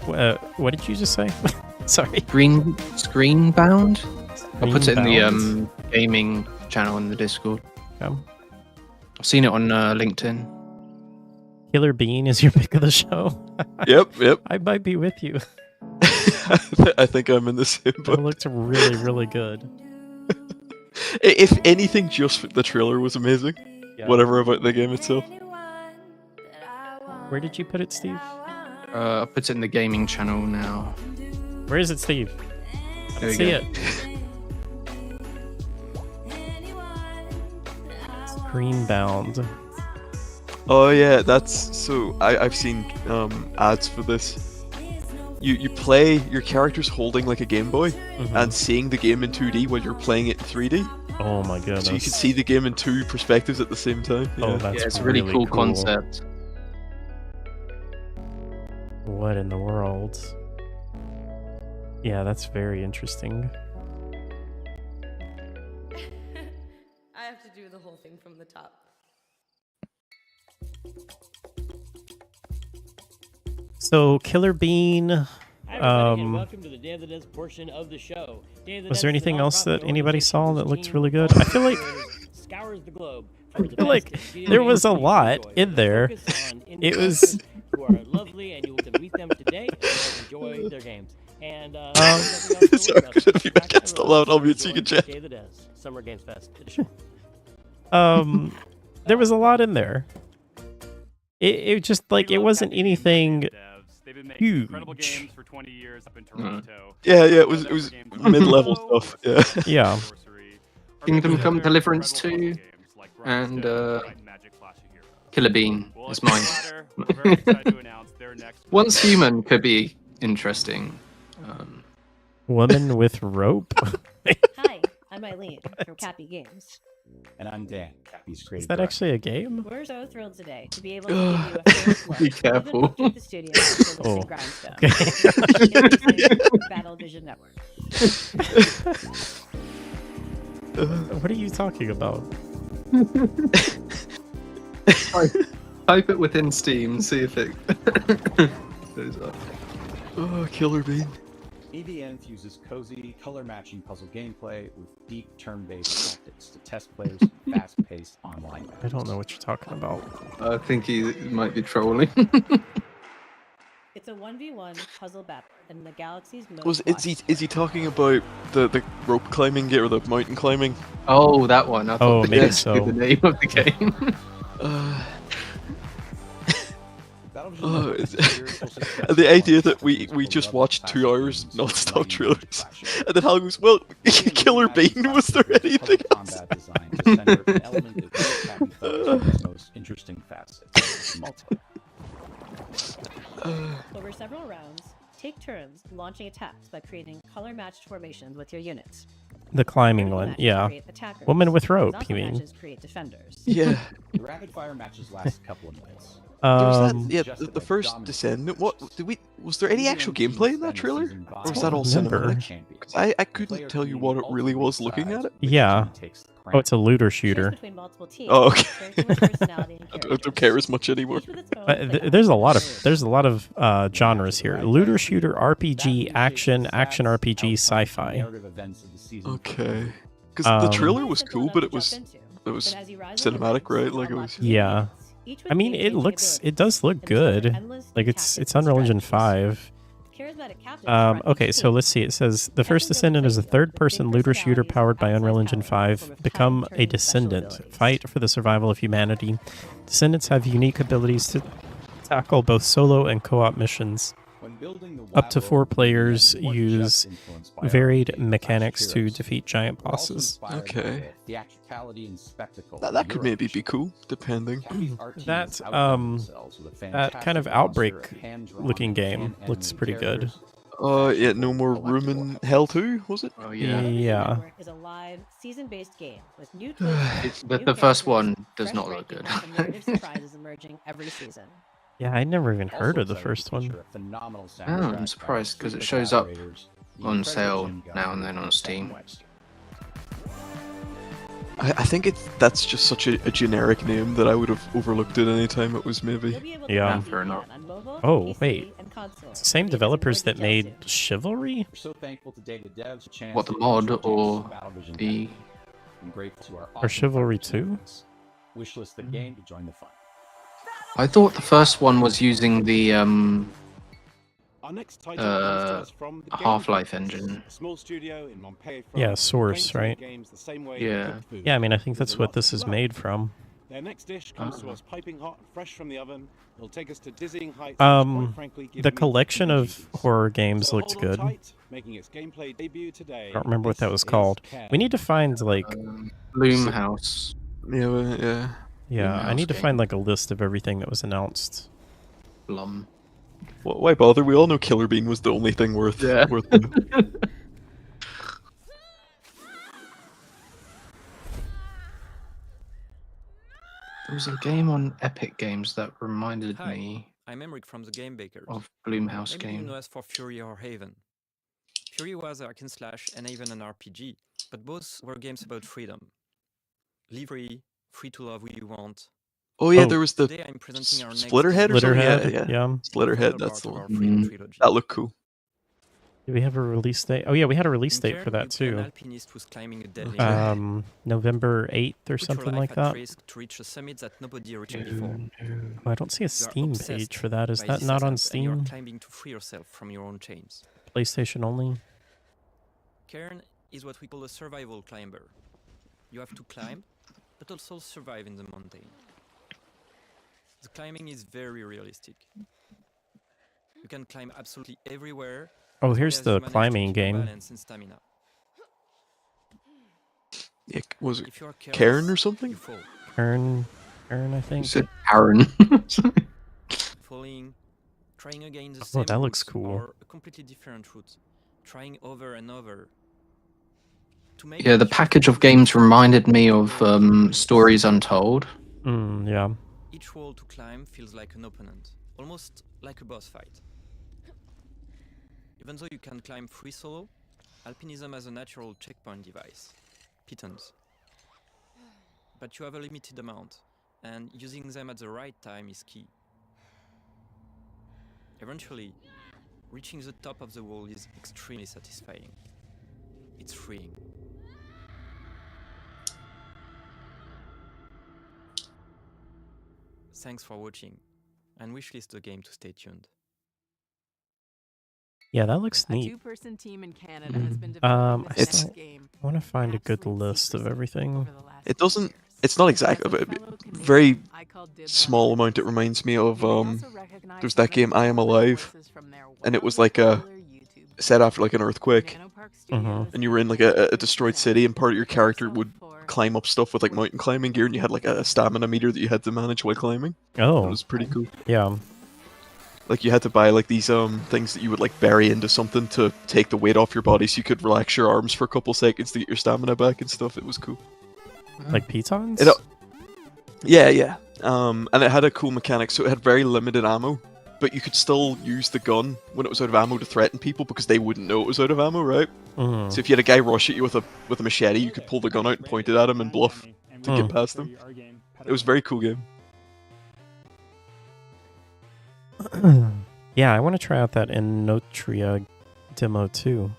What did you just say? Sorry. Screenbound? I'll put it in the Screenbound? gaming channel in the Discord. Okay. I've seen it on LinkedIn. Killer Bean is your pick of the show. Yep. I might be with you. I think I'm in the same boat. It looked really, really good. If anything, just the trailer was amazing. Yeah. Whatever about the game itself. Where did you put it, Steve? I'll put it in the gaming channel now. Where is it, Steve? I There don't we see go. it. Screenbound. Oh yeah, that's so. I've seen ads for this. You play, your character's holding like a Game Boy and seeing the game in 2D while you're playing it in 3D. Oh my goodness. So you can see the game in two perspectives at the same time. Oh, that's it's a really cool concept. What in the world? Yeah, that's very interesting. I have to do the whole thing from the top. So, Killer Bean. Hi, everybody, and welcome to the Day of the Devs portion of the show. Day of the Was Devs there is a anything else that nonprofit anybody saw that organization looked whose really team good? I feel like scours the globe I feel like there was a lot in there. It was. who are lovely, and you will meet them today and you'll enjoy their games. And sorry, if you make it still loud, I'll mute so you can chat. Day of the Devs Summer Games Fest edition. There was a lot in there. It just like it wasn't anything huge. Incredible games for 20 years up in Toronto. Yeah, it was mid-level stuff. Yeah. Yeah. Kingdom Come Deliverance 2 and Killer Bean Well, is it doesn't mine. matter. We're very excited to announce their next. Once Human could be interesting. Woman with rope. Hi, I'm Eileen from Cappy Games. And I'm Dan, Cappy's Is creative that director. actually a game? We're so thrilled today to be able to give you a first look. Be Even careful. looked at the studio for Oh. Listing Grindstone. Okay. Battle Vision Network. What are you talking about? Type it within Steam, see if it goes up. Oh, Killer Bean. EVN fuses cozy, color-matching puzzle gameplay with deep turn-based tactics to test players' fast-paced online. I don't know what you're talking about. I think he might be trolling. It's a 1v1 puzzle battle in the galaxy's most Is he talking about the rope climbing game or the mountain climbing? Oh, that one. I thought Oh, they maybe gave so. the name of the game. The idea that we just watched 2 hours non-stop trailers, and then Hal goes, "Well, Killer Bean, was there anything else?" Most interesting facets. Over several rounds, take turns launching attacks by creating color-matched formations with your units. The climbing Turtle one, matches yeah. create attackers. Woman with rope, Horizontal you mean? matches create defenders. Yeah. The rapid-fire matches last a couple of minutes. The first Descendant. What did we? Was there any actual gameplay in that trailer, or was that all remember. cinematic? 'Cause I couldn't tell you what it really was looking at it. Yeah. Oh, it's a looter shooter. Between multiple teams, Oh, okay. character with personality and I don't care as much anymore. There's a lot of genres here: looter shooter, RPG, action RPG, sci-fi. Okay. Because the trailer was cool, but it was cinematic, right? Like it was. Yeah. I mean, it does look good. Like it's Unreal Engine 5. Okay, so let's see. It says the first Descendant is a third-person looter shooter powered by Unreal Engine 5. Become a Descendant. Fight for the survival of humanity. Descendants have unique abilities to tackle both solo and co-op missions. Up to 4 players use varied mechanics to defeat giant bosses. Okay. That could maybe be cool, depending. That kind of Outbreak-looking game looks pretty good. Yeah, No More Room in Hell 2, was it? Oh yeah. Yeah. Is a live, season-based game with new twists, But new the first characters, one does fresh not look rankings, good. and narrative surprises emerging every season. Yeah, I never even heard of the first one. Oh, I'm surprised because it shows up on sale now and then on Steam. I think that's just such a generic name that I would have overlooked it any time it was maybe. Yeah. Fair enough. Oh, wait. It's the same developers that made Chivalry? What, the mod or the... Or Chivalry 2? Wishlist the game to join the fun. I thought the first one was using the Our next title comes to us from the Game Half-Life Factory, engine. a small studio in Montpellier, Yeah, France, Source, trained to right? make games the same way Yeah. they cook food, Yeah, I mean, I think with that's a what lot this of is love. made from. Their next dish comes to us piping hot, fresh from the oven. It'll take us to dizzying heights. quite frankly, give The me collection of horror games So looked hold on good. tight, making its gameplay debut today. I don't remember what that was This called. is Care. We need to find, like... Bloomhouse. Yeah. Yeah, I need to find, like, a list of everything that was announced. Blum. Why bother? We all know Killer Bean was the only thing worth. Yeah. Worth There was a game on Epic Games that reminded Hi, me I'm Emric from the Game Bakers. of Bloomhouse Maybe you game. know us for Fury or Haven. Fury was a hack and slash and even an RPG, but both were games about freedom. Live free to love who you want. Oh yeah, Oh. there was the Today I'm presenting our next Splitterhead or something. Splitterhead, Yeah. yeah. Splitterhead, final that's part the of our one. Freedom trilogy. That looked cool. Do we have a release date? Oh yeah, we had a release In date Cairn, for that you play an too. alpinist who's climbing a deadly mountain. November 8th or Put your something life like at that. risk to reach a summit that nobody reached before. Oh, I don't see a You are Steam obsessed page for that. Is by that this not on ascent, and you are Steam? climbing to free yourself from your own chains. PlayStation only? Cairn is what we call a survival climber. You have to climb, but also survive in the mountain. The climbing is very realistic. You can climb absolutely everywhere. Oh, as here's long as the you manage to climbing keep your game. balance and stamina. Yeah, was it If you are Cairn careless, or something? you fall. Turn. Aaron, I think. You said Aaron. Falling, trying again the Oh, same that looks route cool. or a completely different route, trying over and over. To make Yeah, the each package of wall games feel reminded me like of a different Stories Untold. Yeah. Each wall to climb feels like an opponent, almost like a boss fight. Even though you can climb free solo, alpinism has a natural checkpoint device, pitons. But you have a limited amount, and using them at the right time is key. Eventually, reaching the top of the wall is extremely satisfying. It's freeing. Thanks for watching, and wishlist the game to stay tuned. Yeah, that looks A neat. two-person team in Canada has been developing I this still next game. want to find a good list of everything. It doesn't. It's not exactly, but very small amount. It reminds me of there's that game I Am Alive, and it was like set after like an earthquake, and you were in like a destroyed city, and part of your character would climb up stuff with like mountain climbing gear, and you had like a stamina meter that you had to manage while climbing. Oh, it was pretty cool. Yeah. Like you had to buy like these things that you would like bury into something to take the weight off your body, so you could relax your arms for a couple seconds to get your stamina back and stuff. It was cool. Like pitons? Yeah. And it had a cool mechanic, so it had very limited ammo, but you could still use the gun when it was out of ammo to threaten people because they wouldn't know it was out of ammo, right? Mhm. So if you had a guy rush at you with a machete, you could pull the gun out and point it at him and bluff to get past him. It was a very cool game. Yeah, I want to try out that Enotria demo too.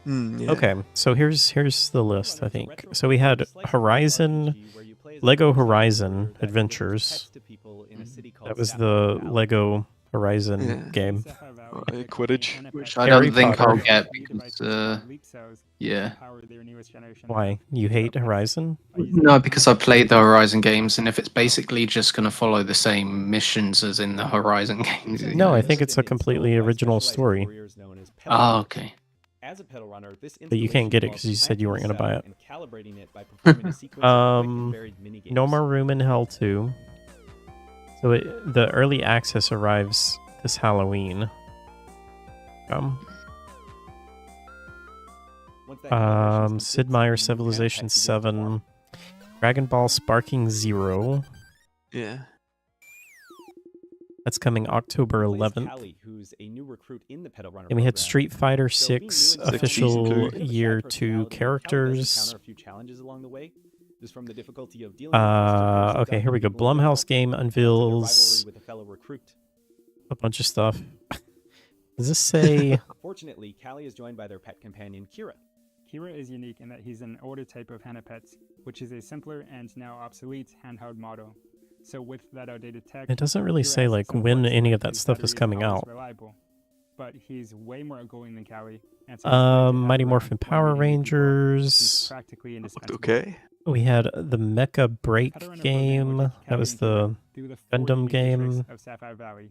Yeah. Okay, so here's the list, I think. So we had Horizon, Lego Horizon Adventures. That was the Lego Horizon game. Quidditch. Which I Harry don't think Potter. I'll get because, yeah. Why? You hate Horizon? No, because I played the Horizon games, and if it's basically just going to follow the same missions as in the Horizon games. No, I think it's a completely original story. Oh, okay. As a pedal runner, this But you can't get it because you said you weren't going to buy it. and calibrating it by performing a sequence of quick and varied minigames. No More Room in Hell 2. So the early access arrives this Halloween. Sid Meier's Civilization 7, Dragon Ball Sparking Zero. Yeah. That's coming October 11th. Callie, who's a new recruit in the pedal runner And we had program. Street Fighter So being 6 new into the official season two, year personality, 2 Callie does characters. encounter a few challenges along the way, just from the difficulty of dealing with customers, Okay, here we go. people in the Blumhouse game rivalry unveils with a fellow recruit. a bunch of stuff. Does this say... Fortunately, Callie is joined by their pet companion, Kira. Kira is unique in that he's an older type of Hanapets, which is a simpler and now obsolete handheld model. So with that outdated tech, It doesn't really Kira say has like some when quirks any like of that his stuff is battery coming always out. reliable. But he's way more outgoing than Callie. And so it's great to Mighty have Morphin around Power when meeting people. He's Rangers. practically indispensable. Okay. We had the Mecha Break Pedal Runner program game. will take That Callie was and the Kira through the 4 Gundam unique districts game. of Sapphire Valley.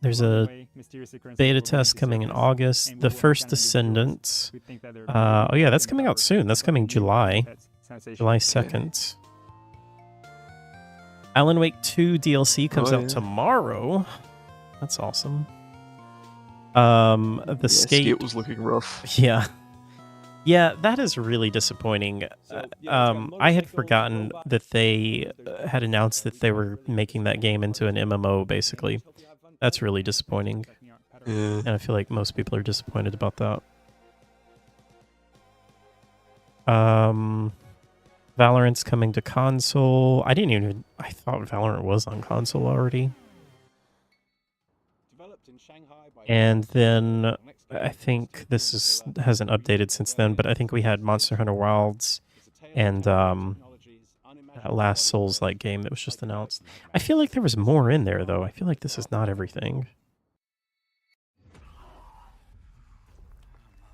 There's Along the a way, mysterious occurrences beta will bring test into coming in surface, August. and we The will First encounter individuals Descendants. who think that they're Oh yeah, that's and coming out powered, soon. That's but coming new July. Hanapets sensation. July 2nd. Alan Wake 2 DLC comes Oh, out yeah. tomorrow. That's awesome. The Yeah, Skate was looking rough. Yeah. Yeah, that is really disappointing. I had forgotten that they had announced that they were making that game into an MMO, basically. That's really disappointing. Yeah. And I feel like most people are disappointed about that. Valorant's coming to console. I thought Valorant was on console already. And then I think this hasn't updated since then, but I think we had Monster Hunter Wilds and that last Souls-like game that was just announced. I feel like there was more in there, though. I feel like this is not everything.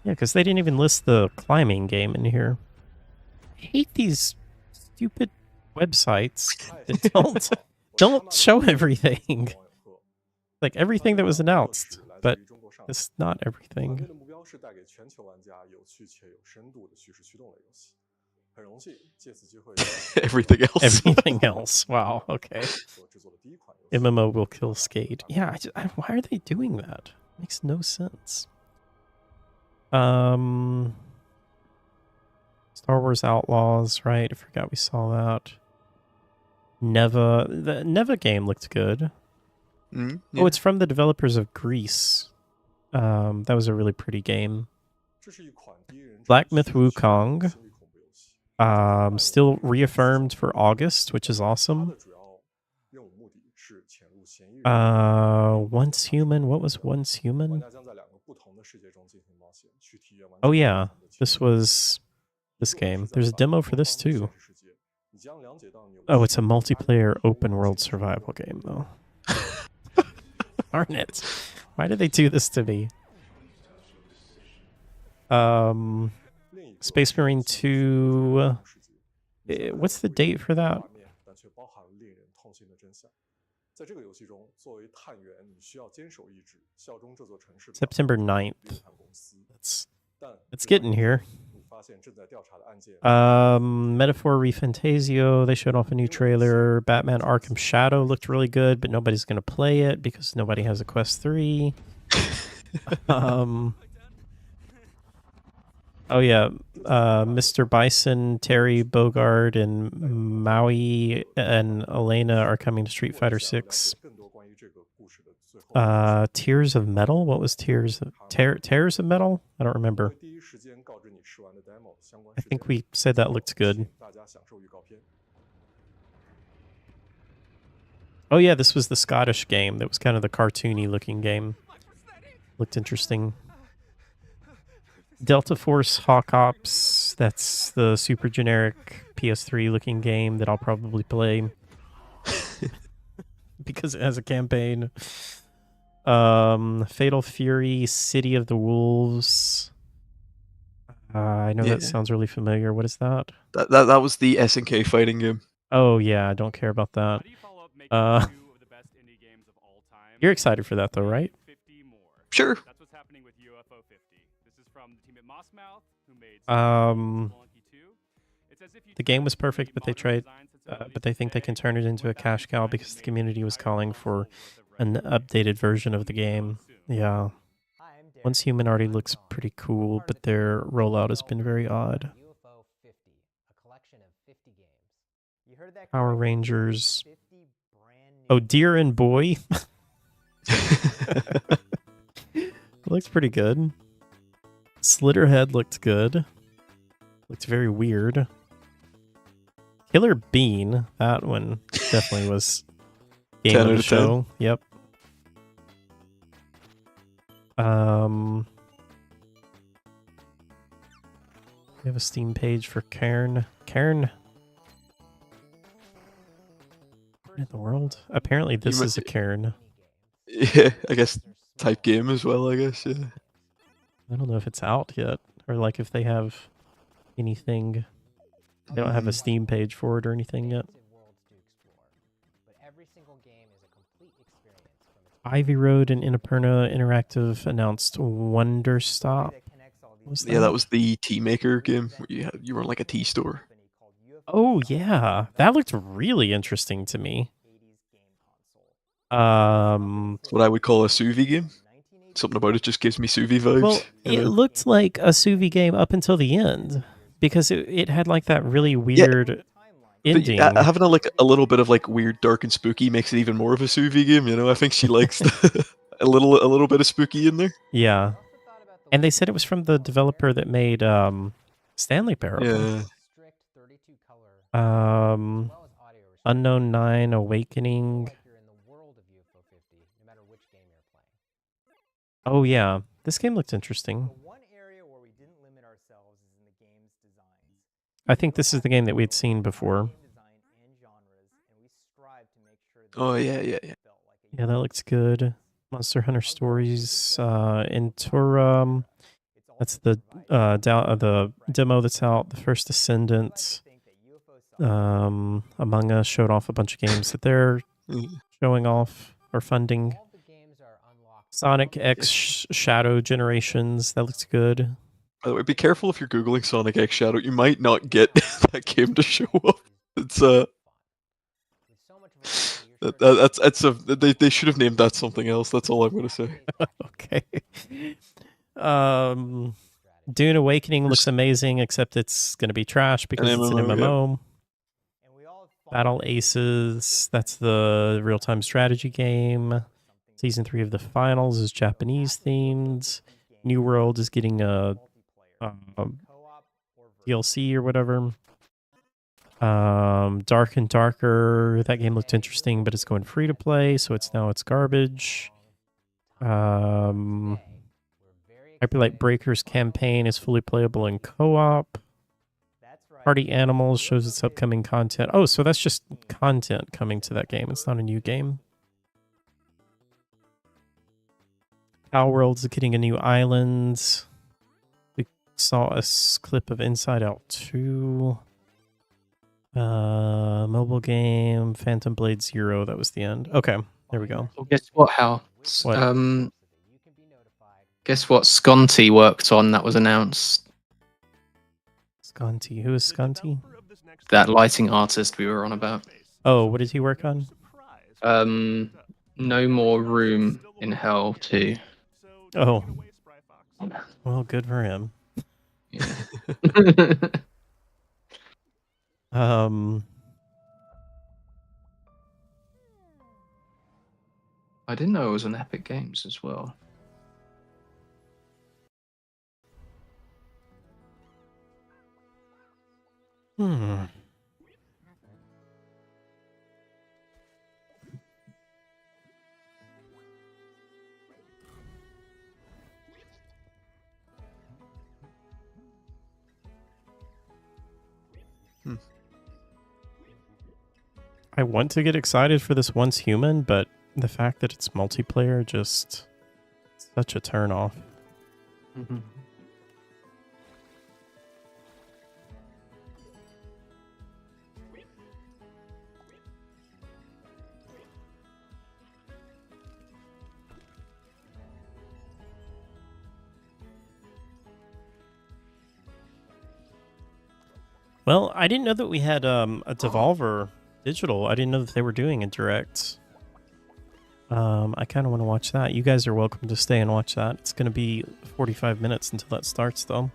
Yeah, because they didn't even list the climbing game in here. I hate these stupid websites that don't show everything. Like everything that was announced, but it's not everything. Everything else. Everything else. Wow. Okay. MMO will kill Skate. Yeah. Why are they doing that? Makes no sense. Star Wars Outlaws, right? I forgot we saw that. The Neva game looked good. Yeah. Oh, it's from the developers of Grease. That was a really pretty game. Black Myth Wukong. Still reaffirmed for August, which is awesome. Once Human. What was Once Human? Oh yeah, this was this game. There's a demo for this too. Oh, it's a multiplayer open world survival game though. Darn it. Why did they do this to me? Space Marine 2. What's the date for that? September 9th. It's getting here. Metaphor Refantasio, they showed off a new trailer. Batman Arkham Shadow looked really good, but nobody's going to play it because nobody has a Quest 3. Oh yeah, Mr. Bison, Terry Bogard, and Maui and Elena are coming to Street Fighter 6. Tears of Metal? What was Tears of Metal? I don't remember. I think we said that looked good. Oh yeah, this was the Scottish game. That was kind of the cartoony looking game. Looked interesting. Delta Force Hawk Ops. That's the super generic PS3 looking game that I'll probably play. Because it has a campaign. Fatal Fury, City of the Wolves. I know that sounds really familiar. What is that? That was the SNK fighting game. Oh yeah, I don't care about that. You're excited for that though, right? Sure. The game was perfect, but they tried, but they think they can turn it into a cash cow because the community was calling for an updated version of the game. Yeah. Once Human already looks pretty cool, but their rollout has been very odd. Power Rangers. Oh, Deer and Boy. Looks pretty good. Slitterhead looked good. Looked very weird. Killer Bean. That one definitely was game of the show. Yep. We have a Steam page for Cairn. Cairn. What in the world? Apparently this is a Cairn. Yeah, I guess type game as well, I guess, yeah. I don't know if it's out yet, or like if they have anything. They don't have a Steam page for it or anything yet. Ivy Road and Annapurna Interactive announced Wonder Stop. Yeah, that was the tea maker game where you were in like a tea store. Oh yeah, that looked really interesting to me. It's what I would call a sous vide game. Something about it just gives me sous vide vibes. Well, it looked like a sous vide game up until the end because it had like that really weird ending. Having a little bit of like weird, dark, and spooky makes it even more of a sous vide game. You know, I think she likes a little bit of spooky in there. Yeah, and they said it was from the developer that made Stanley Parable. Yeah. Unknown 9 Awakening. Oh yeah, this game looked interesting. I think this is the game that we had seen before. Oh yeah. Yeah, that looks good. Monster Hunter Stories, Interim. That's the demo that's out. The First Ascendant. Among Us showed off a bunch of games that they're showing off or funding. Sonic X Shadow Generations, that looks good. By the way, be careful if you're googling Sonic X Shadow. You might not get that game to show up. It's they should have named that something else. That's all I'm gonna say. Okay. Dune Awakening looks amazing, except it's gonna be trash because it's an MMO. Battle Aces, that's the real-time strategy game. Season 3 of the finals is Japanese themed. New World is getting a DLC or whatever. Dark and Darker, that game looked interesting, but it's going free to play, so it's garbage. Hyperlight Breakers campaign is fully playable in co-op. Party Animals shows its upcoming content. Oh, so that's just content coming to that game. It's not a new game. Cow World's getting a new island. We saw a clip of Inside Out 2. Mobile game, Phantom Blade Zero. That was the end. Okay, there we go. Well, guess what, Hal? What? Guess what Sconti worked on that was announced? Sconti. Who is Sconti? That lighting artist we were on about. Oh, what did he work on? No More Room in Hell 2. Oh. Well, good for him. Yeah. I didn't know it was on Epic Games as well. I want to get excited for this Once Human, but the fact that it's multiplayer just such a turn off. Well, I didn't know that we had a Devolver Digital. I didn't know that they were doing a direct. I kind of want to watch that. You guys are welcome to stay and watch that. It's going to be 45 minutes until that starts, though.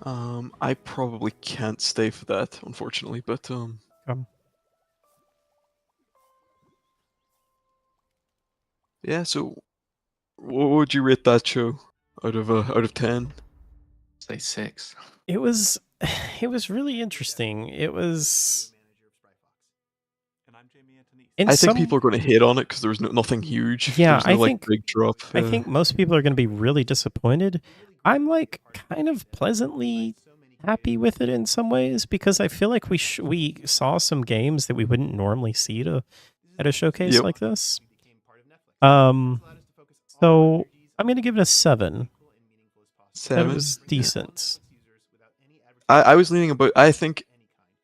I probably can't stay for that, unfortunately, but yeah. So, what would you rate that show out of 10? Say 6. It was really interesting. It was. I think people are going to hate on it because there was nothing huge. Yeah, there was no, big drop. I think most people are going to be really disappointed. I'm kind of pleasantly happy with it in some ways because I feel like we saw some games that we wouldn't normally see at a showcase like this. So I'm going to give it a 7. 7. That was decent. I was leaning about. I think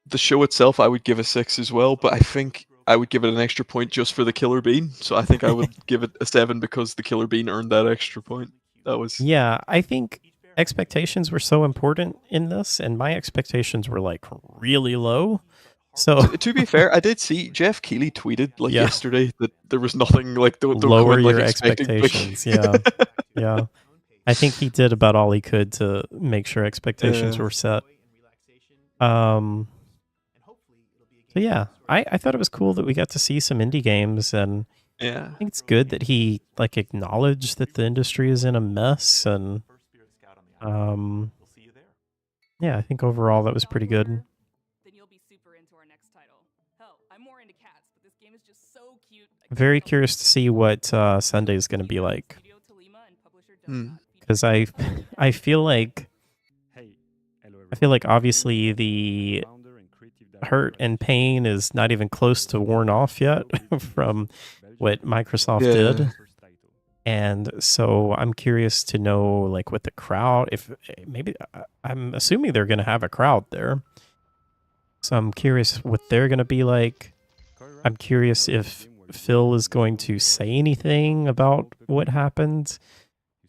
the show itself I would give a 6 as well, but I think I would give it an extra point just for the Killer Bean. So I think I would give it a 7 because the Killer Bean earned that extra point. That was. Yeah, I think expectations were so important in this, and my expectations were really low. So to be fair, I did see Jeff Keighley tweeted yesterday that there was nothing don't lower go in, your expectations. Yeah. I think he did about all he could to make sure expectations were set. So yeah, I thought it was cool that we got to see some indie games, and yeah, I think it's good that he acknowledged that the industry is in a mess, and yeah, I think overall that was pretty good. Then you'll be super into our next title. Hell, I'm more into cats, but this game is just so cute. Very curious to see what Sunday is going to be like, because I feel like obviously the hurt and pain is not even close to worn off yet from what Microsoft did. And so I'm curious to know what the crowd, if maybe I'm assuming they're going to have a crowd there. So I'm curious what they're going to be like. I'm curious if Phil is going to say anything about what happened.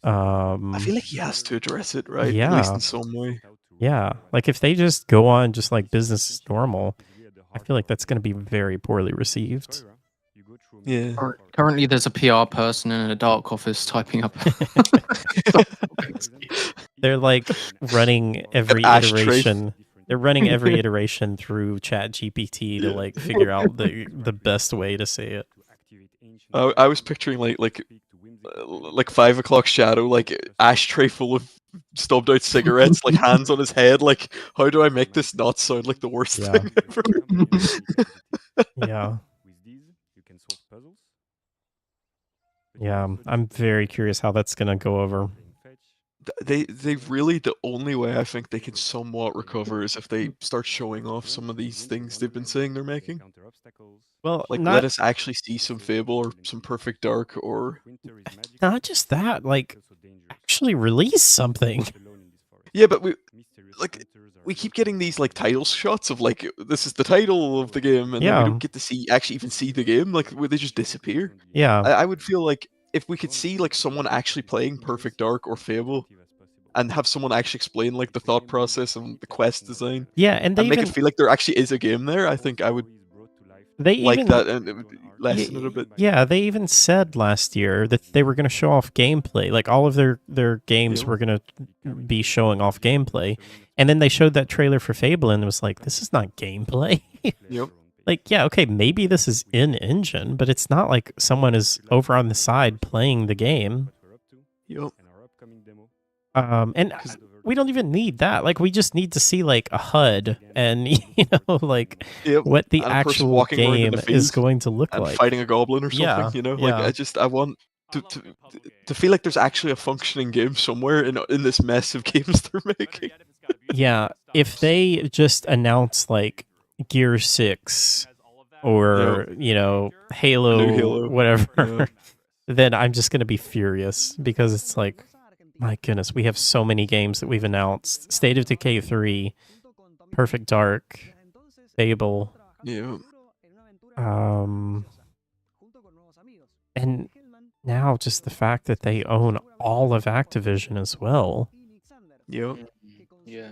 I feel like he has to address it, right? At Yeah. least in some way. Yeah. Like if they just go on just like business as normal, I feel like that's going to be very poorly received. Yeah. Currently, there's a PR person in a dark office typing up. They're like running every ashtray. iteration. They're running every iteration through ChatGPT to like figure out the best way to say it. I was picturing like 5 o'clock shadow, like ashtray full of stubbed out cigarettes, like hands on his head. Like, how do I make this not sound like the worst Yeah. thing ever? Yeah. Yeah, I'm very curious how that's gonna go over. They really, the only way I think they can somewhat recover is if they start showing off some of these things they've been saying they're making. Well, Like, not let us actually see some Fable or some Perfect Dark or... not just that, like actually release something. Yeah, but we keep getting these like title shots of like, this is the title of the game, and then we Yeah. don't get to actually even see the game. Like, they just disappear. Yeah. I would feel like if we could see like someone actually playing Perfect Dark or Fable, and have someone actually explain like the thought process and the quest design, Yeah, and they make even it feel like there actually is a game there, I think I would they like even that, and it would lessen it a bit. Yeah, they even said last year that they were going to show off gameplay. Like all of their games were going to be showing off gameplay. And then they showed that trailer for Fable and it was like, this is not gameplay. Yep. Like, yeah, okay, maybe this is in engine, but it's not like someone is over on the side playing the game. Yep. And we don't even need that. Like, we just need to see like a HUD and you know, like what the And a person actual walking around in game the is field going to look and like. fighting a goblin or something, Yeah, you know? Like, yeah. I want to feel like there's actually a functioning game somewhere in this mess of games they're making. Yeah, if they just announce like Gear 6 or, you know, Halo, New Halo. whatever, Yeah. then I'm just going to be furious because it's like, my goodness, we have so many games that we've announced. State of Decay 3, Perfect Dark, Fable. Yeah. And now just the fact that they own all of Activision as well. Yep. Yeah.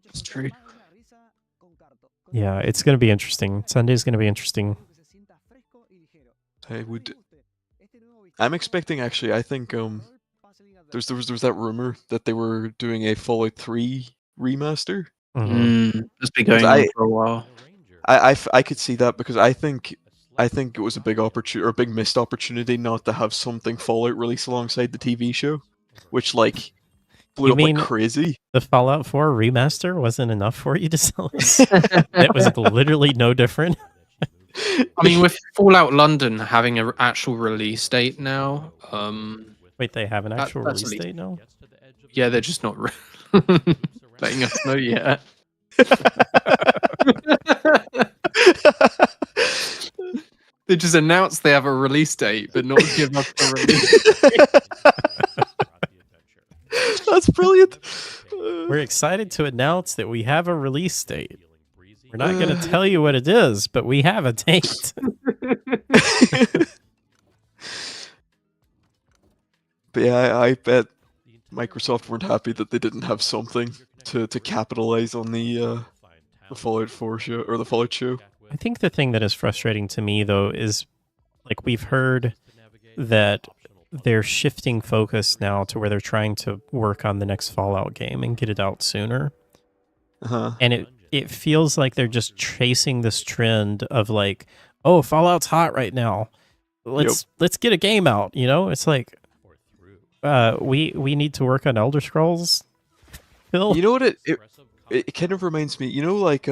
It's true. Yeah, it's going to be interesting. Sunday's going to be interesting. I'm expecting actually. I think there was that rumor that they were doing a Fallout 3 remaster. It's been going on for a while. I could see that because I think it was a big opportunity or a big missed opportunity not to have something Fallout release alongside the TV show, which like blew You up mean like crazy. the Fallout 4 remaster wasn't enough for you to sell us? It was literally no different. I mean, with Fallout London having an actual release date now, Wait, they have an actual that's release at least- date now? Yeah, they're just not letting us know yet. They just announced they have a release date, but not give us a release date. That's brilliant. We're excited to announce that we have a release date. We're not going to tell you what it is, but we have a date. But yeah, I bet Microsoft weren't happy that they didn't have something to capitalize on the Fallout 4 show or the Fallout show. I think the thing that is frustrating to me, though, is like we've heard that they're shifting focus now to where they're trying to work on the next Fallout game and get it out sooner. And it feels like they're just chasing this trend of like, oh, Fallout's hot right now. Let's get a game out, you know? It's like we need to work on Elder Scrolls. Phil? You know what it kind of reminds me, you know, like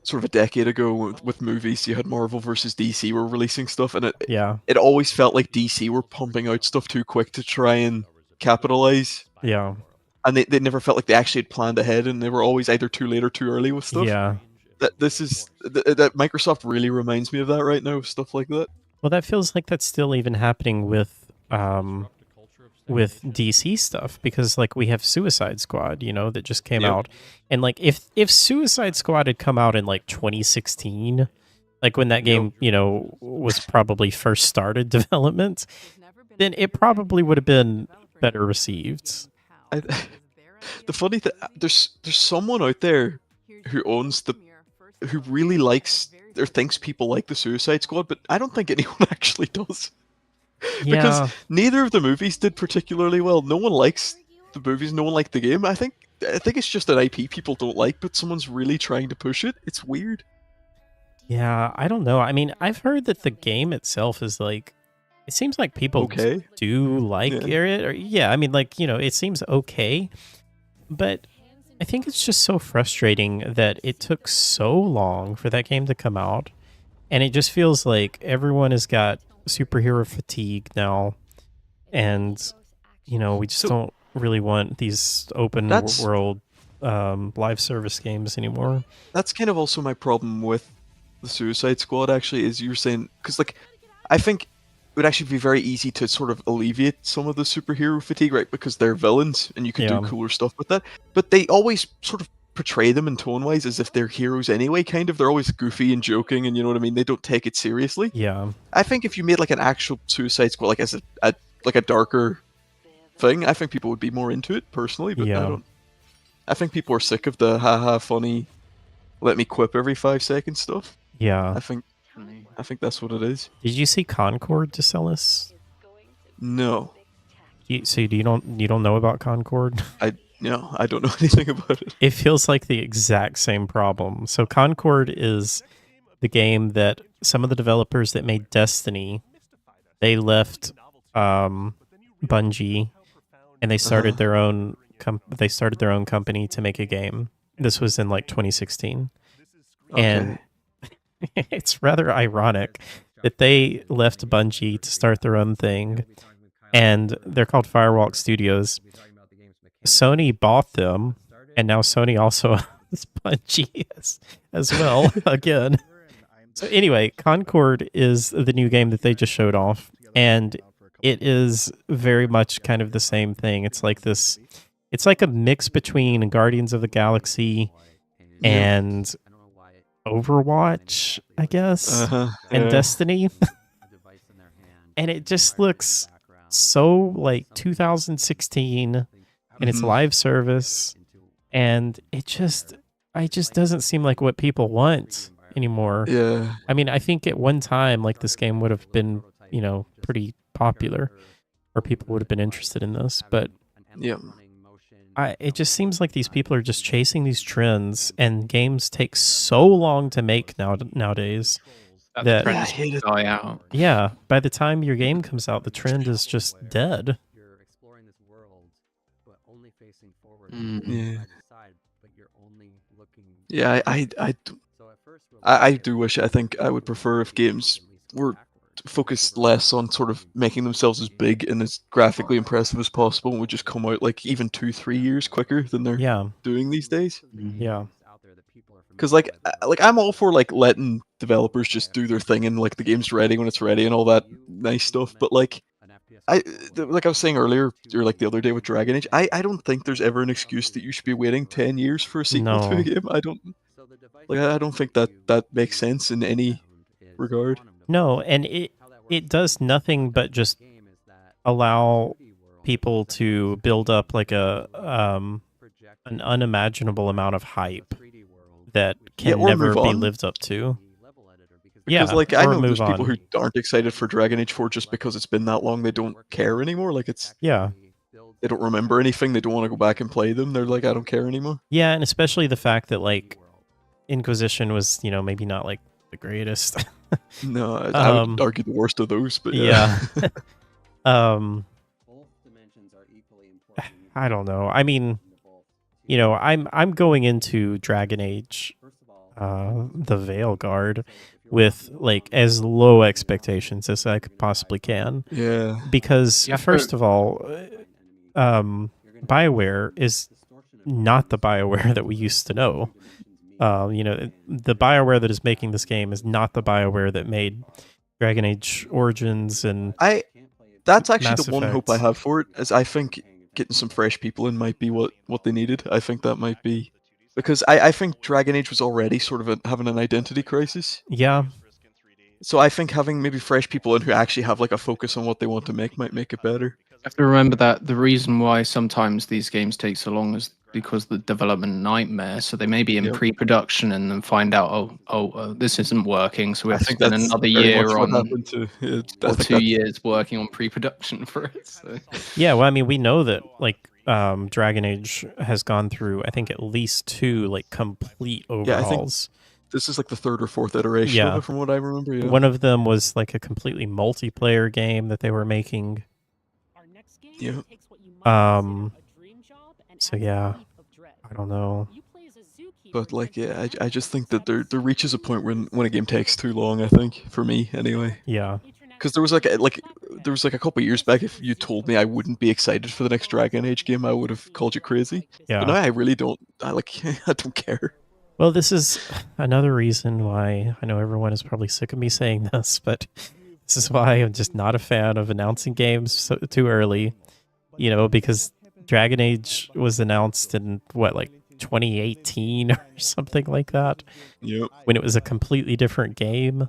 sort of a decade ago with movies, you had Marvel versus DC were releasing stuff, and it always felt like DC were pumping out stuff too quick to try and capitalize. Yeah. And they never felt like they actually had planned ahead, and they were always either too late or too early with stuff. Yeah. That Microsoft really reminds me of that right now, stuff like that. Well, that feels like that's still even happening with DC stuff, because like we have Suicide Squad, you know, that just came out, and like if Suicide Squad had come out in like 2016, like when that game, you know, was probably first started development, then it probably would have been better received. The funny thing, there's someone out there who who really likes or thinks people like the Suicide Squad, but I don't think anyone actually does. Because Yeah. neither of the movies did particularly well. No one likes the movies, no one liked the game. I think it's just an IP people don't like, but someone's really trying to push it. It's weird. Yeah, I don't know. I mean, I've heard that the game itself is like, it seems like people Okay. do like Yeah. it. Or, yeah, I mean, like, it seems okay. But I think it's just so frustrating that it took so long for that game to come out. And it just feels like everyone has got superhero fatigue now. And, we just don't really want these open That's- world live service games anymore. That's kind of also my problem with the Suicide Squad, actually, is you're saying, because, like, I think it would actually be very easy to sort of alleviate some of the superhero fatigue, right? Because they're villains, and you can Yeah. do cooler stuff with that. But they always sort of portray them in tone-wise as if they're heroes anyway, kind of. They're always goofy and joking, and you know what I mean? They don't take it seriously. Yeah. I think if you made, like, an actual Suicide Squad, like, as a darker thing, I think people would be more into it, personally, but Yeah. I think people are sick of the haha funny, let me quip every 5 seconds stuff. Yeah. I think that's what it is. Did you see Concord to sell us? No. So you don't know about Concord? No, I don't know anything about it. It feels like the exact same problem. So Concord is the game that some of the developers that made Destiny, they left Bungie, and they started their own company to make a game. This was in like 2016. And it's rather ironic that they left Bungie to start their own thing, and they're called Firewalk Studios. Sony bought them, and now Sony also has Bungie as well again. So anyway, Concord is the new game that they just showed off, and it is very much kind of the same thing. It's like a mix between Guardians of the Galaxy and Overwatch, I guess, and yeah. Destiny. And it just looks so like 2016, and it's live service, and it just doesn't seem like what people want anymore. Yeah. I mean, I think at one time, like, this game would have been, pretty popular, or people would have been interested in this, but yeah. It just seems like these people are just chasing these trends, and games take so long to make nowadays that trends die out. yeah, by the time your game comes out, the trend is just dead. Yeah. Yeah, I do wish. I think I would prefer if games were focused less on sort of making themselves as big and as graphically impressive as possible, and would just come out like even 2-3 years quicker than they're doing these days. Yeah. Because like I'm all for like letting developers just do their thing and like the game's ready when it's ready and all that nice stuff. But like like I was saying earlier, or like the other day with Dragon Age, I don't think there's ever an excuse that you should be waiting 10 years for a sequel to No. a game. I don't think that makes sense in any regard. No, and it does nothing but just allow people to build up like an unimaginable amount of hype that can or never move be on. lived up to. Because Yeah, like I or know there's move people on. who aren't excited for Dragon Age 4 just because it's been that long. They don't care anymore. Like Yeah. they don't remember anything. They don't want to go back and play them. They're like, I don't care anymore. Yeah, and especially the fact that like Inquisition was, maybe not like the greatest. No, I would argue the worst of those, but yeah. I don't know. I mean, I'm going into Dragon Age, the Veilguard, with like as low expectations as I could possibly can. Yeah. Because You have first to- of all, BioWare is not the BioWare that we used to know. The BioWare that is making this game is not the BioWare that made Dragon Age Origins and That's actually Mass the one hope I Effect. have for it, is I think getting some fresh people in might be what they needed. I think that might be because I think Dragon Age was already sort of having an identity crisis. Yeah. So I think having maybe fresh people in who actually have like a focus on what they want to make might make it better. You have to remember that the reason why sometimes these games take so long is because the development nightmare. So they may be in pre-production and then find out, this isn't working. So we I have to think spend that's another very year much what on, happened too. Yeah, I or think 2 that's- years working on pre-production for it. So. Yeah, well, I mean, we know that like Dragon Age has gone through, I think, at least 2 like complete Yeah, I think overhauls. this is like the 3rd or 4th iteration of Yeah, it, from what I remember. Yeah. one of them was like a completely multiplayer game that they were making. Yeah. So yeah, I don't know. But like, yeah, I just think that there reaches a point when a game takes too long. I think for me anyway. Yeah. Because there was like a couple of years back, if you told me I wouldn't be excited for the next Dragon Age game, I would have called you crazy. Yeah. But now I really don't. I don't care. Well, this is another reason why I know everyone is probably sick of me saying this, but this is why I'm just not a fan of announcing games too early. You know, because Dragon Age was announced in what, like 2018 or something like that. Yep. When it was a completely different game.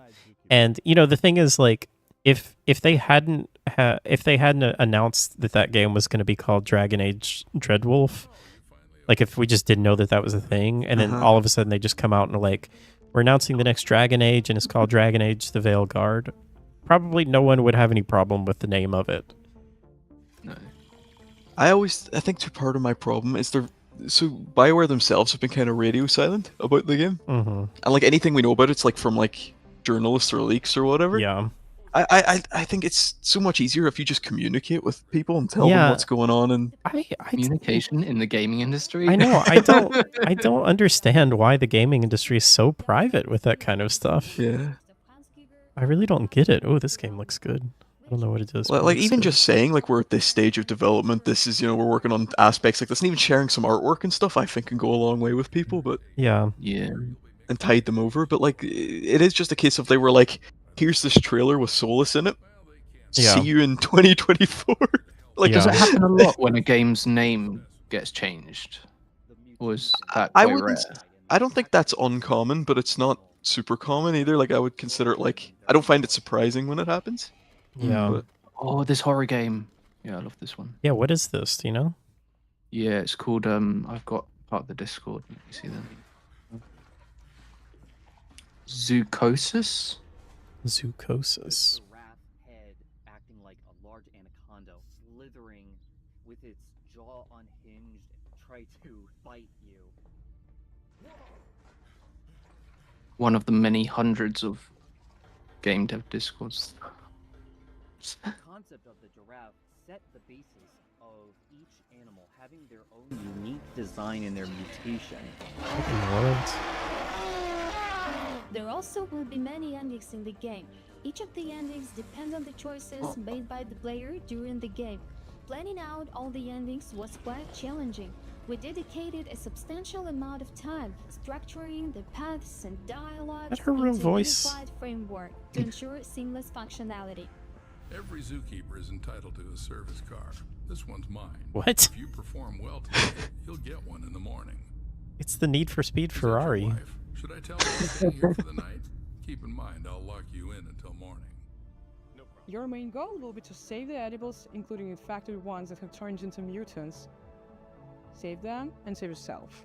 And you know, the thing is, like, if they hadn't announced that game was going to be called Dragon Age Dreadwolf, like if we just didn't know that was a thing, and then all of a sudden they just come out and are like, we're announcing the next Dragon Age and it's called Dragon Age the Veil Guard, probably no one would have any problem with the name of it. No. I think part of my problem is so BioWare themselves have been kind of radio silent about the game. Mm-hmm. And like anything we know about it's like from like journalists or leaks or whatever. Yeah. I think it's so much easier if you just communicate with people and tell them what's going on. And Communication in the gaming industry. I know. I don't understand why the gaming industry is so private with that kind of stuff. Yeah. I really don't get it. Oh, this game looks good. I don't know what it is. Well, like even just saying like we're at this stage of development, this is, we're working on aspects like this, and even sharing some artwork and stuff, I think can go a long way with people. But yeah, and tide them over. But like it is just a case of they were like, here's this trailer with Solus in it. Yeah. See you in 2024. Like, does it happen a lot when a game's name gets changed? Or is that I quite wouldn't. rare? I don't think that's uncommon, but it's not super common either. Like I would consider it like I don't find it surprising when it happens. Yeah. But, Oh, this horror game. Yeah, I love this one. Yeah, what is this? Do you know? Yeah, it's called I've got part of the Discord. Let me see that. Zoocosis? Zoocosis. Head acting like a large anaconda, slithering with its jaw unhinged, try to bite you. One of the many hundreds of game dev Discords. The concept of the giraffe set the basis of each animal having their own unique design in their mutation. There also will be many endings in the game. Each of the endings depend on the choices made by the player during the game. Planning out all the endings was quite challenging. We dedicated a substantial amount of time structuring the paths and dialogues Is that her real into a voice? unified framework to ensure seamless functionality. Every zookeeper is entitled to a service car. This one's mine. What? If you perform well today, you'll get one in the morning. It's the Need for Speed Ferrari. Should I tell you to stay here for the night? Keep in mind, I'll lock you in until morning. Your main goal will be to save the edibles, including infected ones that have turned into mutants. Save them and save yourself.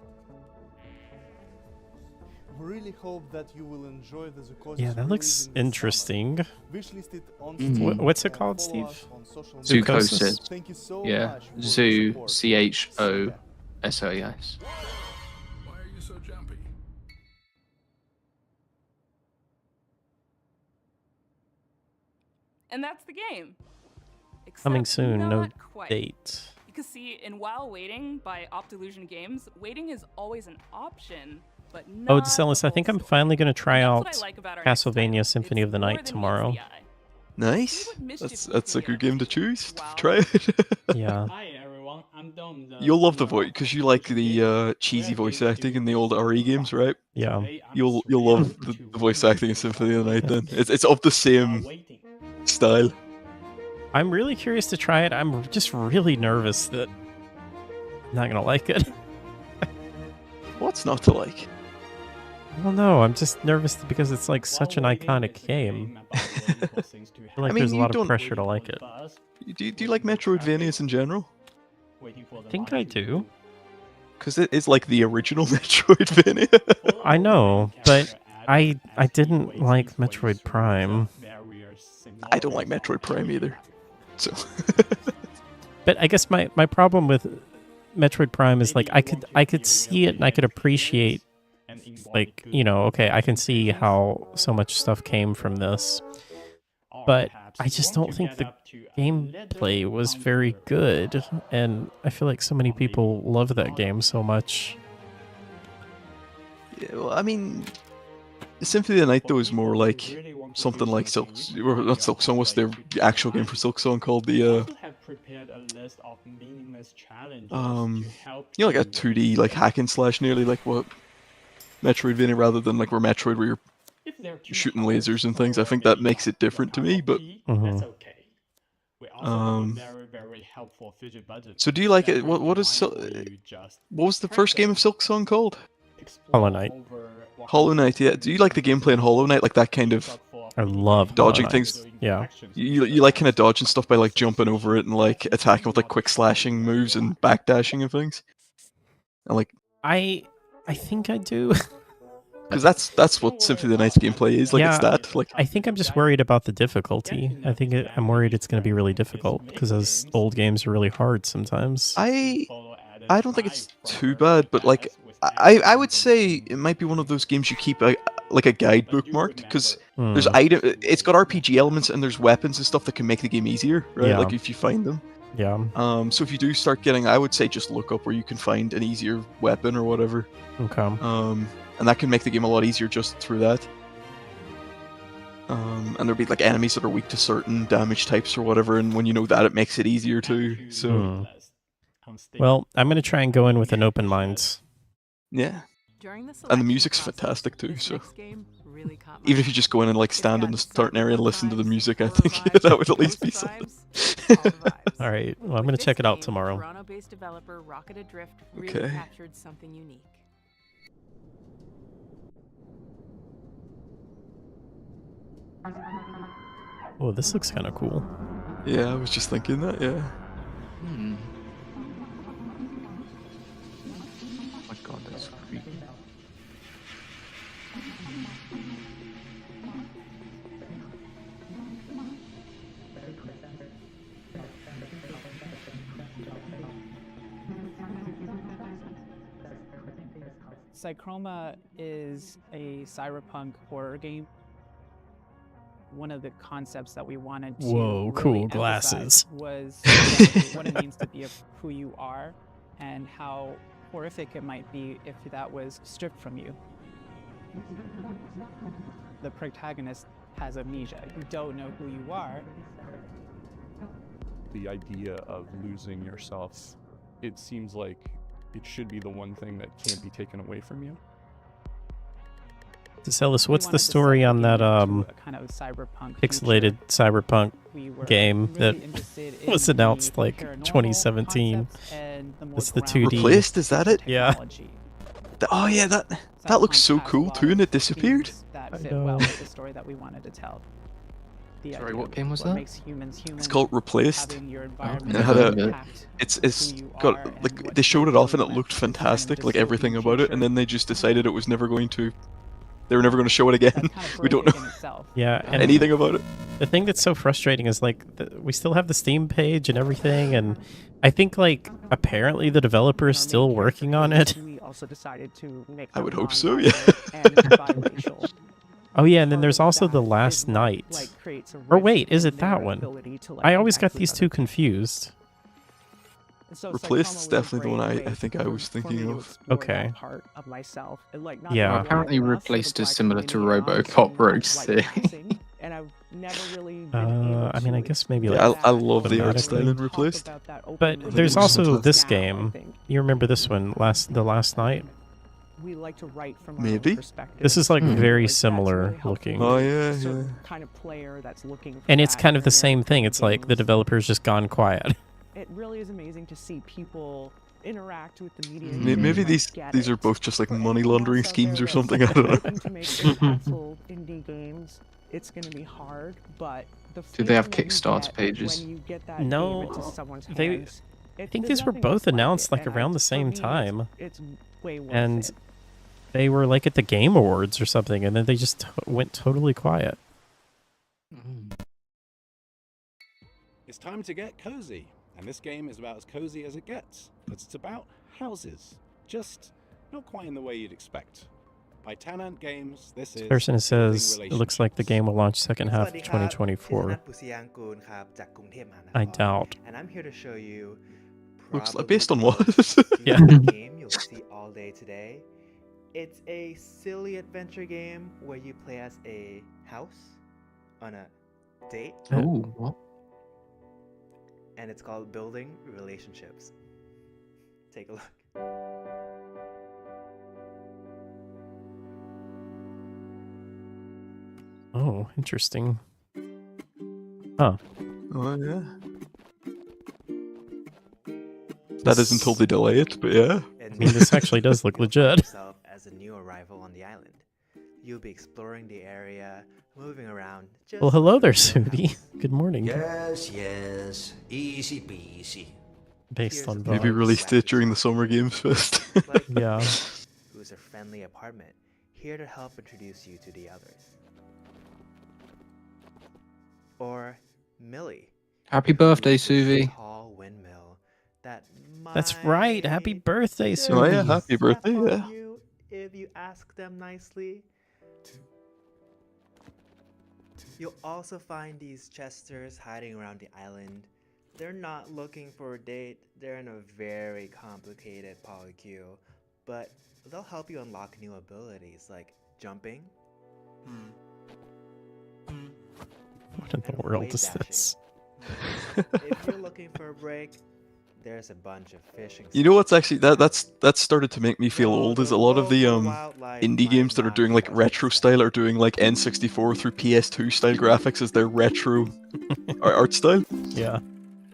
We really hope that you will enjoy the Zoocosis Yeah, that looks release in the interesting. summer. Wishlist it on Mhm. Steam What's it and called, follow Steve? us on social media. Zoocosis. Thank you so Yeah, much for Zoo, your support. CHOSOS. Why are you so jumpy? And that's the game. Coming Except soon, no not quite. date. Because see, in While Waiting by Optilusion Games, waiting is always an option, but not Oh, Decellis, I think I'm finally going to try And out that's what I like about our next Castlevania Symphony of the Night tomorrow. nice. That's a good game to choose. Try it. Yeah. Hi everyone, I'm Dom. You'll love the voice because you like the cheesy voice acting in the old RE games, right? Yeah. You'll love the voice acting in Symphony of the Night. Then it's of the same style. I'm really curious to try it. I'm just really nervous that I'm not going to like it. What's not to like? I don't know. I'm just nervous because it's like such an iconic game. I feel like there's a lot of pressure to like it. Do you like Metroidvanias in general? I think I do. Because it is like the original Metroidvania. I know, but I didn't like Metroid Prime. I don't like Metroid Prime either. So But I guess my problem with Metroid Prime is like I could see it and I could appreciate, like, you know, okay, I can see how so much stuff came from this, but I just don't think the gameplay was very good, and I feel like so many people love that game so much. yeah, well, I mean, Symphony of the Night though is more like something like Silk, or not Silk Song. What's their actual game for Silk Song called? The you know, like a 2D like hack and slash, nearly like what Metroidvania, rather than like where Metroid where you're shooting lasers and things. I think that makes it different to me, but so do you like it? What was the first game of Silk Song called? Hollow Knight. Hollow Knight, yeah. Do you like the gameplay in Hollow Knight, like that kind of? I love dodging Hollow Knight. things. Yeah. You like kind of dodging stuff by like jumping over it and like attacking with like quick slashing moves and backdashing and things. And like I think I do. Because that's what Symphony of the Night's gameplay is. Like, yeah, it's that. Like, I think I'm just worried about the difficulty. I'm worried it's going to be really difficult because those old games are really hard sometimes. I don't think it's too bad, but like I would say it might be one of those games you keep like a guidebook marked, because there's it's got RPG elements and there's weapons and stuff that can make the game easier, right? Yeah. Like if you find them. Yeah. So if you do start getting, I would say just look up where you can find an easier weapon or whatever. Okay. And that can make the game a lot easier just through that. And there'll be like enemies that are weak to certain damage types or whatever, and when you know that, it makes it easier too. So. Well, I'm gonna try and go in with an open mind. Yeah. And the music's fantastic too. So. Even if you just go in and like stand in the starting area and listen to the music, I think that would at least be something. All right. Well, I'm gonna check it out tomorrow. Toronto-based developer Rocket Adrift really Okay. captured something unique. Oh, this looks kind of cool. Yeah, I was just thinking that. Yeah. Oh my god, that's creepy. Psychroma is a cyberpunk horror game. One of the concepts that we wanted to Whoa, really cool emphasize glasses. was what it means to be who you are, and how horrific it might be if that was stripped from you. The protagonist has amnesia. You don't know who you are. The idea of losing yourself, it seems like it should be the one thing that can't be taken away from you. Ellis, what's the story on that kind of cyberpunk pixelated cyberpunk were game that really interested was in the announced like paranormal 2017? concepts and the more It's the grounded 2D. Replaced? Is that it? Yeah. Oh yeah, that looks so cool too, and it disappeared. That I fit know. well with the story that we wanted to tell. The Sorry, idea what of game was what that? makes humans human. It's called Replaced. Having your And environment it had a, impact it's who you got are and like what they showed it off and it meant looked to turn fantastic, into like still everything be about it, and future. then they just decided it was never going to. They were never going to show it again. We don't know Yeah, and anything about it. The thing that's so frustrating is like we still have the Steam page and everything, and I think like apparently the developer is still working on it. We also decided to make I them would hope so, yeah. non-binary and biracial. Oh yeah, and then there's also the Last Night. Like, creates a Or risk wait, is in it that their one? ability to, like, I always got interact with these other two confused. And so Replaced Psychroma is was a definitely the one great I way think I was for me thinking to of. explore Okay. that part of myself. And, like, not Yeah. only Apparently like us, Replaced the is Black similar to community and RoboCop like Rogue City. passing, and I've never really been able I mean, to I guess maybe Yeah, like I love the art thematically. style in Replaced. about that But openly there's looks also fantastic. this now, I game. think. You remember this one, the last night? We like to write from our Maybe. own perspective. This is like very Like, that's similar really helpful looking. for Oh, a yeah, certain yeah. kind of player that's looking for And it's that kind of in the their same thing. It's like the games. developer's just gone quiet. It really is amazing to see people interact with the media. Maybe these are both just like money laundering schemes or something. I don't know. To make impactful indie games, it's going to be hard, but the Do they have feeling that you Kickstarter get pages? when you get that No, game into someone's they. hands, I think there's these were nothing both else like announced it, like and around the for same me, time, it's way worth and it. they were like at the Game Awards or something, and then they just went totally quiet. It's time to get cozy, and this game is about as cozy as it gets. It's about houses, just not quite in the way you'd expect. By Tanant Games, this is Person Building says it looks like the game will launch second half of 2024. I doubt. And I'm here to show you. Looks like based on what? Yeah. Game you'll see all day today. It's a silly adventure game where you play as a house on a date. Ooh, what? And it's called Building Relationships. Take a look. Oh, interesting. Huh. Oh yeah. That is until they delay it, but yeah. I mean, this actually does look legit. As a new arrival on the island, you'll be exploring the area, moving around. Well, hello there, Sudi. Good morning. Yes, easy peasy. Based on Maybe vibes. released it during the Summer Games Fest. Yeah. Who's a friendly apartment, here to help introduce you to the others. Or Millie. Happy birthday, Suvi. Tall windmill that That's right. Happy birthday, Sudi. Oh yeah, happy birthday, yeah. if you ask them nicely. You'll also find these chesters hiding around the island. They're not looking for a date, they're in a very complicated polycule, but they'll help you unlock new abilities like jumping. What in the world wave is dashing. this? If you're looking for a break, there's a bunch of fishing. You know what's actually that's started to make me feel old is a lot of the indie games that are doing like retro style are doing like N64 through PS2 style graphics as their retro art style. Yeah.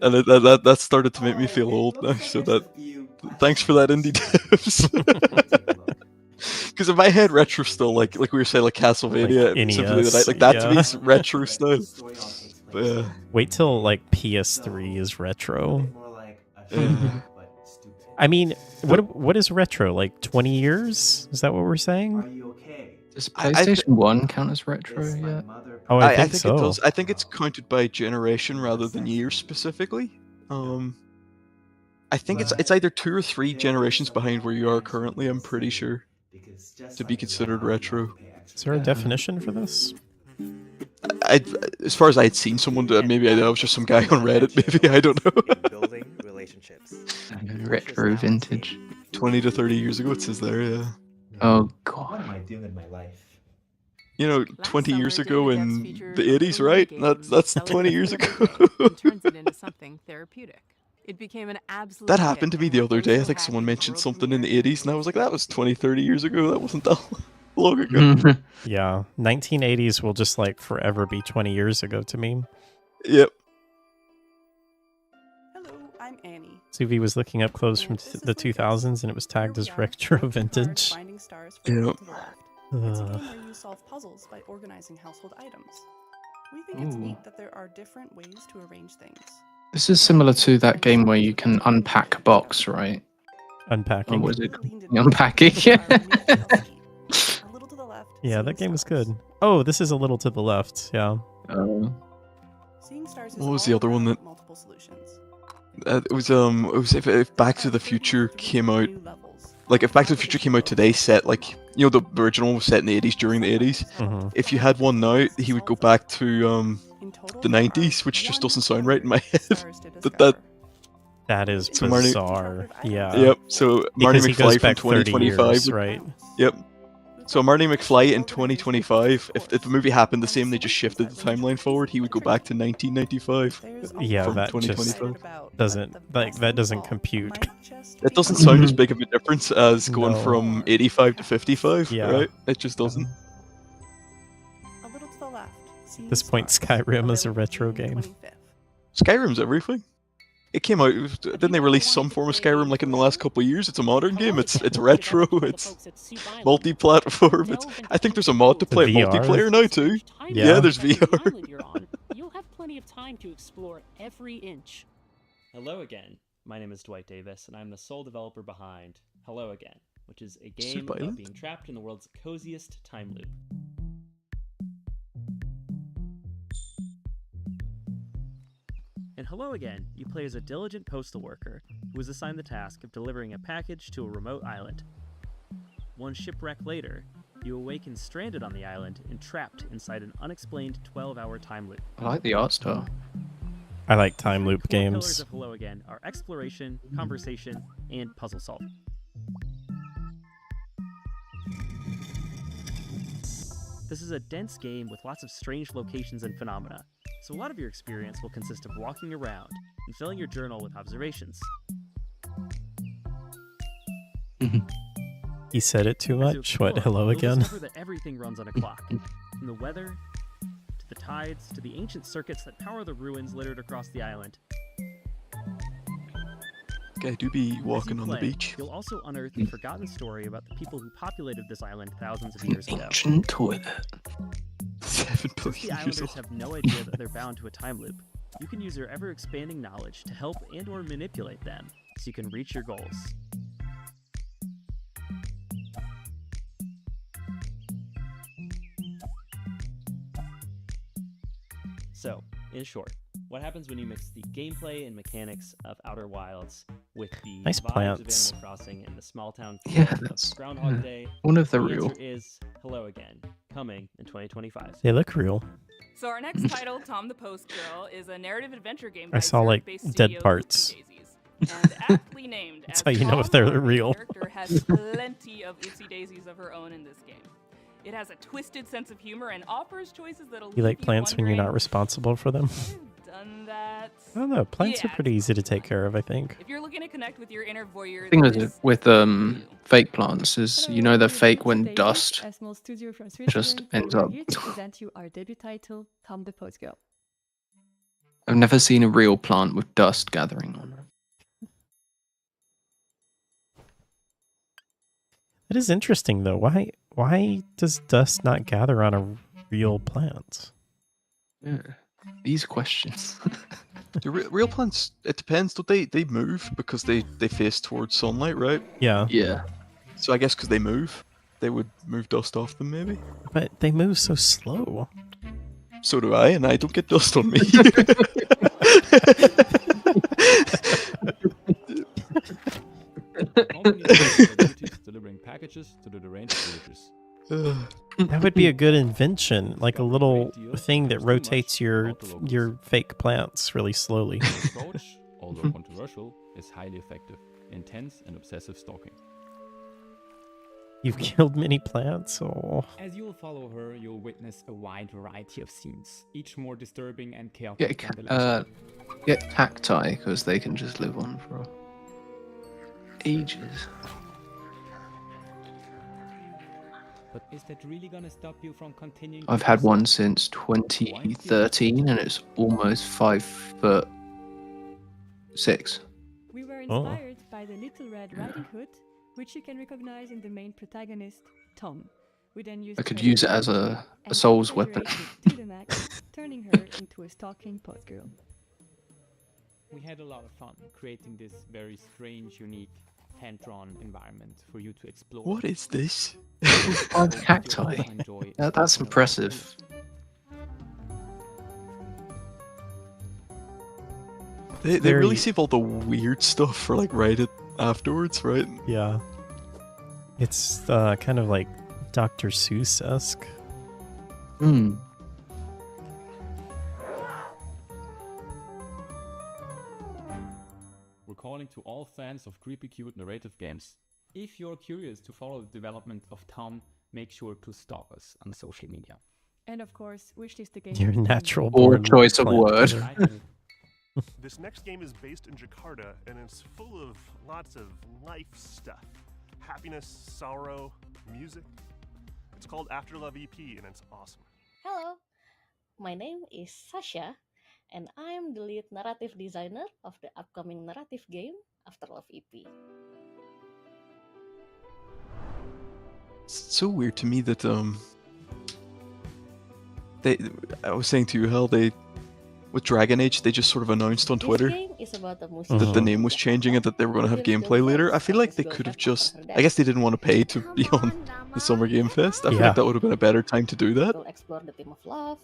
And that started to make me feel old now. So thanks for that, indie devs. Because in my head, retro still like we were saying, like Castlevania, Like Symphony of the NES, Night, like that to me yeah. is retro style. But yeah. Wait till like PS3 is retro. Yeah. I mean, what is retro? Like 20 years? Is that what we're saying? Does PlayStation 1 count as retro yet? Oh, I think so. It does. I think it's counted by generation rather than years specifically. I think it's either 2 or 3 generations behind where you are currently. I'm pretty sure to be considered retro. Is there a definition for this? As far as I had seen someone do it, maybe I was just some guy on Reddit. Maybe I don't know. Building relationships. Retro vintage. 20 to 30 years ago, it says there. Yeah. Oh god. What am I doing with my life? You know, 20 years ago in the 80s, right? That's 20 years ago. And turns it into something therapeutic. It became an absolute That happened to hit. me the other day. I think someone mentioned something in the 80s, and I was like, that was 20, 30 years ago. That wasn't that long ago. Yeah, 1980s will just like forever be 20 years ago to me. Yep. Hello, I'm Annie. Suvi was looking up clothes from the 2000s, and it was tagged as retro vintage. Finding stars from Yep. to the left. It's a Ugh. game where you solve puzzles by organizing household items. We think it's Ooh. neat that there are different ways to arrange things. This is similar to that game where you can unpack a box, right? Unpacking. Or was it unpacking? A little to the left. Yeah, that game was good. Oh, this is a little to the left. Yeah. Seeing stars is What was all the other one about that? multiple solutions. It was if Back to the Future came out, like if Back to the Future came out today, set like the original was set in the 80s during the 80s. Mhm. If you had one now, he would go back to the 90s, which just doesn't sound right in my head. That is So Marty- bizarre. Yeah. Yep. So Marty Because he goes McFly from back 30 2025. years, would- right? Yep. So Marty McFly in 2025, if the movie happened the same, they just shifted the timeline forward, he would go back to 1995. Yeah, from that 2025. just doesn't compute. It doesn't sound as big of a difference as going No. from 85 to 55, Yeah. right? It just doesn't. A little to the left. At this point, Skyrim is a retro game. Skyrim's everything. it came out. Didn't they release some form of Skyrim like in the last couple of years? It's a modern game. It's retro. It's multi-platform. I think there's a mod to play it VR? multiplayer now too. Yeah. There's VR. Island you're on, you'll have plenty of time to explore every inch. Hello again. My name is Dwight Davis, and I'm the sole developer behind Hello Again, which is a game Soup about Island? being trapped in the world's coziest time loop. In Hello Again, you play as a diligent postal worker who is assigned the task of delivering a package to a remote island. One shipwreck later, you awaken stranded on the island and trapped inside an unexplained 12-hour time loop. I like the art style. I like time loop The pillars games. of Hello Again are exploration, conversation, and puzzle solving. This is a dense game with lots of strange locations and phenomena, so a lot of your experience will consist of walking around and filling your journal with observations. He said it too As you much. What? explore, Hello you'll again? discover that everything runs on a clock, from the weather to the tides to the ancient circuits that power the ruins littered across the island. Okay, do be As you walking on the play, beach. You'll also unearth a forgotten story about the people who populated this island thousands of years ago. Ancient toilet. 7 Since the billion years islanders old. have no idea that they're bound to a time loop, you can use your ever-expanding knowledge to help and/or manipulate them so you can reach your goals. So, in short, what happens when you mix the gameplay and mechanics of Outer Wilds with the Nice vibes plants. of Animal Crossing and the small town Yeah, feel of that's- Groundhog yeah. Day? One of the The real. answer is Hello Again, coming in 2025. They look real. So our next title, Tom the Post Girl, is a narrative adventure game by I saw like Zurich-based dead studio parts. Oopsie Daisies. And aptly named That's as how you know Tom, if they're our main real. character has plenty of oopsie daisies of her own in this game. It has a twisted sense of humor and offers choices that'll You leave like plants when you're not wondering, responsible for them? done that. I don't know. Plants are Yeah, pretty easy to take care of, I think. if you're looking to connect with your inner voyeur, The thing this with fake plants is, you know, they're fake when dust A small studio from just Switzerland, ends we're up. here to present you our debut title, Tom the Post Girl. I've never seen a real plant with dust gathering on it. It is interesting though. Why does dust not gather on a real plant? Yeah. These questions. The real plants, it depends. Don't they move because they face towards sunlight, right? Yeah. Yeah. So I guess because they move, they would move dust off them, maybe. But they move so slow. So do I, and I don't get dust on me. Delivering packages to the deranged villagers. That would be a good invention, like a little thing that rotates your fake plants really slowly. The approach, although controversial, is highly effective, intense and obsessive stalking. You've killed many plants? Oh. As you'll follow her, you'll witness a wide variety of scenes, each more disturbing and chaotic than the last. Get cacti because they can just live on for ages. But is that really gonna stop you from continuing? I've to had do one so? since 2013 and it's almost 5'6". We were Oh. inspired by the Little Red Riding Hood, which you can recognize in the main protagonist, Tom. We then used I could her use it as ability a and soul's weapon. exaggerated to the max, turning her into a stalking post girl. We had a lot of fun creating this very strange, unique, hand-drawn environment for you to explore. What is this? Oh, cacti. That's impressive. They Very- really save all the weird stuff for like afterwards, right? Yeah. It's kind of like Dr. Seuss-esque. Hmm. We're calling to all fans of creepy cute narrative games. If you're curious to follow the development of Tom, make sure to stalk us on social media. And of course, wishlist the game. Your natural Or born choice of plant word. killer. This next game is based in Jakarta and it's full of lots of life stuff. Happiness, sorrow, music. It's called After Love EP and it's awesome. Hello, my name is Sasha, and I'm the lead narrative designer of the upcoming narrative game Afterlove EP. It's so weird to me that I was saying to you, Hal, with Dragon Age, they just sort of announced on This Twitter game is about a that the musician name was changing and that they were going to have who gameplay later. I feel like they could have just. I guess they didn't want to pay to be on the Summer Game Fest. I feel Yeah. like that would have been a better time to do that. will explore the theme of love,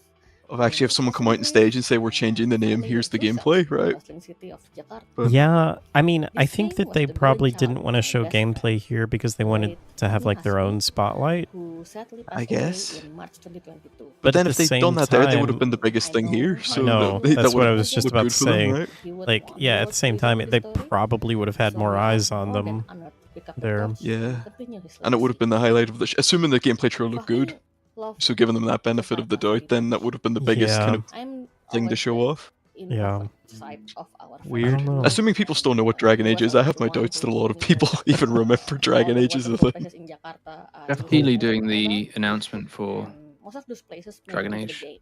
Of actually have someone come out on stage and say, we're changing the name, here's the gameplay, right? bustling city of Jakarta. But Yeah, I mean, I This think game that was they the probably brainchild didn't want to of show my best friend, gameplay here because they wanted to have like their own spotlight. who sadly I passed away guess. in March 2022. But then at if the they'd done same that there, they would have time- been the biggest thing here. So I know, that that's would what I have was just looked about good to for them, say. right? Like, yeah, at the same time, they probably would have had more eyes on them there. Yeah. And it would have been the highlight of the assuming the gameplay trailer looked good. So giving them that benefit of the doubt, then that would have been the biggest kind of I'm thing to always show the off. Yeah. side of our Weird. I don't know. Assuming people still know what Dragon Age is, I have my doubts that a lot of people even remember Dragon Age as a thing. places in Jakarta are Jeff really Keighley open doing the outdoor, announcement for and most of those places made Dragon it into Age. the game.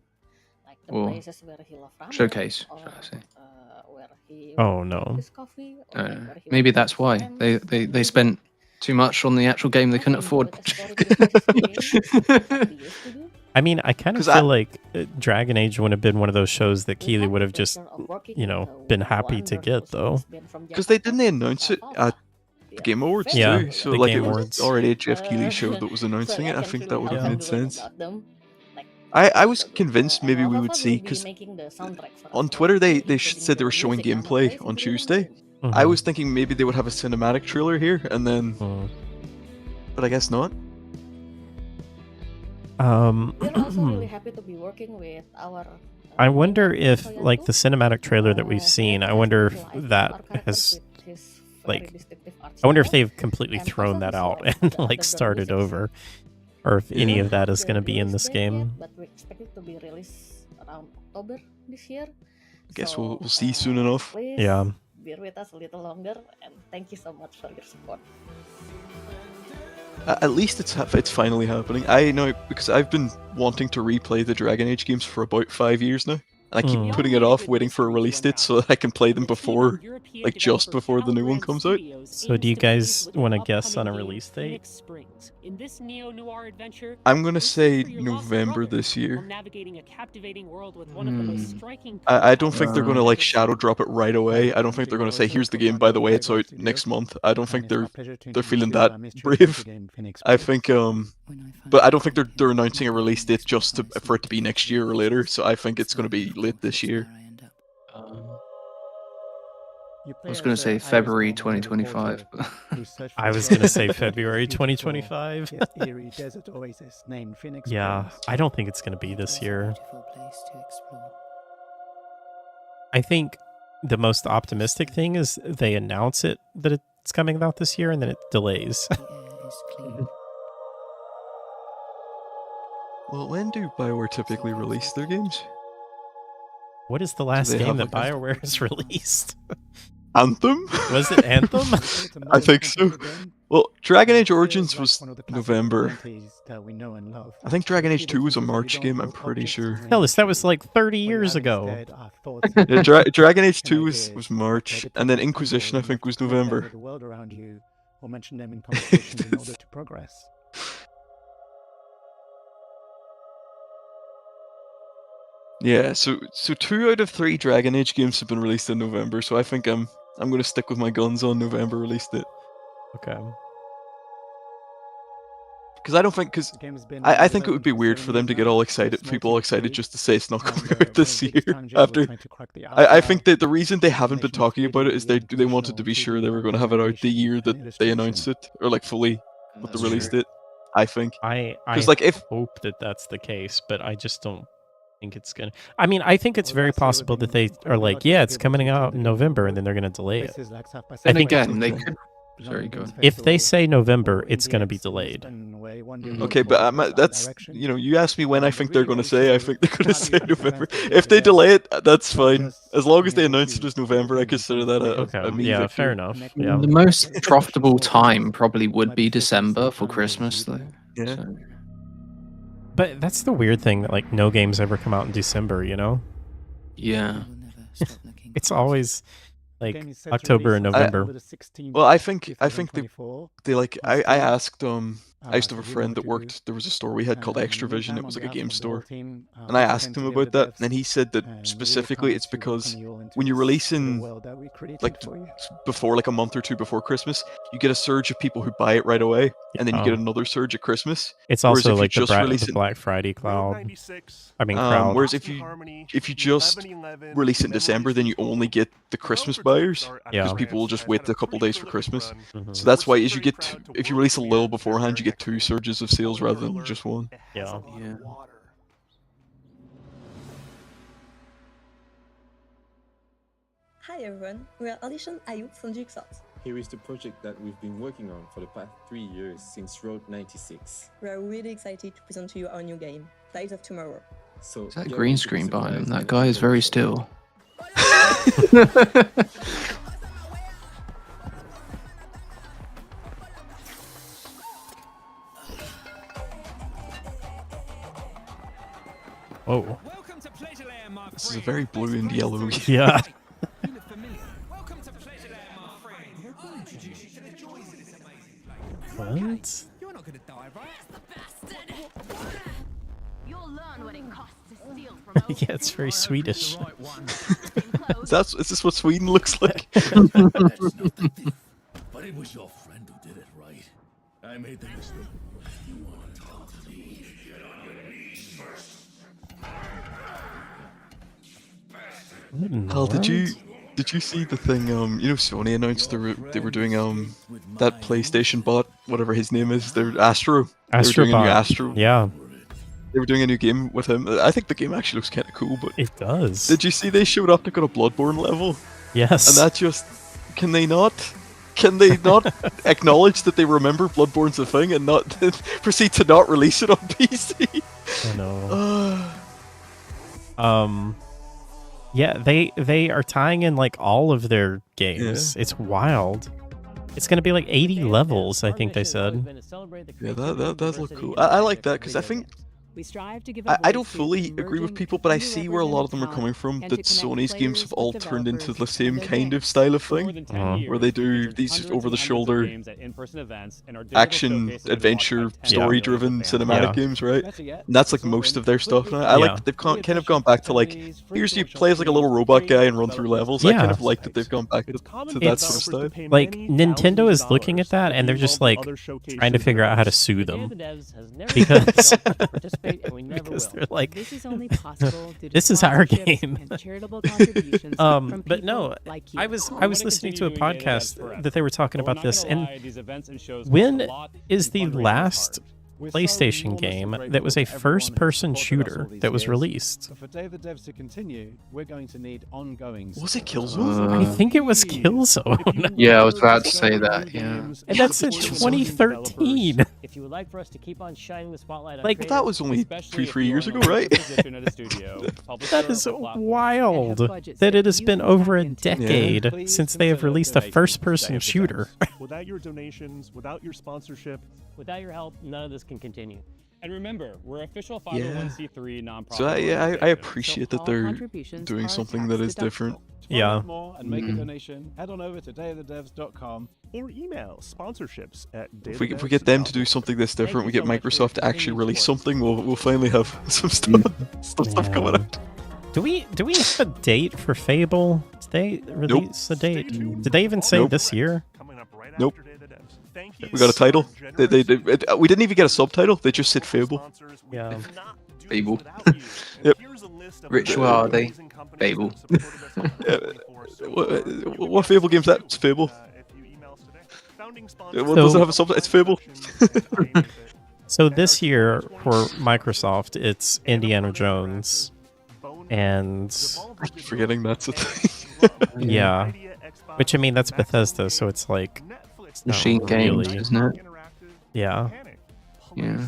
Like the Or places where he loved ramen, showcase, or should I say. where he Oh, would no. drink his coffee, or No, where he maybe would that's meet why friends. they spent too much on the actual game they couldn't afford. I mean, I kind of 'Cause feel like Dragon Age would have been one of those shows that Keighley would have just, been happy to get, though. Because didn't they announce it at the Game Awards Yeah, too? So the like Game it was Awards. already a Jeff Keighley show that was announcing it. I think that would have made sense. I was convinced maybe we would see because on Twitter they said they were showing gameplay on Tuesday. I was thinking maybe they would have a cinematic trailer here and then, but I guess not. We're also really happy to be working with our. I wonder if, like, the cinematic trailer that we've seen, I wonder if that has, like, I wonder if they've completely thrown that out and, like, started over. Or if any of that is going to be in this game. But we expect it to be released around October this year. I guess we'll see soon enough. Please Yeah. bear with us a little longer, and thank you so much for your support. At least it's finally happening. I know because I've been wanting to replay the Dragon Age games for about 5 years now. And I keep putting it off, waiting for a release date so that I can play them before, like just before the new one comes out. So do you guys want to guess on a release date? In this neo-noir adventure, I'm gonna say November this year. navigating a captivating world with one of the most striking. I don't think they're gonna like shadow drop it right away. I don't think they're gonna say, "Here's the game, by the way, it's out next month." I don't think they're feeling that brave. I think but I don't think they're announcing a release date just for it to be next year or later. So I think it's gonna be late this year. I was going to say February 2025. But I was going to say February 2025. Yeah, I don't think it's going to be this year. I think the most optimistic thing is they announce it that it's coming out this year and then it delays. Well, when do BioWare typically release their games? What is the last they game have, that like, a- BioWare has released? Anthem? Was it Anthem? I think so. Well, Dragon Age Origins was November. I think Dragon Age 2 was a March game, I'm pretty sure. Hell, that was like 30 years ago. Yeah, Dragon Age 2 was March, and then Inquisition I think was November. The world around you, or mention them in conversation in order to progress. Yeah, so 2 out of 3 Dragon Age games have been released in November, so I think I'm gonna stick with my guns on November release date. Okay. Because I don't think, I think it would be weird for them to get all excited, people all excited just to say it's not coming out this year. After, I think that the reason they haven't been talking about it is they wanted to be sure they were going to have it out the year that they announced it, or like fully with the release date. I think. I like if hope that that's the case, but I just don't think it's gonna. I mean, I think it's very possible that they are like, yeah, it's coming out in November, and then they're gonna delay it. Then again, they could. Sorry, go on. If they say November, it's gonna be delayed. Okay, but that's, you know, you asked me when I think they're going to say. I think they're going to say November. If they delay it, that's fine. As long as they announce it as November, I consider that a mean yeah, victory. fair enough. Yeah. The most profitable time probably would be December for Christmas, though. Yeah. So. But that's the weird thing that like no games ever come out in December, you know? Yeah. It's always like Game is set to October and release on November. October the 16th, Well, I think they 2024. like on I Steam. asked I used to have a So you know friend what that to do. worked. There was a store we had called In Extra the Vision. It meantime, was on like a behalf game of the whole store, team, and I once asked again him to about the that, devs, and he said that and we're really specifically it's committed to because welcome you all into when you're this little releasing world that we created like for you. before like a month or two before Christmas, you get a surge of people who buy it right away, and then you get Oh. another surge at Christmas. It's Whereas also if you like the, just release the it, Black Friday cloud. I mean crowd. whereas if you just release it in December, then you only get the Christmas buyers because Yeah. people will just wait a couple days for Christmas. Mhm. So that's why as you get if you release a little beforehand, you get 2 surges of sales rather than just 1. Yeah. Yeah. Hi everyone, we are Audition Ayub from Jigsaw. Here is the project that we've been working on for the past 3 years since Road 96. We are really excited to present to you our new game, Light of Tomorrow. So Is that get green ready to be screen behind him? surprised That by the guy is very people. still. Whoa. This is a very blue and yellow. Yeah. What? You're not gonna die, right? You'll learn what it costs to steal from Yeah, it's very Swedish. Is this what Sweden looks like? That's not the thief, but it was your friend who did it, right? I made the mistake. You want to talk to me? Get on your knees first. Hal, did you see the thing? You know, Sony announced they were doing that PlayStation bot, whatever his name is. They're Astro. They were doing a new Astrobot. Astro. Yeah. They were doing a new game with him. I think the game actually looks kind of cool, but it does. Did you see they showed up to go to Bloodborne level? Yes. And that just can they not acknowledge that they remember Bloodborne's a thing and not proceed to not release it on PC? I know. Yeah, they are tying in like all of their games. It's wild. It's gonna be like 80 levels, I think they said. Yeah, that does look cool. I like that because I think We strive to give I don't fully agree with people, but I see where a lot of them are coming from. That Sony's games have all turned into the same kind of style of thing, where they do these over-the-shoulder action, adventure, story-driven cinematic games, right? And that's like most of their stuff now. I like that they've kind of gone back to like, here's you play as like a little robot guy and run through levels. I kind of like that they've gone back to that sort of style. Like Nintendo is looking at that and they're just like trying to figure out how to sue them because because they're like, This is only possible due to this is our sponsorships game. and charitable contributions from but no, people like you. I was listening to a podcast that they were talking about this, and when is the last PlayStation game that was a first-person shooter that was released? So for David Devs to continue, we're going to need ongoing. Was it Killzone? I think it was Killzone. Yeah, I was about to say that. Yeah. And that's in 2013. If you would like for us to keep on shining the spotlight on Like, creators, that was only especially if 3 you're years in ago, a right? position at a studio, publisher, That is or platform, wild that it has been over a decade since they have released a first-person shooter. Without your donations, without your sponsorship, without your help, none of this can continue. And remember, we're official 501c3 nonprofit. So I organization. appreciate that they're doing something that is different. To Yeah. find out more and make a donation, head on over to dayofthedevs.com. or email sponsorships at If we get them to do something that's different, we get Microsoft to actually release something, we'll finally have some stuff coming out. Do we have a date for Fable? Did they release a date? Did they even say this year? Nope. We got a title. We didn't even get a subtitle. They just said Fable. Yeah. Fable. Yep. Rich, who are they? Fable. What Fable game's that? It's Fable. Does it have a subtitle? It's Fable. So this year for Microsoft, it's Indiana Jones, and I keep forgetting that's a thing. yeah, which I mean that's Bethesda, so it's like it's not Machine Games, really- isn't it? Yeah. Yeah.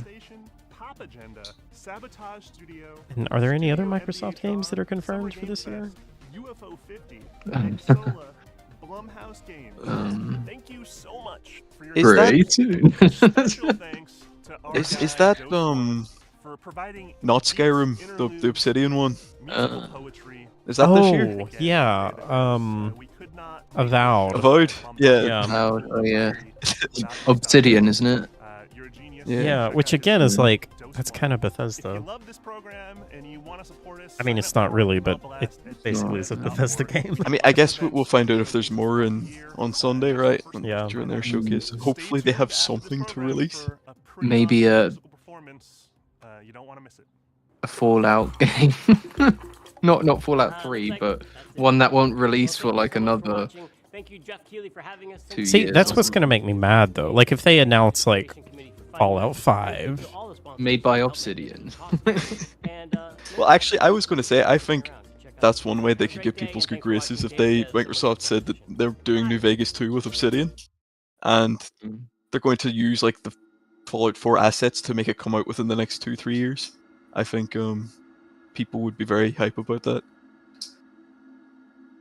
Sabotage Studio, And are there any other Microsoft games that are confirmed for this year? UFO 50, Sola, Blumhouse Games. Thank you so much for your special thanks to our Is guy, that Joe for providing not Skyrim, the Obsidian one? musical poetry, Is that this year? Oh, yeah. Avowed. Avowed? Yeah. Yeah. Avowed, oh yeah. Obsidian, isn't it? Yeah, which again is like, that's kind of Bethesda. I mean, it's not really, but it basically is a Bethesda game. I mean, I guess we'll find out if there's more on Sunday, right? Yeah. During their showcase. Hopefully they have something to release. Maybe a Fallout game. not Fallout 3, but one that won't release for like another Thank you, Jeff Keighley, for having us. 2 See, years. that's or what's something. gonna make me mad though. Like if they announce like Fallout 5. Made by Obsidian. Well, actually, I was going to say, I think that's one way they could get people's good graces if Microsoft said that they're doing New Vegas 2 with Obsidian, and they're going to use like the Fallout 4 assets to make it come out within the next 2-3 years. I think people would be very hype about that.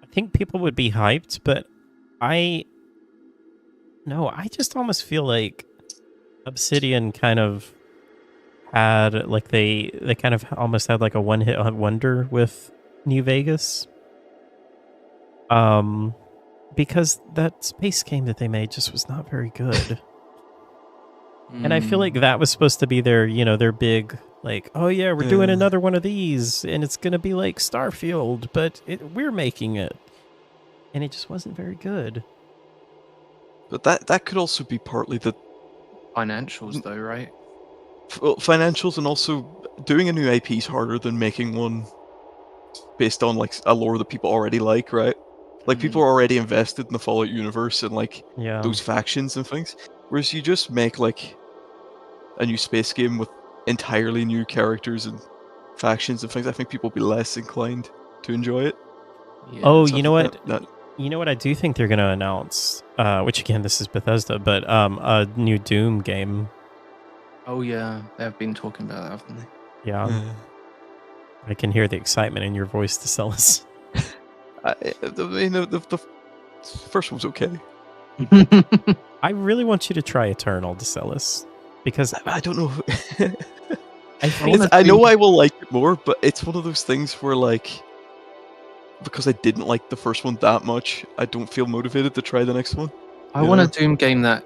I think people would be hyped, but I just almost feel like Obsidian kind of had like they kind of almost had like a one-hit wonder with New Vegas. Because that space game that they made just was not very good. And I feel like that was supposed to be their, their big, like, oh yeah, we're doing another one of these, and it's gonna be like Starfield, but we're making it. And it just wasn't very good. But that could also be partly the financials, though, right? Well, financials, and also doing a new IP is harder than making one based on like a lore that people already like, right? Like people are already invested in the Fallout universe and like those factions and things. Whereas you just make like a new space game with entirely new characters and factions and things, I think people will be less inclined to enjoy it. Oh, So I you know think what? You know what I do think they're gonna announce? Which again, this is Bethesda, but a new Doom game. Oh yeah, they've been talking about that, haven't they? Yeah. I can hear the excitement in your voice, Decellis. I mean, the first one's okay. I really want you to try Eternal, Decellis, because I don't know. I I know I will like it more, but it's one of those things where like, because I didn't like the first one that much, I don't feel motivated to try the next one. I want a Doom game that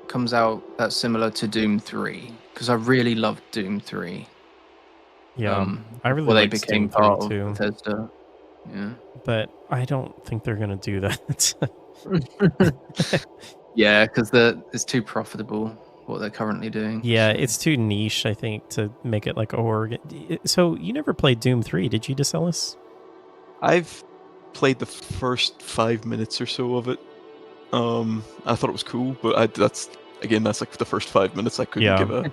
comes out that's similar to Doom 3, because I really loved Doom 3. Yeah, I really before they liked became Doom 3 part too. of Bethesda. Yeah. But I don't think they're gonna do that. Yeah, because it's too profitable what they're currently doing. Yeah, it's too niche, I think, to make it like a horror. So you never played Doom 3, did you, Decellis? I've played the first 5 minutes or so of it. I thought it was cool, but that's like the first 5 minutes. I couldn't give a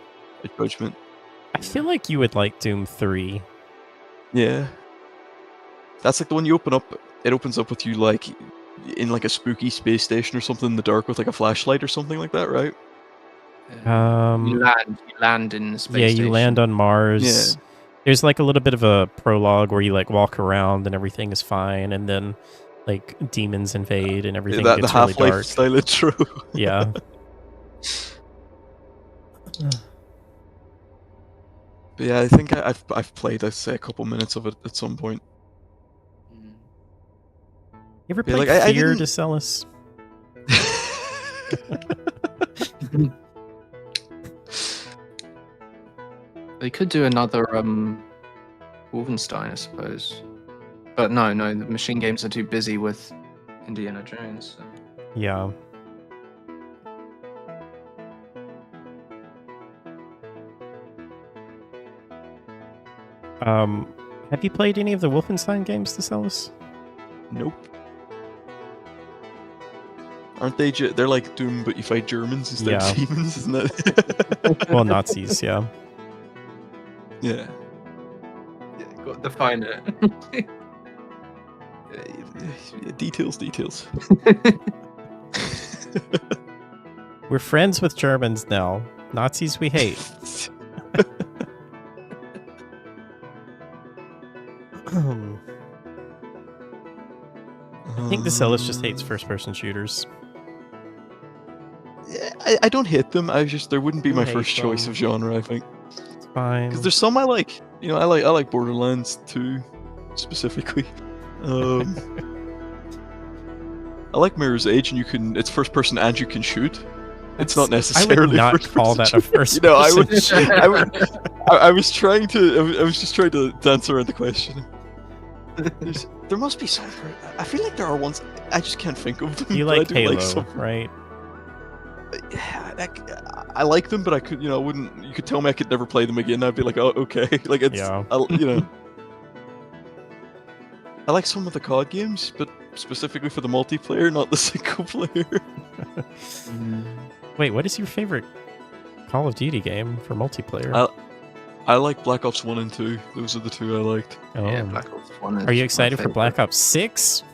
judgment. I feel like you would like Doom 3. Yeah, that's like the one you open up. It opens up with you like in like a spooky space station or something in the dark with like a flashlight or something like that, right? You land in the space Yeah, station. you land on Mars. Yeah. There's like a little bit of a prologue where you like walk around and everything is fine, and then like demons invade and everything The gets really Half-Life dark. style intro. Yeah. But yeah, I think I've played, I'd say, a couple minutes of it at some point. You ever Yeah, played like, I Fear, didn't- Decellis? They could do another Wolfenstein, I suppose. But no, the machine games are too busy with Indiana Jones. So. Yeah. Have you played any of the Wolfenstein games, Decellis? Nope. Aren't they? They're like Doom, but you fight Germans instead Yeah. of demons, isn't it? Well, Nazis, yeah. Yeah. Got to define it. Details. We're friends with Germans now. Nazis we hate. I think Decellis just hates first-person shooters. I don't hate them. There wouldn't be You my hate first choice them. of genre, I think. It's fine. Because there's some I like. I like Borderlands 2. specifically. I like Mirror's Edge, and it's first person and you can shoot. It's not necessarily. I would not first call that a first. You know, I was just trying to dance around the question. There must be some. I feel like there are ones. I just can't think of them. You like Halo, right? I like them, but I could, I wouldn't. You could tell me I could never play them again. I'd be like, oh, okay. Like it's, I like some of the COD games, but specifically for the multiplayer, not the single player. Wait, what is your favorite Call of Duty game for multiplayer? I like Black Ops 1 and 2. Those are the two I liked. Oh. Yeah, Black Ops 1 is Are you excited my for favorite. Black Ops 6?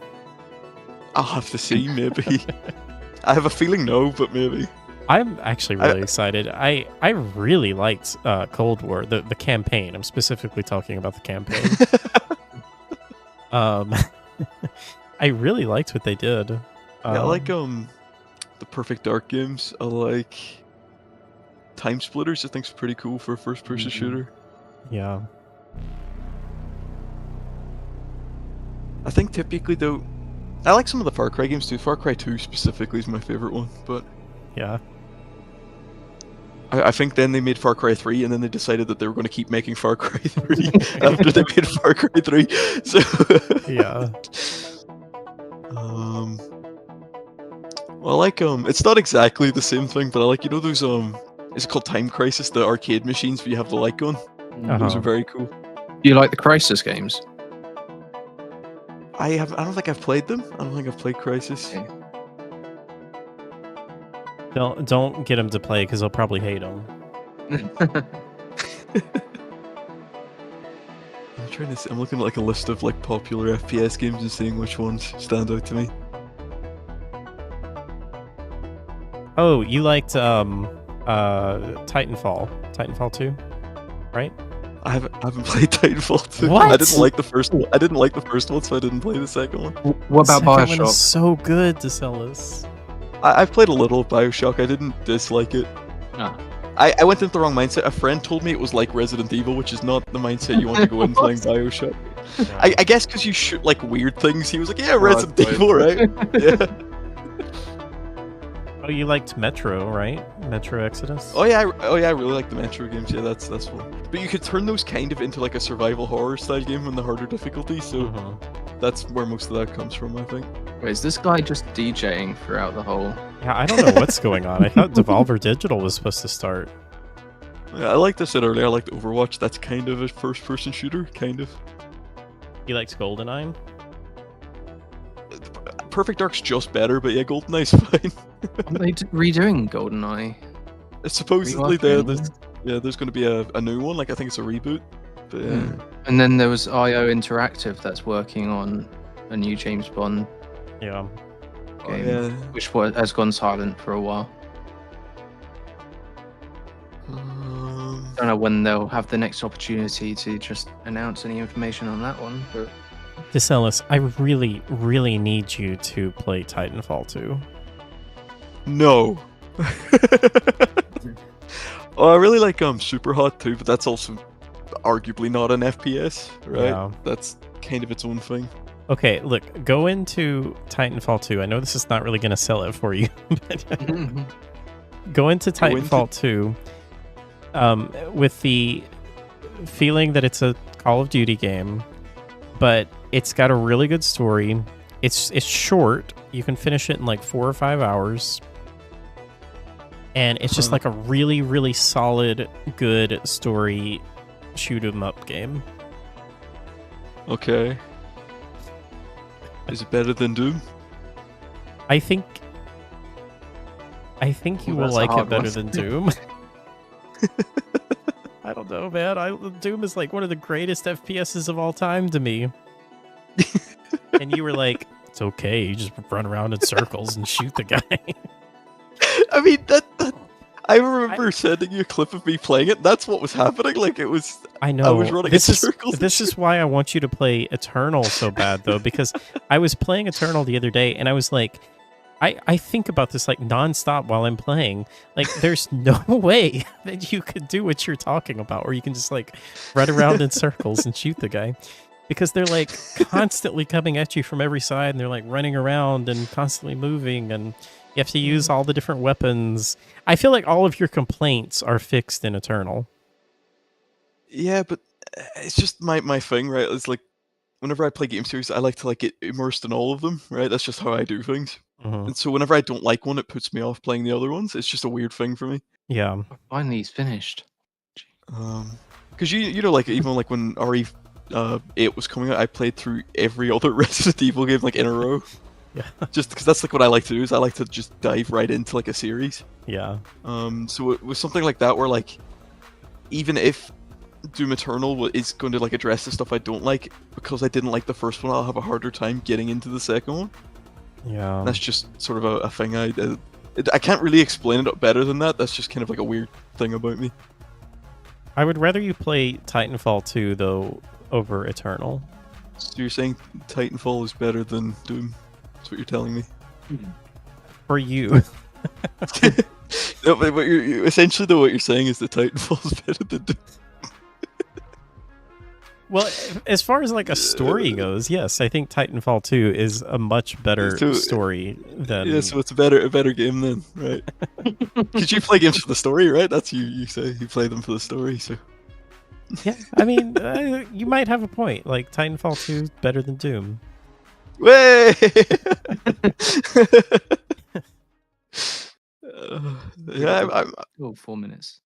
I'll have to see, maybe. I have a feeling no, but maybe. I'm actually really excited. I really liked Cold War, the campaign. I'm specifically talking about the campaign. I really liked what they did. Yeah, I like the Perfect Dark games. I like Time Splitters. I think is pretty cool for a first-person shooter. Yeah. I think typically though, I like some of the Far Cry games too. Far Cry 2 specifically is my favorite one, but yeah. I think then they made Far Cry 3, and then they decided that they were going to keep making Far Cry 3 after they made Far Cry 3. So yeah. Well, I like it's not exactly the same thing, but I like those is it called Time Crisis, the arcade machines where you have the light gun? Those are very cool. Do you like the Crisis games? I don't think I've played them. I don't think I've played Crisis. Okay. Don't get him to play because he'll probably hate him. I'm trying to see, I'm looking at like a list of like popular FPS games and seeing which ones stand out to me. Oh, you liked Titanfall 2, right? I haven't played Titanfall 2. What? I didn't like the first one. I didn't like the first one, so I didn't play the second one. What about The second one Bioshock? is so good to sell us. I've played a little of Bioshock. I didn't dislike it. Ah. I went into the wrong mindset. A friend told me it was like Resident Evil, which is not the mindset you want to go in playing Bioshock. I guess because you shoot like weird things. He was like, "Yeah, Resident Evil, right?" Yeah. Oh, you liked Metro, right? Metro Exodus? Oh yeah, I really like the Metro games. Yeah, that's one. But you could turn those kind of into like a survival horror style game on the harder difficulty. So that's where most of that comes from, I think. Wait, is this guy just DJing throughout the whole? Yeah, I don't know what's going on. I thought Devolver Digital was supposed to start. Yeah, like I said earlier, I liked Overwatch. That's kind of a first-person shooter, kind of. You liked GoldenEye? Perfect Dark's just better, but yeah, GoldenEye's fine. Aren't they redoing GoldenEye? Supposedly there's going to be a new one. Like I think it's a reboot. But yeah. And then there was IO Interactive that's working on a new James Bond Yeah. game, which has gone silent for a while. Don't know when they'll have the next opportunity to just announce any information on that one, but Decellis, I really, really need you to play Titanfall 2. No. Oh, I really like Super Hot too, but that's also arguably not an FPS, right? Yeah. That's kind of its own thing. Okay, look, go into Titanfall 2. I know this is not really going to sell it for you, but go into Titanfall 2 with the feeling that it's a Call of Duty game, but it's got a really good story. It's short. You can finish it in like 4 or 5 hours. And it's just like a really, really solid, good story shoot 'em up game. Okay. Is it better than Doom? I think you will like it better than Doom. I don't know, man. Doom is like one of the greatest FPSs of all time to me. And you were like, it's okay, you just run around in circles and shoot the guy. I mean, I remember sending you a clip of me playing it. That's what was happening. Like, it was... I know. I was running in circles. This is why I want you to play Eternal so bad, though, because I was playing Eternal the other day, and I was like, I think about this like nonstop while I'm playing. Like, there's no way that you could do what you're talking about, or you can just like run around in circles and shoot the guy. because they're like constantly coming at you from every side, and they're like running around and constantly moving, and you have to use all the different weapons. I feel like all of your complaints are fixed in Eternal. Yeah, but it's just my thing, right? It's like whenever I play game series, I like to like get immersed in all of them, right? That's just how I do things. Mhm. And so whenever I don't like one, it puts me off playing the other ones. It's just a weird thing for me. Yeah. Finally, he's finished. Because you know, like even like when RE8 was coming out, I played through every other Resident Evil game like in a row. Yeah. Just because that's like what I like to do is I like to just dive right into like a series. Yeah. So it was something like that where like even if Doom Eternal is going to like address the stuff I don't like, because I didn't like the first one, I'll have a harder time getting into the second one. Yeah. That's just sort of a thing I can't really explain it better than that. That's just kind of like a weird thing about me. I would rather you play Titanfall 2 though over Eternal. So you're saying Titanfall is better than Doom? That's what you're telling me. For you. No, but you're essentially though what you're saying is that Titanfall is better than Doom. Well, as far as like a story goes, yes, I think Titanfall 2 is a much better story than. Yeah, so it's a better game then, right? Because you play games for the story, right? That's you say you play them for the story, so. Yeah, I mean, you might have a point. Like Titanfall 2 is better than Doom. Way. Yeah, I'm 4 minutes.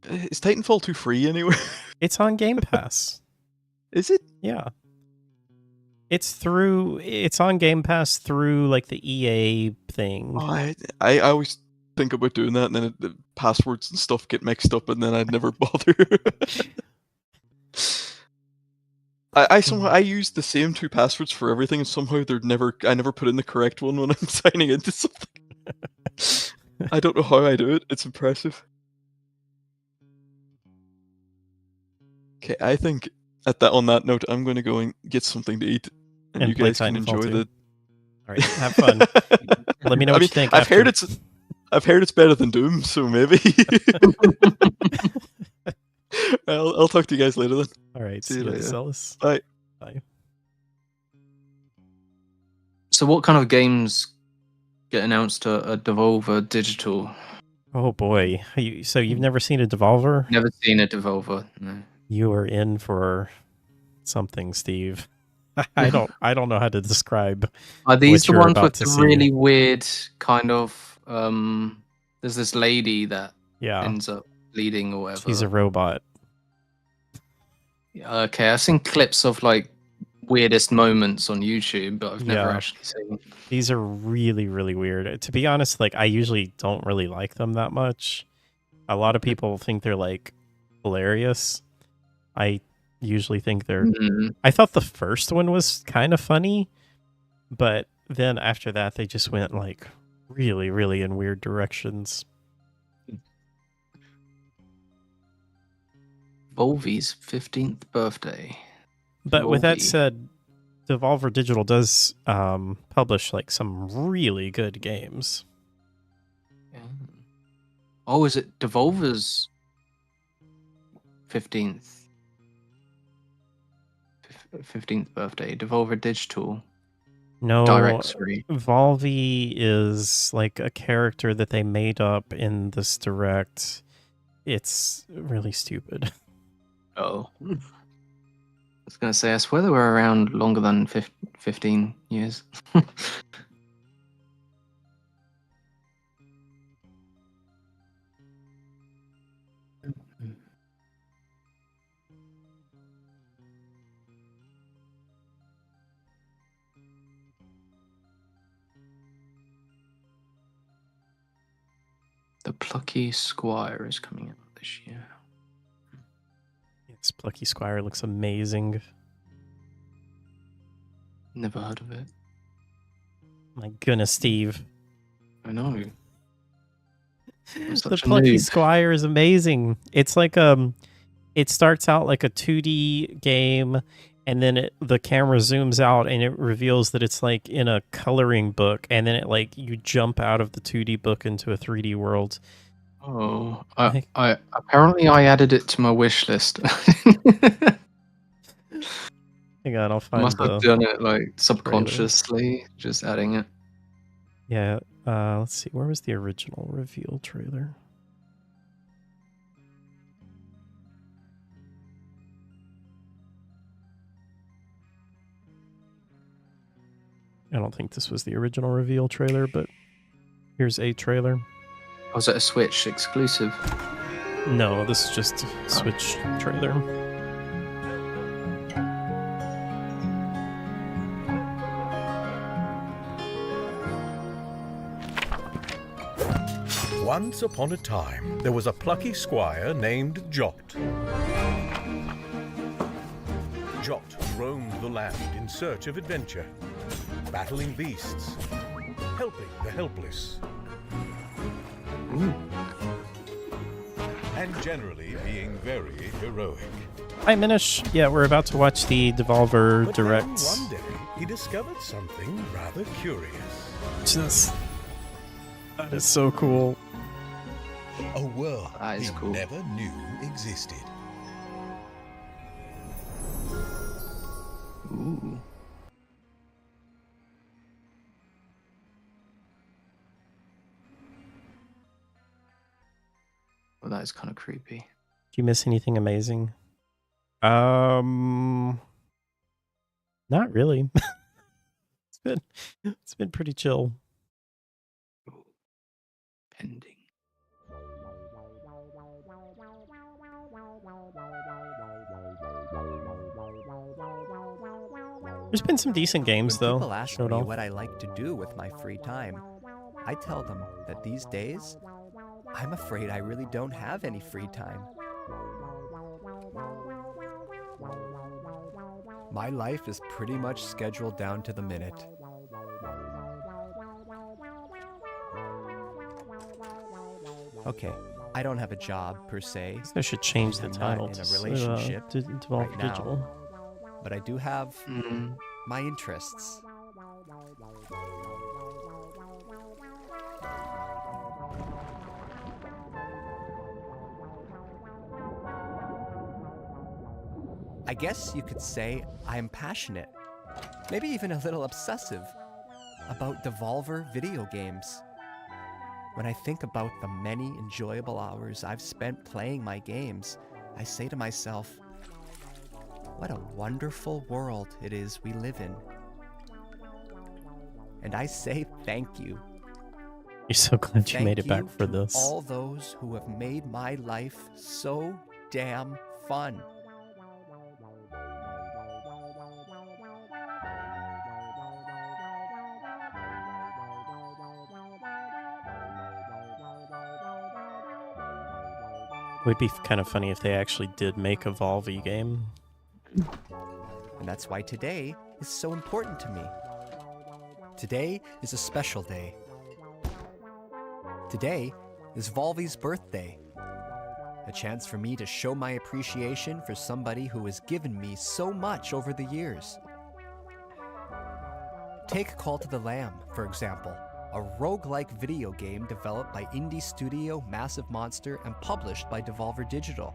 Is Titanfall 2 free anywhere? It's on Game Pass. Is it? Yeah. It's on Game Pass through like the EA thing. Oh, I always think about doing that, and then the passwords and stuff get mixed up, and then I'd never bother. I use the same 2 passwords for everything, and somehow I never put in the correct one when I'm signing into something. I don't know how I do it. It's impressive. Okay, I think on that note, I'm going to go and get something to eat, and you guys can enjoy the. All right, have fun. Let me know what you think. I've heard it's better than Doom, so maybe. I'll talk to you guys later then. All right, see you later, Celis. Bye. Bye. So, what kind of games get announced at Devolver Digital? Oh boy, so you've never seen a Devolver? Never seen a Devolver. No. You are in for something, Steve. I don't know how to describe. Are these what the you're ones about with to the see. really weird kind of? There's this lady that ends up bleeding or whatever. She's a robot. Okay, I've seen clips of like weirdest moments on YouTube, but I've never actually seen. These are really, really weird. To be honest, like I usually don't really like them that much. A lot of people think they're like hilarious. I usually think they're. I thought the first one was kind of funny, but then after that, they just went like really, really in weird directions. Volvy's 15th birthday. But with that said, Devolver Digital does publish like some really good games. Yeah. Oh, is it Devolver's 15th birthday? Devolver Digital. No, Directory. Volvy is like a character that they made up in this direct. It's really stupid. Oh. I was going to say, I swear they were around longer than 15 years. The Plucky Squire is coming out this year. Yes, Plucky Squire looks amazing. Never heard of it. My goodness, Steve. I know. The Plucky Squire is amazing. It's like it starts out like a 2D game, and then the camera zooms out and it reveals that it's like in a coloring book, and then it like you jump out of the 2D book into a 3D world. Oh, I apparently I added it to my wish list. Hang on, I'll find Must the have done it like trailer. subconsciously, just adding it. Yeah, let's see. Where was the original reveal trailer? I don't think this was the original reveal trailer, but here's a trailer. Was it a Switch exclusive? No, this is just a Switch trailer. Once upon a time, there was a plucky squire named Jot. Jot roamed the land in search of adventure, battling beasts, helping the helpless, and generally being very heroic. Hi, Minish. Yeah, we're about to watch the Devolver But Direct. then one day, he discovered something rather curious. That is so cool. A world he cool. never knew existed. Ooh. Well, that is kind of creepy. Do you miss anything amazing? Not really. It's been pretty chill. Pending. There's been some decent games When though. people ask showed me off. what I like to do with my free time, I tell them that these days, I'm afraid I really don't have any free time. My life is pretty much scheduled down to the minute. Okay, I don't have a job per se. I should change the I'm title not in to a relationship Devolver right now, Digital. but I do have my interests. I guess you could say I'm passionate, maybe even a little obsessive, about Devolver video games. When I think about the many enjoyable hours I've spent playing my games, I say to myself, what a wonderful world it is we live in. And I say thank you. You're so glad you made it back Thank for you to this. all those who have made my life so damn fun. It would be kind of funny if they actually did make a Volvy game. And that's why today is so important to me. Today is a special day. Today is Volvy's birthday. A chance for me to show my appreciation for somebody who has given me so much over the years. Take Call to the Lamb, for example, a roguelike video game developed by indie studio Massive Monster and published by Devolver Digital.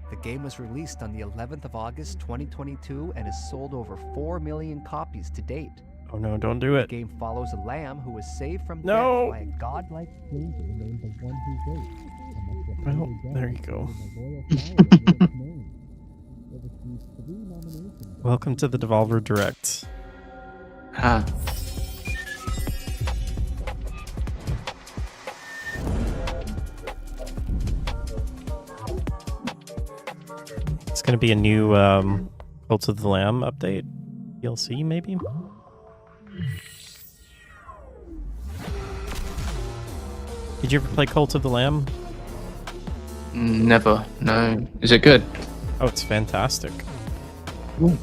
The game was released on the 11th of August 2022 and has sold over 4 million copies to date. Oh no, don't do it. The game follows a lamb who was saved from No! death by a godlike stranger named the One Who Waits. Well, there you go. Welcome to the Devolver Direct. Ha. It's going to be a new Cult of the Lamb update. DLC, maybe? Did you ever play Cult of the Lamb? Never. No. Is it good? Oh, it's fantastic. Ooh.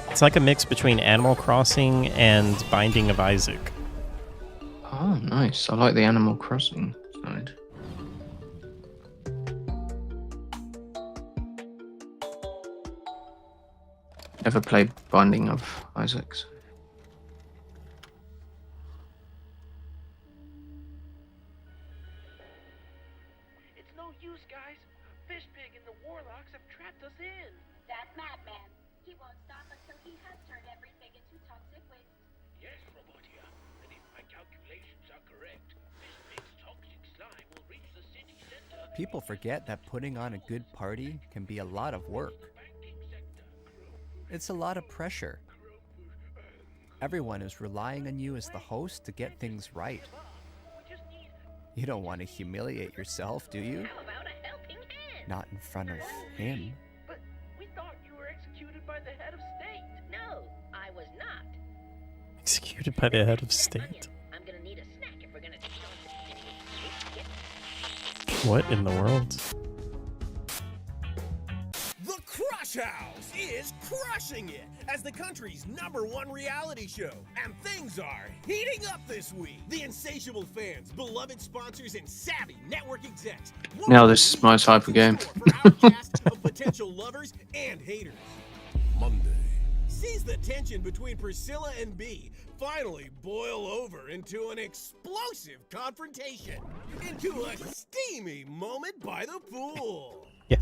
It's like a mix between Animal Crossing and Binding of Isaac. Oh, nice. I like the Animal Crossing side. ever played Binding of Isaac. It's no use, guys. Fishpig and the warlocks have trapped us in. That madman. He won't stop until he has turned everything into toxic waste. Yes, Robotia. And if my calculations are correct, Fishpig's toxic slime will reach the city center. People forget that putting on a good party can be a lot of work. It's a lot of pressure. Everyone is relying on you as the host to get things right. You don't want to humiliate yourself, do you? Not in front of him. But we thought you were executed by the head of state. No, I was not. Executed by the head of state. I'm gonna need a snack if we're gonna What in the world? The Crush House is crushing it as the country's #1 reality show. And things are heating up this week. The insatiable fans, beloved sponsors, and savvy network execs. Now this is my type of game. Of potential lovers and haters. Monday. Sees the tension between Priscilla and B finally boil over into an explosive confrontation. Into a steamy moment by the pool. Yeah,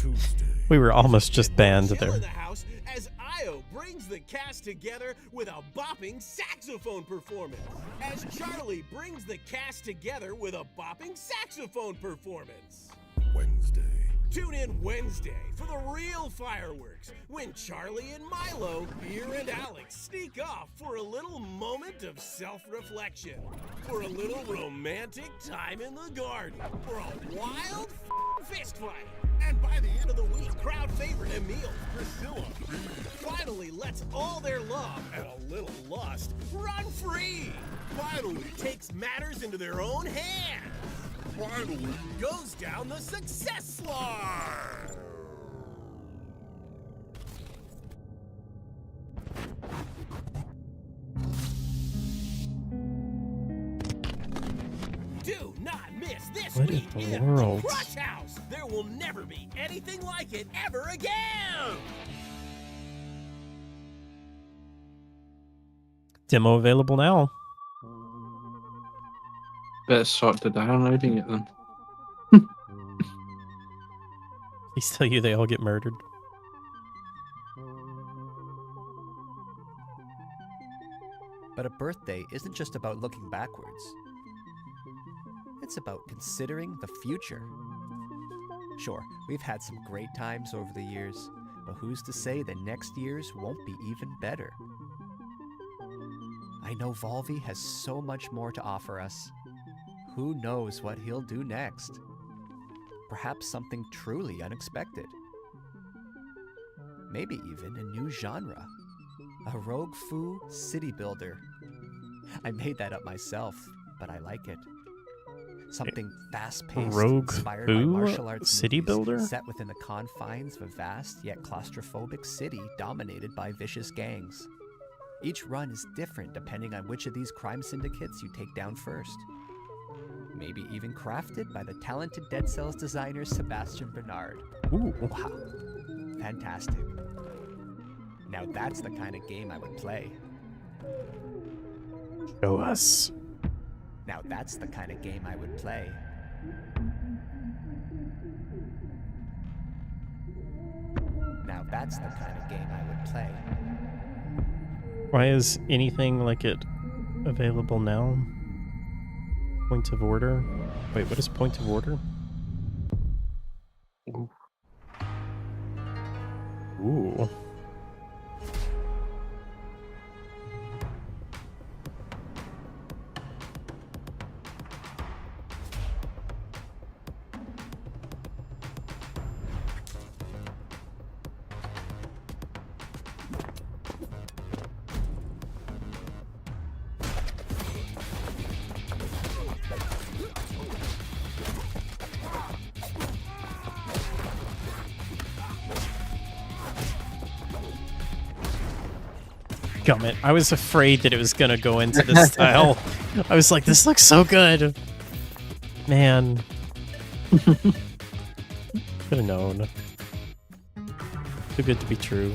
we were almost just banned Chill there. in the house as Io brings the cast together with a bopping saxophone performance. As Charlie brings the cast together with a bopping saxophone performance. Wednesday. Tune in Wednesday for the real fireworks when Charlie and Milo, Beer and Alex sneak off for a little moment of self-reflection, for a little romantic time in the garden, for a wild fist fight. And by the end of the week, crowd favorite Emil, Priscilla, finally lets all their love and a little lust run free. Finally takes matters into their own hands. Finally goes down the success slide. Do not miss this What week in the in world? Crush House. There will never be anything like it ever again. Demo available now. Better start the downloading it then. Please tell you they all get murdered. But a birthday isn't just about looking backwards. It's about considering the future. Sure, we've had some great times over the years, but who's to say that next year's won't be even better? I know Volvi has so much more to offer us. Who knows what he'll do next? Perhaps something truly unexpected. Maybe even a new genre. A rogue foo city builder. I made that up myself, but I like it. Something fast-paced, Rogue inspired by foo martial arts city movies, builder? set within the confines of a vast yet claustrophobic city dominated by vicious gangs. Each run is different depending on which of these crime syndicates you take down first. Maybe even crafted by the talented Dead Cells designer Sebastian Bernard. Ooh. Wow. Fantastic. Now that's the kind of game I would play. Show us. Now that's the kind of game I would play. Now that's the kind of game I would play. Why is anything like it available now? Point of order? Wait, what is point of order? Ooh. Ooh. Gummit. I was afraid that it was gonna go into this style. I was like, this looks so good. Man. Could have known. Too good to be true.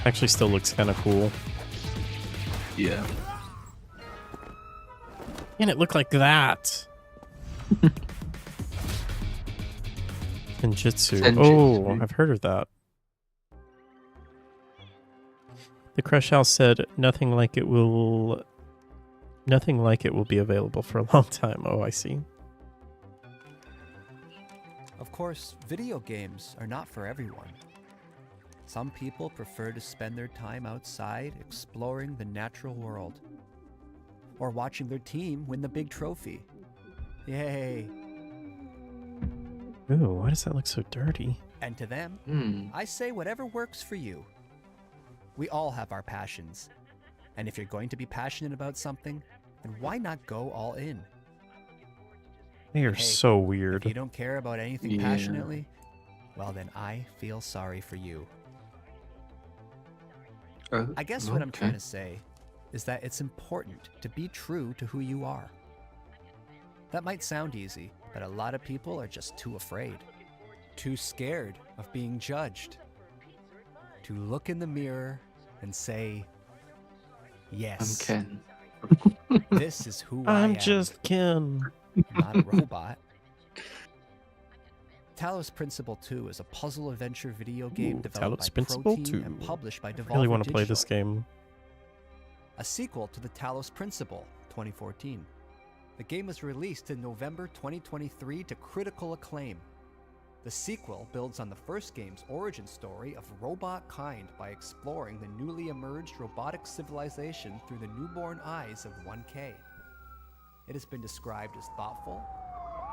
Actually, still looks kind of cool. Yeah. And it looked like that. Senjutsu. Oh, I've heard of that. The Crush House said nothing like it will be available for a long time. Oh, I see. Of course, video games are not for everyone. Some people prefer to spend their time outside exploring the natural world, or watching their team win the big trophy. Yay! Ooh, why does that look so dirty? And to them, I say whatever works for you. We all have our passions, and if you're going to be passionate about something, then why not go all in? They are so weird. If you don't care about anything passionately, well then I feel sorry for you. I guess what I'm trying to say is that it's important to be true to who you are. That might sound easy, but a lot of people are just too afraid. Too scared of being judged. To look in the mirror and say, yes. I'm Ken. This is who I am. I'm just Ken. Not a robot. Talos Principle 2 is a puzzle adventure video game developed Talos by Principle Pro 2. Team and published by Devolver I really want to play Digital. this game. A sequel to the Talos Principle, 2014. The game was released in November 2023 to critical acclaim. The sequel builds on the first game's origin story of robot kind by exploring the newly emerged robotic civilization through the newborn eyes of 1K. It has been described as thoughtful,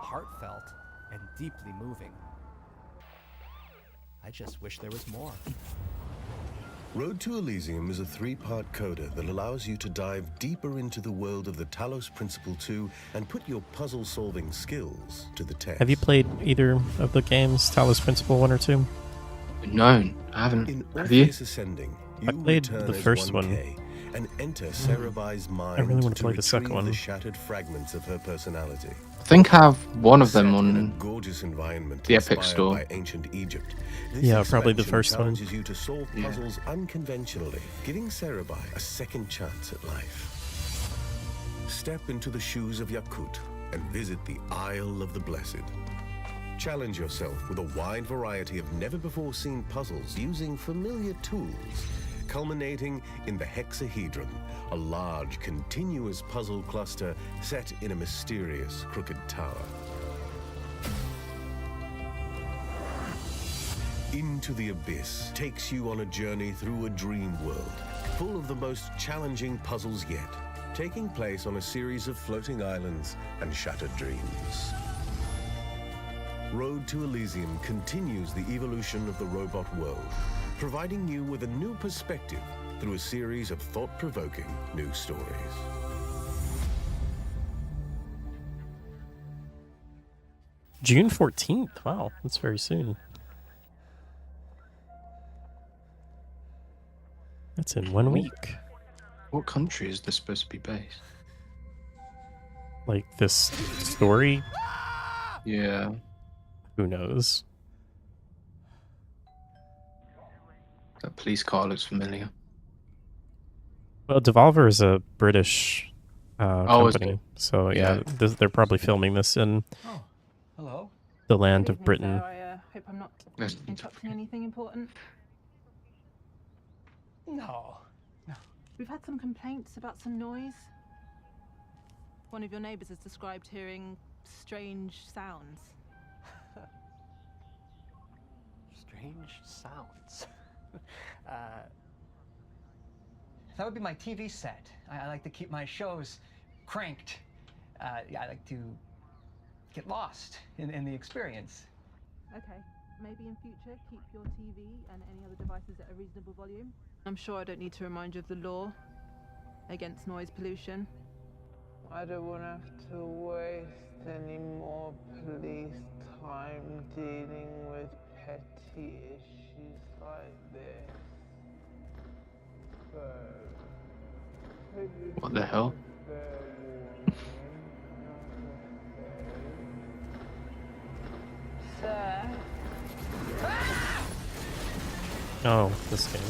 heartfelt, and deeply moving. I just wish there was more. Road to Elysium is a 3-part coda that allows you to dive deeper into the world of the Talos Principle 2 and put your puzzle-solving skills to the test. Have you played either of the games, Talos Principle 1 or 2? No, I haven't. In Have you? Orpheus Ascending, you I played return the as first 1K and enter Sarabai's mind I really want to play the retrieve second one. the shattered fragments of her personality. I think I have one of them Set in a on gorgeous environment the Epic inspired Store. by ancient Egypt. This Yeah, probably the expansion first one. challenges you to solve puzzles unconventionally, giving Sarabai a second chance at life. Step into the shoes of Yakut and visit the Isle of the Blessed. Challenge yourself with a wide variety of never-before-seen puzzles using familiar tools, culminating in the Hexahedron, a large, continuous puzzle cluster set in a mysterious, crooked tower. Into the Abyss takes you on a journey through a dream world, full of the most challenging puzzles yet, taking place on a series of floating islands and shattered dreams. Road to Elysium continues the evolution of the robot world, providing you with a new perspective through a series of thought-provoking new stories. June 14th. Wow, that's very soon. That's in 1 week. What country is this supposed to be based? Like this story? Yeah. Who knows? That police car looks familiar. Well, Devolver is a British Oh, is company, it? so yeah, they're probably filming this in Hello. the land of Britain. I hope I'm not Yes. interrupting anything important. No. We've had some complaints about some noise. One of your neighbors has described hearing strange sounds. Strange sounds. That would be my TV set. I like to keep my shows cranked. Yeah, I like to get lost in the experience. Okay, maybe in future keep your TV and any other devices at a reasonable volume. I'm sure I don't need to remind you of the law against noise pollution. I don't want to have to waste any more police time dealing with petty issues like this. So, What the hell? Sir? Oh, this game.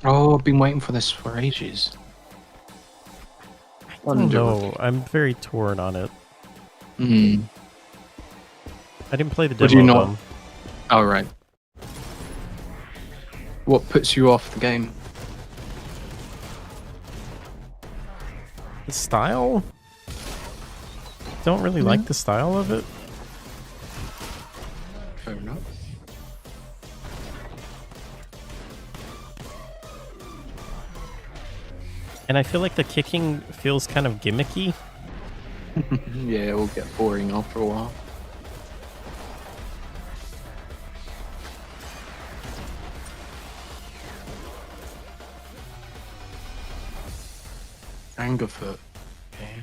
Oh, I've been waiting for this for ages. I don't know. I'm very torn on it. Hmm. I didn't play the Would you demo. not? Oh, right. What puts you off the game? The style? Don't really like the style of it. Fair enough. And I feel like the kicking feels kind of gimmicky. Yeah, it will get boring after a while. Angerfoot. Okay.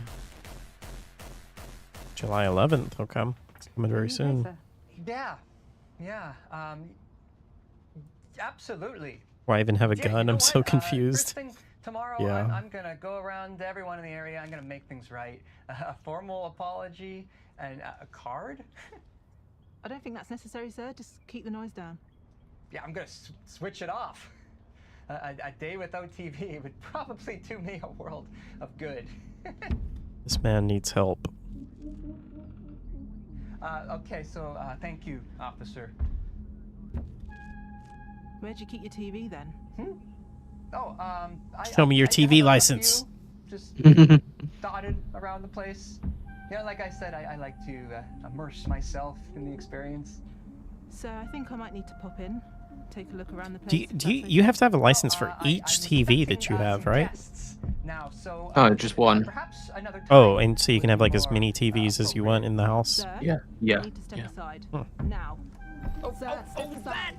July 11th. Okay. It's coming very soon. Yeah, yeah, absolutely. Why even have a Yeah, gun? you know I'm so what? confused. First thing tomorrow, Yeah. I'm gonna go around to everyone in the area. I'm gonna make things right. A formal apology and a card. I don't think that's necessary, sir. Just keep the noise down. Yeah, I'm gonna switch it off. A day without TV would probably do me a world of good. This man needs help. Okay, so thank you, officer. Where'd you keep your TV then? Oh, Show me your I TV have a license. few just dotted around the place. You know, like I said, I like to immerse myself in the experience. So I think I might need to pop in, take a look around the place. You have to have a license for each TV that you have, right? Now, so just one. perhaps another time. Oh, and so you can have like as many TVs as you want in the house. Sir, Yeah. you need to step aside. Now. Oh, that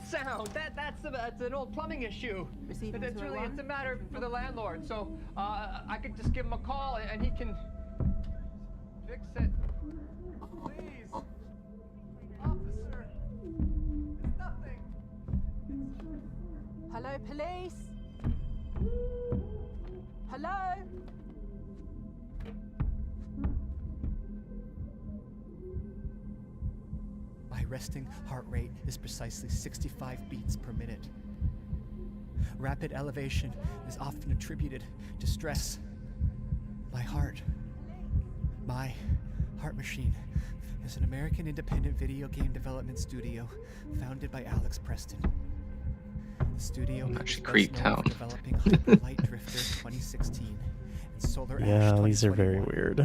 sound! That's an old plumbing issue. Receiving It's really 201. it's a matter for the landlord. So I could just give him a call and he can fix it. Please, officer. It's nothing. Hello, police? Hello? My resting heart rate is precisely 65 beats per minute. Rapid elevation is often attributed to stress. My heart machine is an American independent video game development studio founded by Alex Preston. The studio I'm is actually best creeped known out. for developing Hyper Light Drifter 2016 and Solar Ash Yeah, these are 2021. very weird.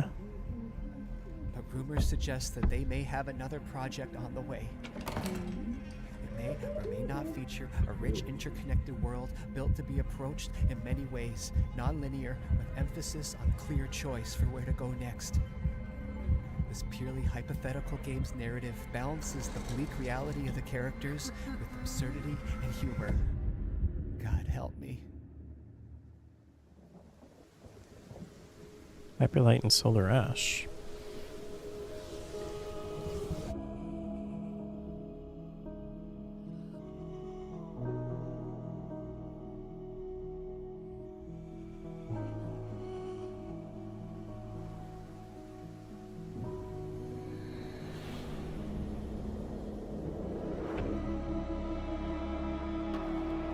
But rumors suggest that they may have another project on the way. It may or may not feature a rich interconnected world built to be approached in many ways, non-linear, with emphasis on clear choice for where to go next. This purely hypothetical game's narrative balances the bleak reality of the characters with absurdity and humor. God help me. Hyperlight and Solar Ash.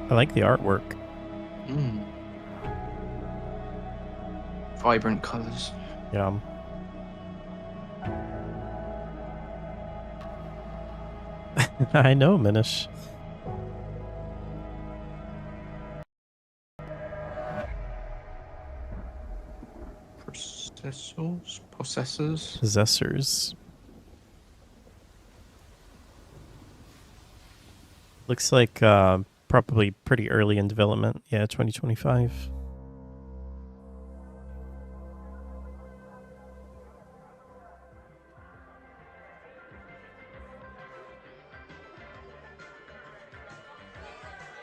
I like the artwork. Vibrant colors. Yeah. I know, Minish. Possessors. Looks like probably pretty early in development. Yeah, 2025.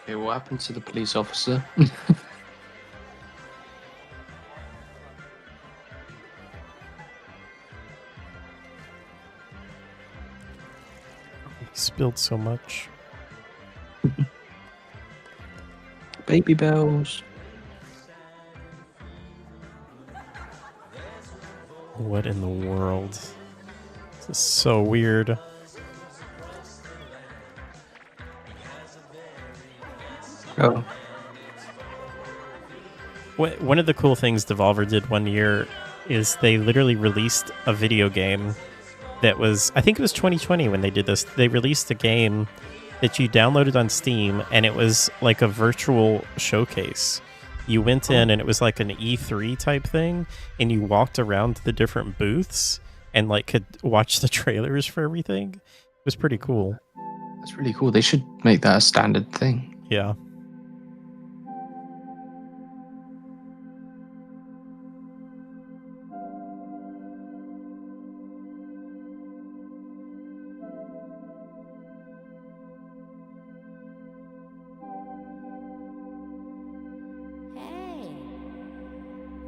Okay, what happened to the police officer? Spilled so much. Baby bells. What in the world? This is so weird. Oh. One of the cool things Devolver did one year is they literally released a video game that was, I think it was 2020 when they did this. They released a game that you downloaded on Steam, and it was like a virtual showcase. You went in and it was like an E3 type thing, and you walked around the different booths and like could watch the trailers for everything. It was pretty cool. That's really cool. They should make that a standard thing. Yeah. Hey,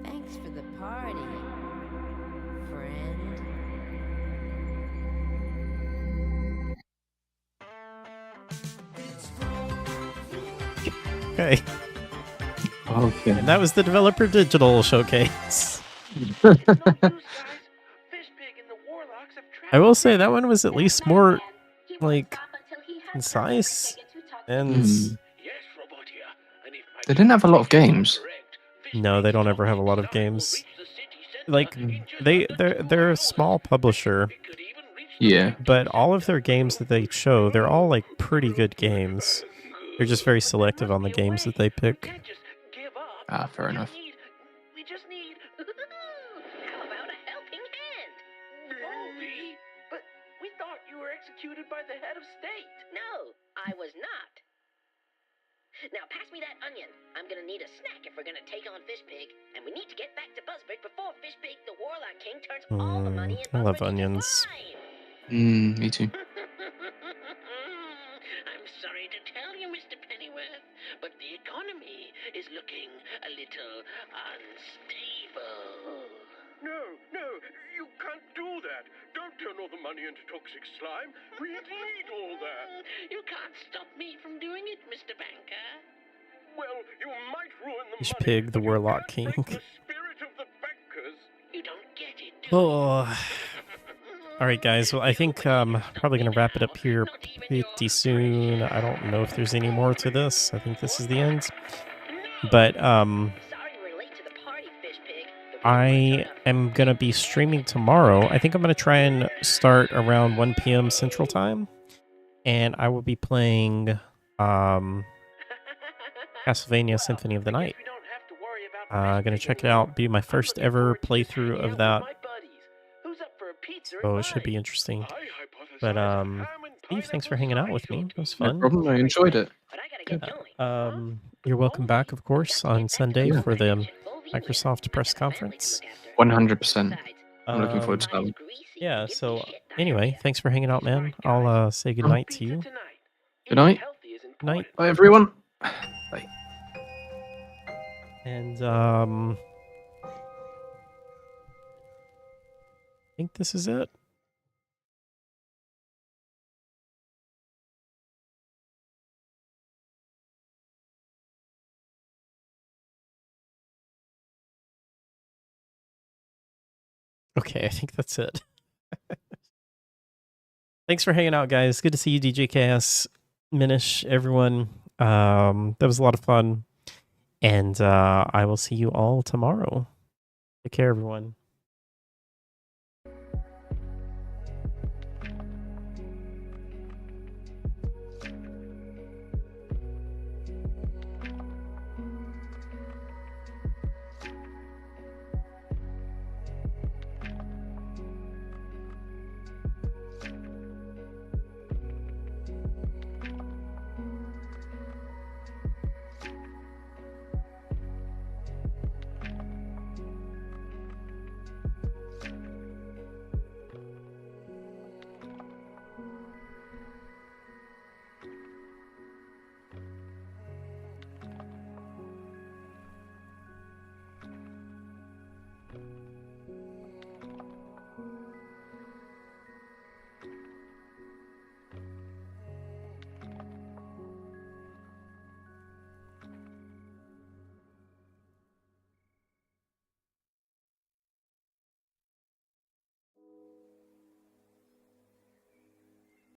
thanks for the party, friend. Okay. Okay. And that was the Developer Digital Showcase. I will say that one was at least more, like, concise. And They didn't have a lot of games. no, they don't ever have a lot of games. Like, they're a small publisher. Yeah. But all of their games that they show, they're all, like, pretty good games. They're just very selective on the games that they pick. Ah, fair enough. We just need. How about a helping hand? Baldy, but we thought you were executed by the head of state. No, I was not. Now pass me that onion. I'm gonna need a snack if we're gonna take on Fishpig, and we need to get back to Buzzard before Fishpig, the Warlock King, turns all the money in I love onions. Me too. I'm sorry to tell you, Mr. Pennyworth, but the economy is looking a little unstable. No, you can't do that. Don't turn all the money into toxic slime. We need all that. You can't stop me from doing it, Mr. Banker. Well, you might ruin the Fishpig, the Warlock King. spirit of the bankers. You don't get it. Oh. All right, guys. Well, I think probably going to wrap it up here pretty soon. I don't know if there's any more to this. I think this is the end. But I am going to be streaming tomorrow. I think I'm going to try and start around 1 p.m. Central Time. And I will be playing Castlevania Symphony of the Night. Going to check it out. Be my first ever playthrough of that. So it should be interesting. But Steve, thanks for hanging out with me. It was fun. No problem. I enjoyed it. You're welcome back, of course, on Sunday for the Microsoft press conference. 100%. I'm looking forward to that. Yeah, so anyway, thanks for hanging out, man. I'll say goodnight to you. Good night. Good night. Bye, everyone. Bye. And I think this is it. Okay, I think that's it. Thanks for hanging out, guys. Good to see you, DJ Chaos, Minish, everyone. That was a lot of fun. And I will see you all tomorrow. Take care, everyone.